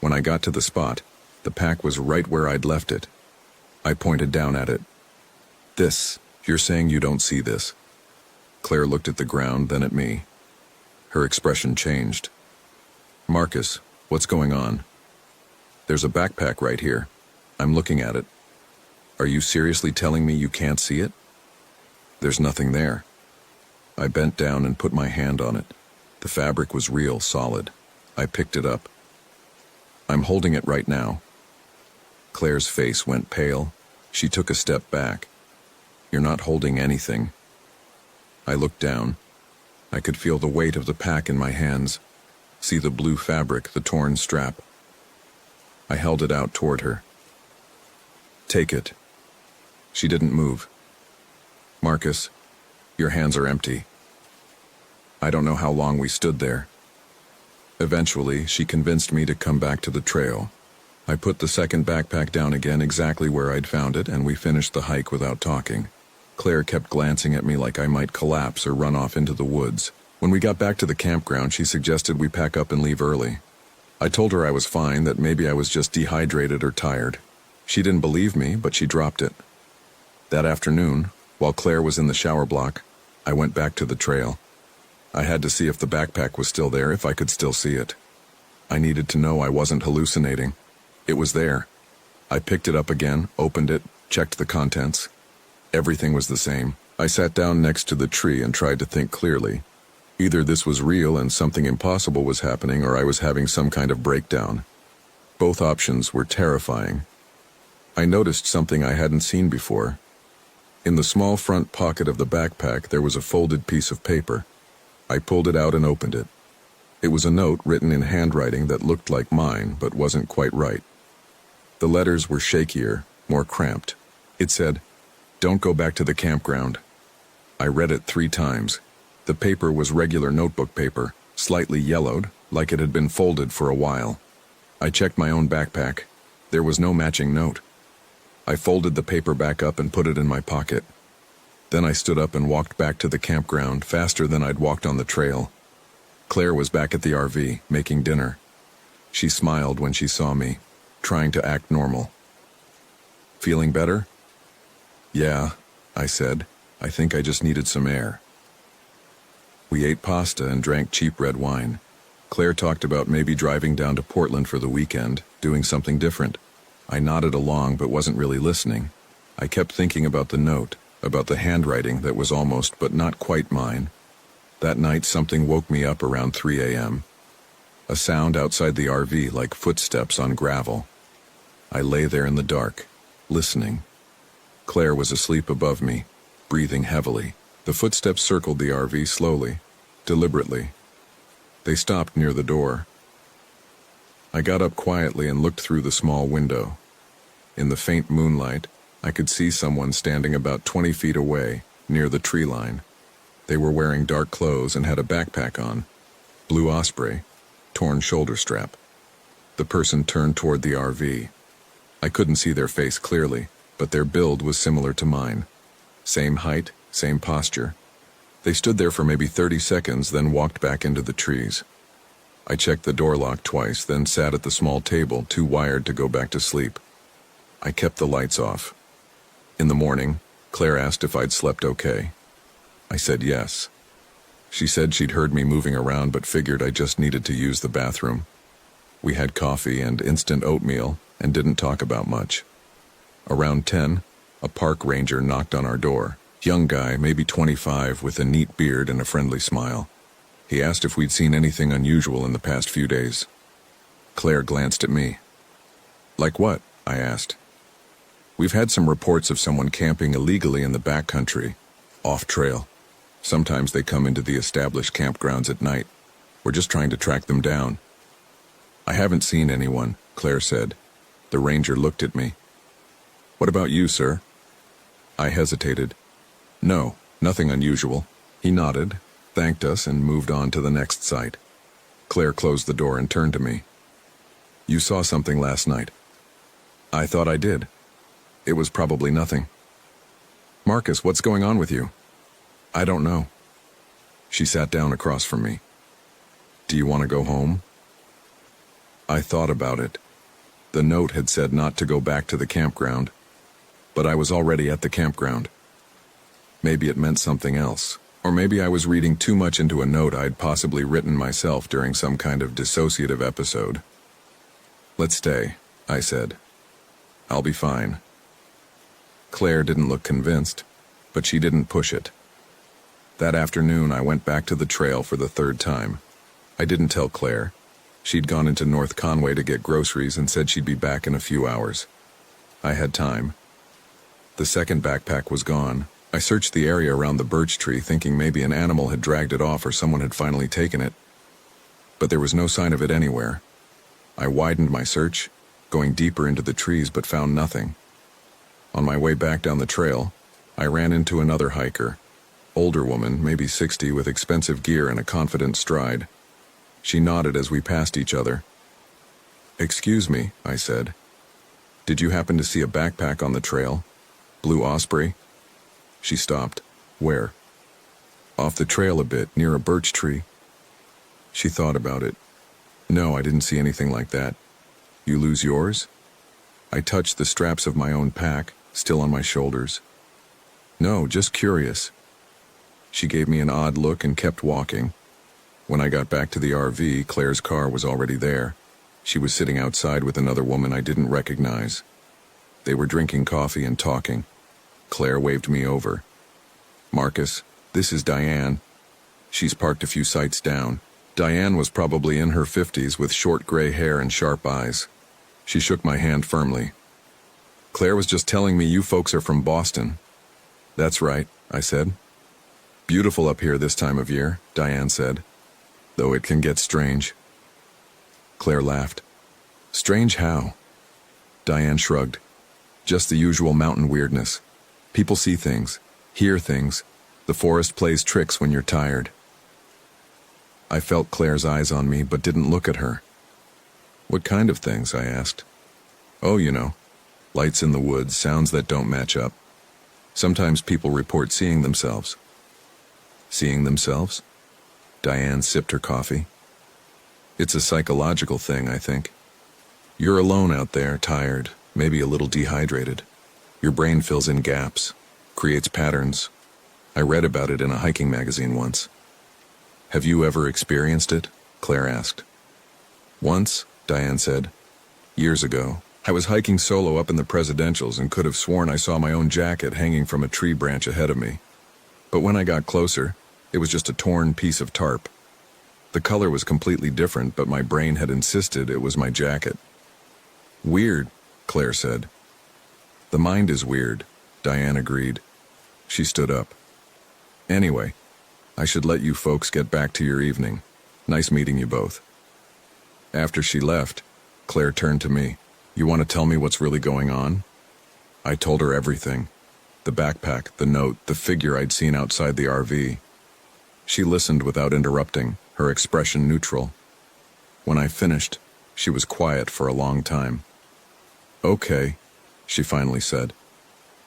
When I got to the spot, the pack was right where I'd left it. I pointed down at it. You're saying you don't see this? Claire looked at the ground, then at me. Her expression changed. Marcus, what's going on? There's a backpack right here. I'm looking at it. Are you seriously telling me you can't see it? There's nothing there. I bent down and put my hand on it. The fabric was real solid. I picked it up. I'm holding it right now. Claire's face went pale. She took a step back. You're not holding anything. I looked down. I could feel the weight of the pack in my hands, see the blue fabric, the torn strap. I held it out toward her. Take it. She didn't move. Marcus, your hands are empty. I don't know how long we stood there. Eventually, she convinced me to come back to the trail. I put the second backpack down again exactly where I'd found it, and we finished the hike without talking. Claire kept glancing at me like I might collapse or run off into the woods. When we got back to the campground, she suggested we pack up and leave early. I told her I was fine, that maybe I was just dehydrated or tired. She didn't believe me, but she dropped it. That afternoon, while Claire was in the shower block, I went back to the trail. I had to see if the backpack was still there, if I could still see it. I needed to know I wasn't hallucinating. It was there. I picked it up again, opened it, checked the contents. Everything was the same. I sat down next to the tree and tried to think clearly. Either this was real and something impossible was happening, or I was having some kind of breakdown. Both options were terrifying. I noticed something I hadn't seen before. In the small front pocket of the backpack, there was a folded piece of paper. I pulled it out and opened it. It was a note written in handwriting that looked like mine, but wasn't quite right. The letters were shakier, more cramped. It said, "Don't go back to the campground." I read it 3 times. The paper was regular notebook paper, slightly yellowed, like it had been folded for a while. I checked my own backpack. There was no matching note. I folded the paper back up and put it in my pocket. Then I stood up and walked back to the campground faster than I'd walked on the trail. Claire was back at the RV, making dinner. She smiled when she saw me, trying to act normal. "Feeling better?" "Yeah," I said. "I think I just needed some air." We ate pasta and drank cheap red wine. Claire talked about maybe driving down to Portland for the weekend, doing something different. I nodded along but wasn't really listening. I kept thinking about the note, about the handwriting that was almost but not quite mine. That night something woke me up around 3 a.m. A sound outside the RV like footsteps on gravel. I lay there in the dark, listening. Claire was asleep above me, breathing heavily. The footsteps circled the RV slowly, deliberately. They stopped near the door. I got up quietly and looked through the small window. In the faint moonlight, I could see someone standing about 20 feet away, near the tree line. They were wearing dark clothes and had a backpack on. Blue osprey, torn shoulder strap. The person turned toward the RV. I couldn't see their face clearly, but their build was similar to mine. Same height, same posture. They stood there for maybe 30 seconds, then walked back into the trees. I checked the door lock twice, then sat at the small table, too wired to go back to sleep. I kept the lights off. In the morning, Claire asked if I'd slept okay. I said yes. She said she'd heard me moving around but figured I just needed to use the bathroom. We had coffee and instant oatmeal and didn't talk about much. Around 10, a park ranger knocked on our door. Young guy, maybe 25, with a neat beard and a friendly smile. He asked if we'd seen anything unusual in the past few days. Claire glanced at me. "Like what?" I asked. "We've had some reports of someone camping illegally in the backcountry, off-trail. Sometimes they come into the established campgrounds at night. We're just trying to track them down." "I haven't seen anyone," Claire said. The ranger looked at me. "What about you, sir?" I hesitated. "No, nothing unusual." He nodded, thanked us, and moved on to the next site. Claire closed the door and turned to me. "You saw something last night." "I thought I did. It was probably nothing." "Marcus, what's going on with you?" I don't know. She sat down across from me. Do you want to go home? I thought about it. The note had said not to go back to the campground, but I was already at the campground. Maybe it meant something else, or maybe I was reading too much into a note I'd possibly written myself during some kind of dissociative episode. Let's stay, I said. I'll be fine. Claire didn't look convinced, but she didn't push it. That afternoon, I went back to the trail for the third time. I didn't tell Claire. She'd gone into North Conway to get groceries and said she'd be back in a few hours. I had time. The second backpack was gone. I searched the area around the birch tree, thinking maybe an animal had dragged it off or someone had finally taken it. But there was no sign of it anywhere. I widened my search, going deeper into the trees, but found nothing. On my way back down the trail, I ran into another hiker. Older woman, maybe 60, with expensive gear and a confident stride. She nodded as we passed each other. "Excuse me," I said. "Did you happen to see a backpack on the trail? Blue Osprey?" She stopped. "Where?" "Off the trail a bit, near a birch tree." She thought about it. "No, I didn't see anything like that. You lose yours?" I touched the straps of my own pack, still on my shoulders. "No, just curious." She gave me an odd look and kept walking. When I got back to the RV, Claire's car was already there. She was sitting outside with another woman I didn't recognize. They were drinking coffee and talking. Claire waved me over. "Marcus, this is Diane." She's parked a few sites down. Diane was probably in her 50s with short gray hair and sharp eyes. She shook my hand firmly. "Claire was just telling me you folks are from Boston." "That's right," I said. "Beautiful up here this time of year," Diane said. "Though it can get strange." Claire laughed. "Strange how?" Diane shrugged. "Just the usual mountain weirdness. People see things, hear things. The forest plays tricks when you're tired." I felt Claire's eyes on me, but didn't look at her. "What kind of things?" I asked. "Oh, you know. Lights in the woods, sounds that don't match up. Sometimes people report seeing themselves." "Seeing themselves?" Diane sipped her coffee. "It's a psychological thing, I think. You're alone out there, tired, maybe a little dehydrated. Your brain fills in gaps, creates patterns. I read about it in a hiking magazine once." "Have you ever experienced it?" Claire asked. "Once," Diane said. "Years ago. I was hiking solo up in the Presidentials and could have sworn I saw my own jacket hanging from a tree branch ahead of me. But when I got closer, it was just a torn piece of tarp. The color was completely different, but my brain had insisted it was my jacket." "Weird," Claire said. "The mind is weird," Diane agreed. She stood up. "Anyway, I should let you folks get back to your evening. Nice meeting you both." After she left, Claire turned to me. "You want to tell me what's really going on?" I told her everything. The backpack, the note, the figure I'd seen outside the RV. She listened without interrupting, her expression neutral. When I finished, she was quiet for a long time. "Okay," she finally said.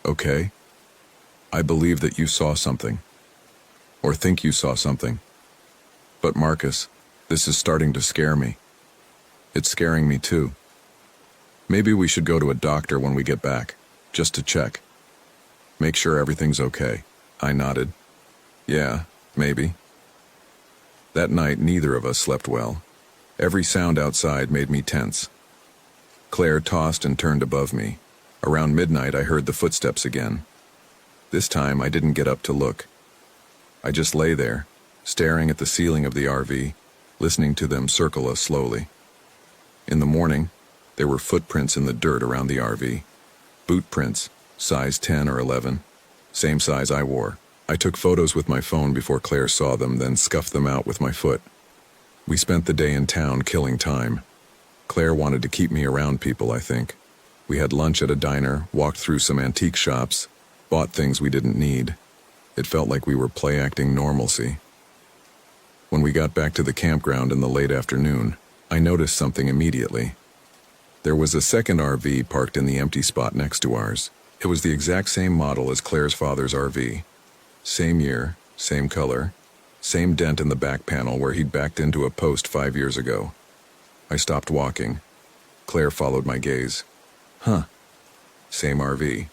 "Okay? I believe that you saw something. Or think you saw something. But Marcus, this is starting to scare me. It's scaring me too. Maybe we should go to a doctor when we get back, just to check. Make sure everything's okay." I nodded. "Yeah, maybe." That night, neither of us slept well. Every sound outside made me tense. Claire tossed and turned above me. Around midnight, I heard the footsteps again. This time, I didn't get up to look. I just lay there, staring at the ceiling of the RV, listening to them circle us slowly. In the morning, there were footprints in the dirt around the RV. Boot prints, size 10 or 11, same size I wore. I took photos with my phone before Claire saw them, then scuffed them out with my foot. We spent the day in town killing time. Claire wanted to keep me around people, I think. We had lunch at a diner, walked through some antique shops, bought things we didn't need. It felt like we were play-acting normalcy. When we got back to the campground in the late afternoon, I noticed something immediately. There was a second RV parked in the empty spot next to ours. It was the exact same model as Claire's father's RV. Same year, Same color, same dent in the back panel where he'd backed into a post 5 years ago. I stopped walking. Claire followed my gaze. Huh. Same RV.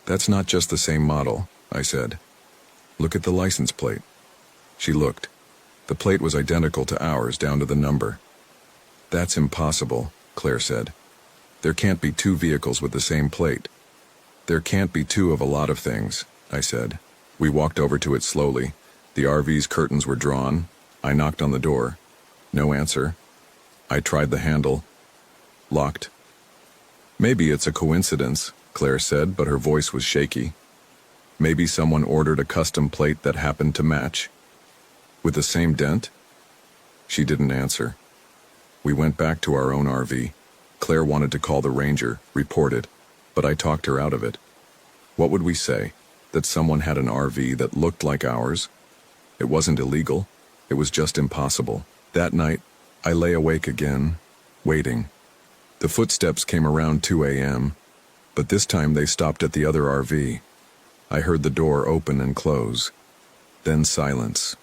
That's not just the same model, I said. Look at the license plate. She looked. The plate was identical to ours down to the number. That's impossible, Claire said. There can't be two vehicles with the same plate. There can't be two of a lot of things, I said. We walked over to it slowly. The RV's curtains were drawn. I knocked on the door. No answer. I tried the handle. Locked. Maybe it's a coincidence, Claire said, but her voice was shaky. Maybe someone ordered a custom plate that happened to match. With the same dent? She didn't answer. We went back to our own RV. Claire wanted to call the ranger, report it, but I talked her out of it. What would we say? That someone had an RV that looked like ours? It wasn't illegal. It was just impossible. That night, I lay awake again, waiting. The footsteps came around 2 a.m., but this time they stopped at the other RV. I heard the door open and close. Then silence.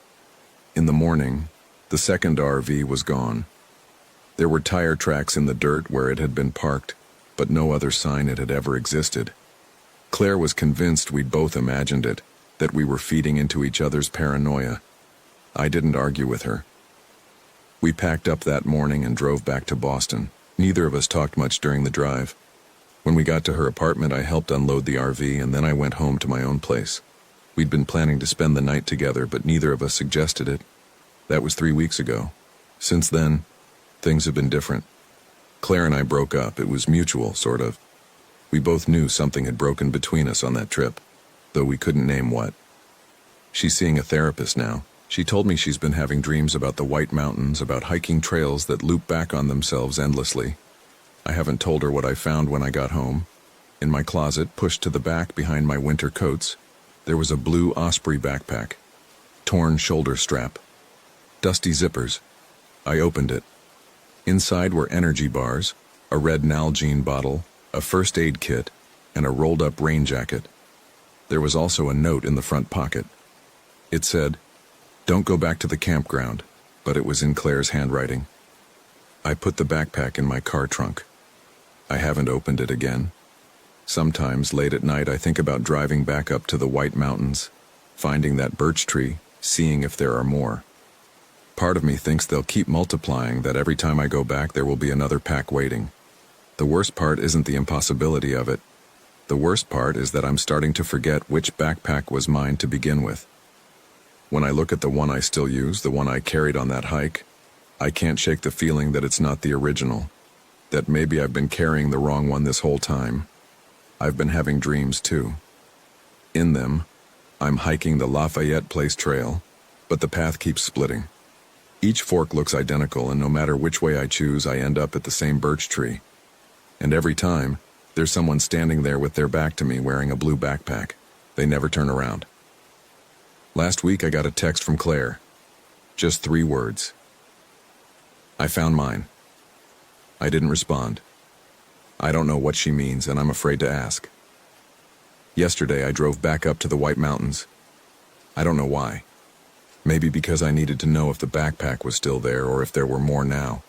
In the morning, the second RV was gone. There were tire tracks in the dirt where it had been parked, but no other sign it had ever existed. Claire was convinced we'd both imagined it, that we were feeding into each other's paranoia. I didn't argue with her. We packed up that morning and drove back to Boston. Neither of us talked much during the drive. When we got to her apartment, I helped unload the RV, and then I went home to my own place. We'd been planning to spend the night together, but neither of us suggested it. That was 3 weeks ago. Since then, things have been different. Claire and I broke up. It was mutual, sort of. We both knew something had broken between us on that trip, though we couldn't name what. She's seeing a therapist now. She told me she's been having dreams about the White Mountains, about hiking trails that loop back on themselves endlessly. I haven't told her what I found when I got home. In my closet, pushed to the back behind my winter coats, there was a blue Osprey backpack. Torn shoulder strap. Dusty zippers. I opened it. Inside were energy bars, a red Nalgene bottle, a first aid kit, and a rolled-up rain jacket. There was also a note in the front pocket. It said, "Don't go back to the campground," but it was in Claire's handwriting. I put the backpack in my car trunk. I haven't opened it again. Sometimes, late at night, I think about driving back up to the White Mountains, finding that birch tree, seeing if there are more. Part of me thinks they'll keep multiplying, that every time I go back there will be another pack waiting. The worst part isn't the impossibility of it. The worst part is that I'm starting to forget which backpack was mine to begin with. When I look at the one I still use, the one I carried on that hike, I can't shake the feeling that it's not the original, that maybe I've been carrying the wrong one this whole time. I've been having dreams too. In them, I'm hiking the Lafayette Place Trail, but the path keeps splitting. Each fork looks identical, and no matter which way I choose, I end up at the same birch tree. And every time, there's someone standing there with their back to me wearing a blue backpack. They never turn around. Last week I got a text from Claire. Just 3 words. I found mine. I didn't respond. I don't know what she means, and I'm afraid to ask. Yesterday I drove back up to the White Mountains. I don't know why. Maybe because I needed to know if the backpack was still there or if there were more now.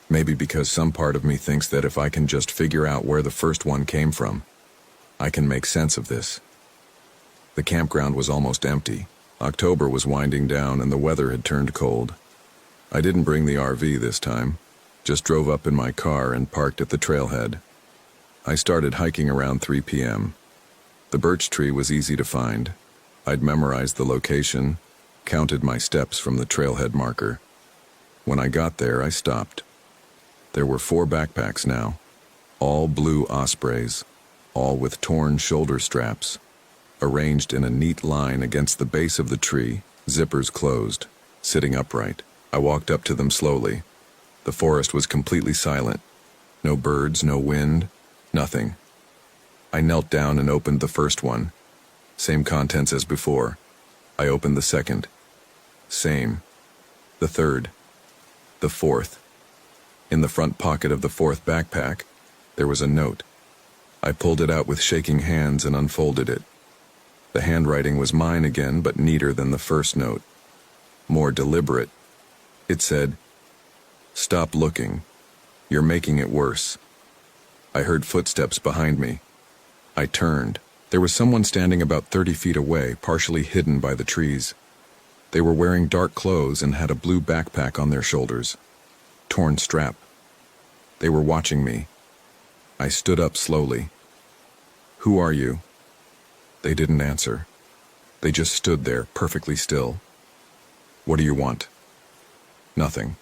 Maybe because some part of me thinks that if I can just figure out where the first one came from, I can make sense of this. The campground was almost empty. October was winding down and the weather had turned cold. I didn't bring the RV this time, just drove up in my car and parked at the trailhead. I started hiking around 3 p.m. The birch tree was easy to find. I'd memorized the location, counted my steps from the trailhead marker. When I got there, I stopped. There were 4 backpacks now, all blue Ospreys, all with torn shoulder straps, arranged in a neat line against the base of the tree, zippers closed, sitting upright. I walked up to them slowly. The forest was completely silent. No birds, no wind, nothing. I knelt down and opened the first one. Same contents as before. I opened the second. Same. The third. The fourth. In the front pocket of the 4th backpack, there was a note. I pulled it out with shaking hands and unfolded it. The handwriting was mine again, but neater than the first note. More deliberate. It said, "Stop looking. You're making it worse." I heard footsteps behind me. I turned. There was someone standing about 30 feet away, partially hidden by the trees. They were wearing dark clothes and had a blue backpack on their shoulders. Torn strap. They were watching me. I stood up slowly. "Who are you?" They didn't answer. They just stood there, perfectly still. "What do you want?" "Nothing."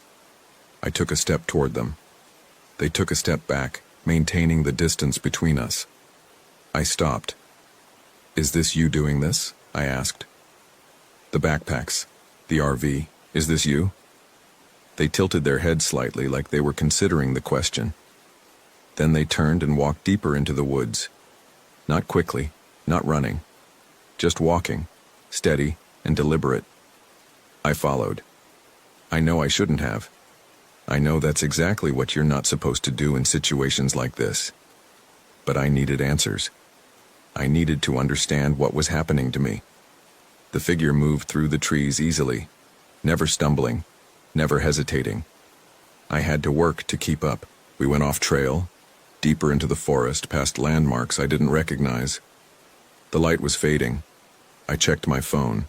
I took a step toward them. They took a step back, maintaining the distance between us. I stopped. "Is this you doing this?" I asked. "The backpacks. The RV. Is this you?" They tilted their heads slightly, like they were considering the question. Then they turned and walked deeper into the woods. Not quickly, not running. Just walking, steady and deliberate. I followed. I know I shouldn't have. I know that's exactly what you're not supposed to do in situations like this. But I needed answers. I needed to understand what was happening to me. The figure moved through the trees easily, never stumbling, never hesitating. I had to work to keep up. We went off trail, deeper into the forest, past landmarks I didn't recognize. The light was fading. I checked my phone.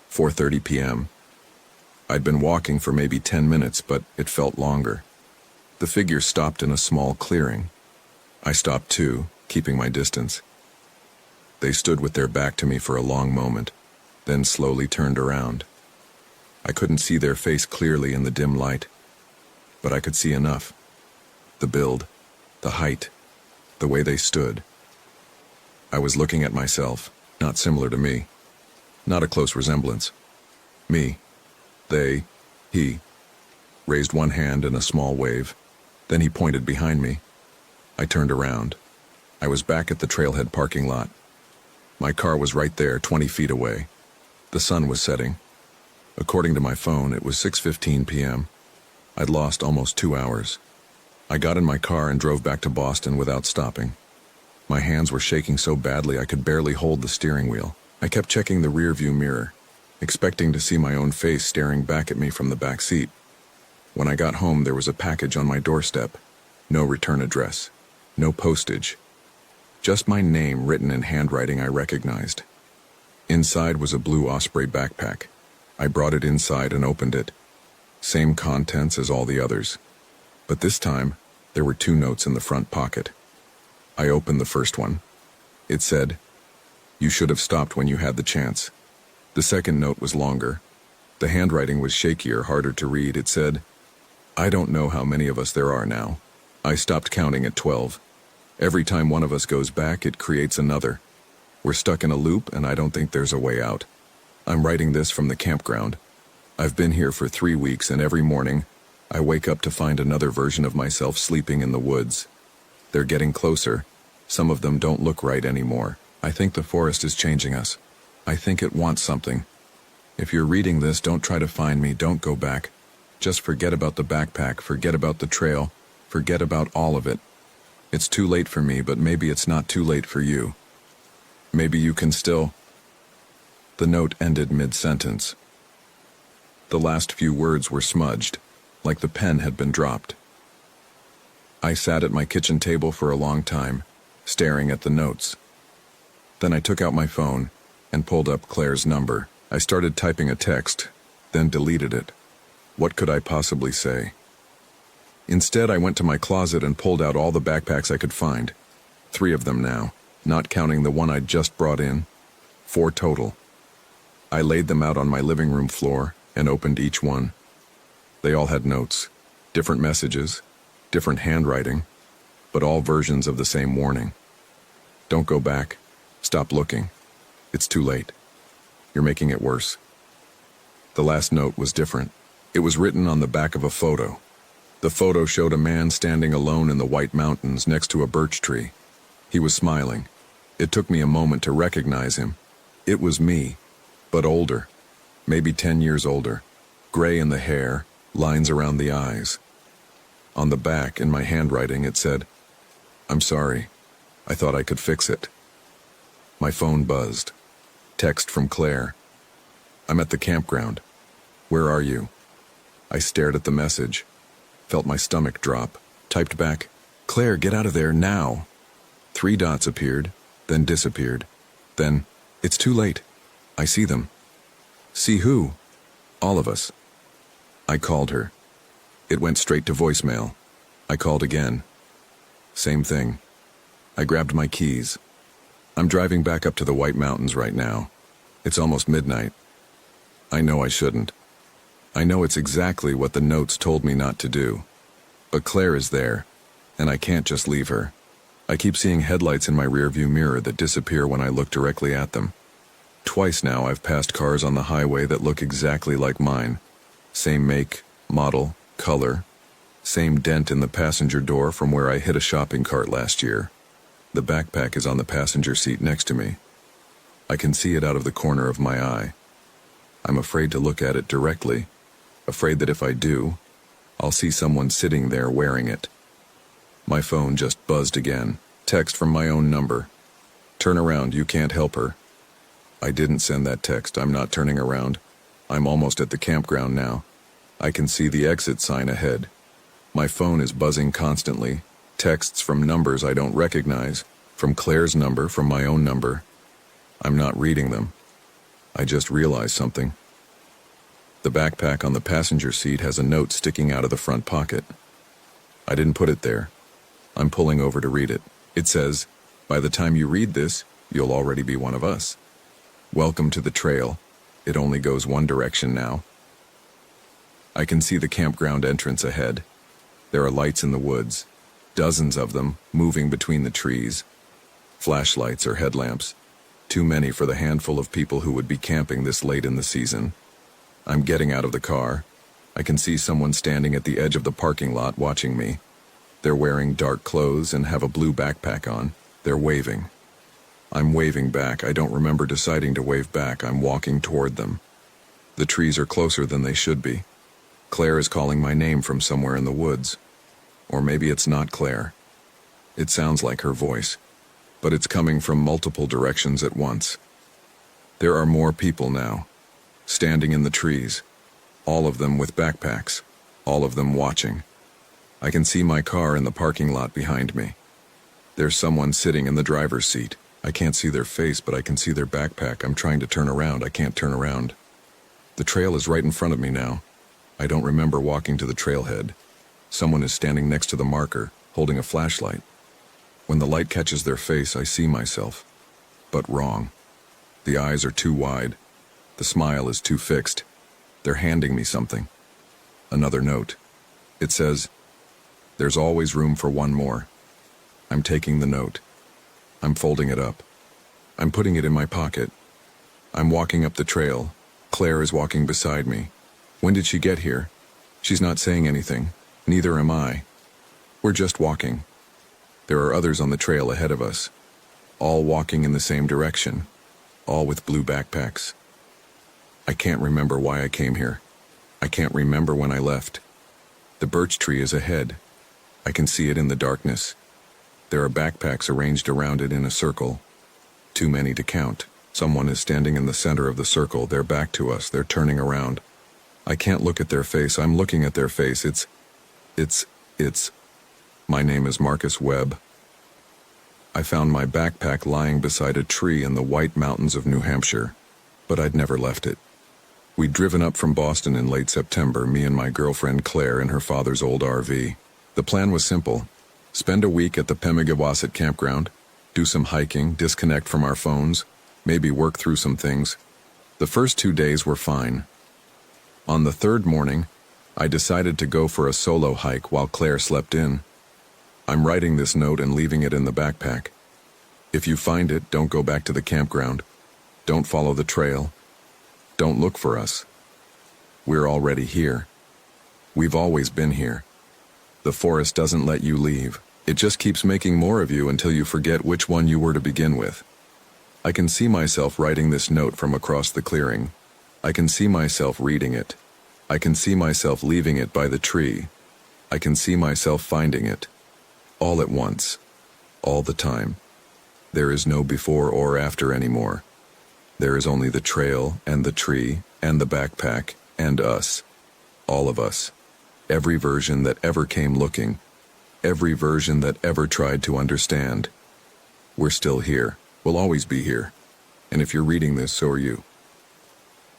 4:30 p.m. I'd been walking for maybe 10 minutes, but it felt longer. The figure stopped in a small clearing. I stopped too, keeping my distance. They stood with their back to me for a long moment, then slowly turned around. I couldn't see their face clearly in the dim light, but I could see enough. The build, the height, the way they stood. I was looking at myself, not similar to me. Not a close resemblance. Me. They. He. Raised one hand in a small wave. Then he pointed behind me. I turned around. I was back at the trailhead parking lot. My car was right there, 20 feet away. The sun was setting. According to my phone, it was 6:15 p.m. I'd lost almost 2 hours. I got in my car and drove back to Boston without stopping. My hands were shaking so badly I could barely hold the steering wheel. I kept checking the rearview mirror, expecting to see my own face staring back at me from the back seat. When I got home, there was a package on my doorstep. No return address. No postage. Just my name written in handwriting I recognized. Inside was a blue Osprey backpack. I brought it inside and opened it. Same contents as all the others. But this time, there were 2 notes in the front pocket. I opened the first one. It said, "You should have stopped when you had the chance." The second note was longer. The handwriting was shakier, harder to read. It said, "I don't know how many of us there are now. I stopped counting at 12. Every time one of us goes back, it creates another. We're stuck in a loop, and I don't think there's a way out. I'm writing this from the campground. I've been here for 3 weeks, and every morning, I wake up to find another version of myself sleeping in the woods. They're getting closer. Some of them don't look right anymore. I think the forest is changing us. I think it wants something. If you're reading this, don't try to find me. Don't go back. Just forget about the backpack, forget about the trail, forget about all of it. It's too late for me, but maybe it's not too late for you. Maybe you can still..." The note ended mid-sentence. The last few words were smudged, like the pen had been dropped. I sat at my kitchen table for a long time, staring at the notes. Then I took out my phone and pulled up Claire's number. I started typing a text, then deleted it. What could I possibly say? Instead, I went to my closet and pulled out all the backpacks I could find. 3 of them now, not counting the one I'd just brought in. 4 total. I laid them out on my living room floor and opened each one. They all had notes, different messages, different handwriting, but all versions of the same warning. Don't go back. Stop looking. It's too late. You're making it worse. The last note was different. It was written on the back of a photo. The photo showed a man standing alone in the White Mountains next to a birch tree. He was smiling. It took me a moment to recognize him. It was me, but older. Maybe 10 years older. Gray in the hair, lines around the eyes. On the back, in my handwriting, it said, "I'm sorry. I thought I could fix it." My phone buzzed. Text from Claire. I'm at the campground. Where are you? I stared at the message, felt my stomach drop, typed back, Claire, get out of there now. 3 dots appeared, then disappeared. Then, it's too late. I see them. See who? All of us. I called her. It went straight to voicemail. I called again. Same thing. I grabbed my keys. I'm driving back up to the White Mountains right now. It's almost midnight. I know I shouldn't. I know it's exactly what the notes told me not to do. But Claire is there, and I can't just leave her. I keep seeing headlights in my rearview mirror that disappear when I look directly at them. Twice now I've passed cars on the highway that look exactly like mine. Same make, model, color. Same dent in the passenger door from where I hit a shopping cart last year. The backpack is on the passenger seat next to me. I can see it out of the corner of my eye. I'm afraid to look at it directly, afraid that if I do, I'll see someone sitting there wearing it. My phone just buzzed again. Text from my own number. Turn around, you can't help her. I didn't send that text, I'm not turning around. I'm almost at the campground now. I can see the exit sign ahead. My phone is buzzing constantly. Texts from numbers I don't recognize, from Claire's number, from my own number. I'm not reading them. I just realized something. The backpack on the passenger seat has a note sticking out of the front pocket. I didn't put it there. I'm pulling over to read it. It says, by the time you read this, you'll already be one of us. Welcome to the trail. It only goes one direction now. I can see the campground entrance ahead. There are lights in the woods, dozens of them, moving between the trees. Flashlights or headlamps. Too many for the handful of people who would be camping this late in the season. I'm getting out of the car. I can see someone standing at the edge of the parking lot watching me. They're wearing dark clothes and have a blue backpack on. They're waving. I'm waving back. I don't remember deciding to wave back. I'm walking toward them. The trees are closer than they should be. Claire is calling my name from somewhere in the woods. Or maybe it's not Claire. It sounds like her voice, but it's coming from multiple directions at once. There are more people now, standing in the trees, all of them with backpacks, all of them watching. I can see my car in the parking lot behind me. There's someone sitting in the driver's seat. I can't see their face, but I can see their backpack. I'm trying to turn around. I can't turn around. The trail is right in front of me now. I don't remember walking to the trailhead. Someone is standing next to the marker, holding a flashlight. When the light catches their face, I see myself. But wrong. The eyes are too wide. The smile is too fixed. They're handing me something. Another note. It says, there's always room for one more. I'm taking the note. I'm folding it up. I'm putting it in my pocket. I'm walking up the trail. Claire is walking beside me. When did she get here? She's not saying anything. Neither am I. We're just walking. There are others on the trail ahead of us, all walking in the same direction, all with blue backpacks. I can't remember why I came here. I can't remember when I left. The birch tree is ahead. I can see it in the darkness. There are backpacks arranged around it in a circle. Too many to count. Someone is standing in the center of the circle. They're back to us. They're turning around. I can't look at their face. I'm looking at their face. It's... My name is Marcus Webb. I found my backpack lying beside a tree in the White Mountains of New Hampshire, but I'd never left it. We'd driven up from Boston in late September, me and my girlfriend Claire in her father's old RV. The plan was simple. Spend a week at the Pemigewasset campground, do some hiking, disconnect from our phones, maybe work through some things. The first 2 days were fine. On the third morning, I decided to go for a solo hike while Claire slept in. I'm writing this note and leaving it in the backpack. If you find it, don't go back to the campground. Don't follow the trail. Don't look for us. We're already here. We've always been here. The forest doesn't let you leave. It just keeps making more of you until you forget which one you were to begin with. I can see myself writing this note from across the clearing. I can see myself reading it. I can see myself leaving it by the tree. I can see myself finding it. All at once. All the time. There is no before or after anymore. There is only the trail and the tree and the backpack and us. All of us. Every version that ever came looking. Every version that ever tried to understand. We're still here. We'll always be here. And if you're reading this, so are you.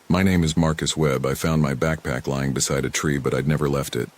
My name is Marcus Webb. I found my backpack lying beside a tree, but I'd never left it.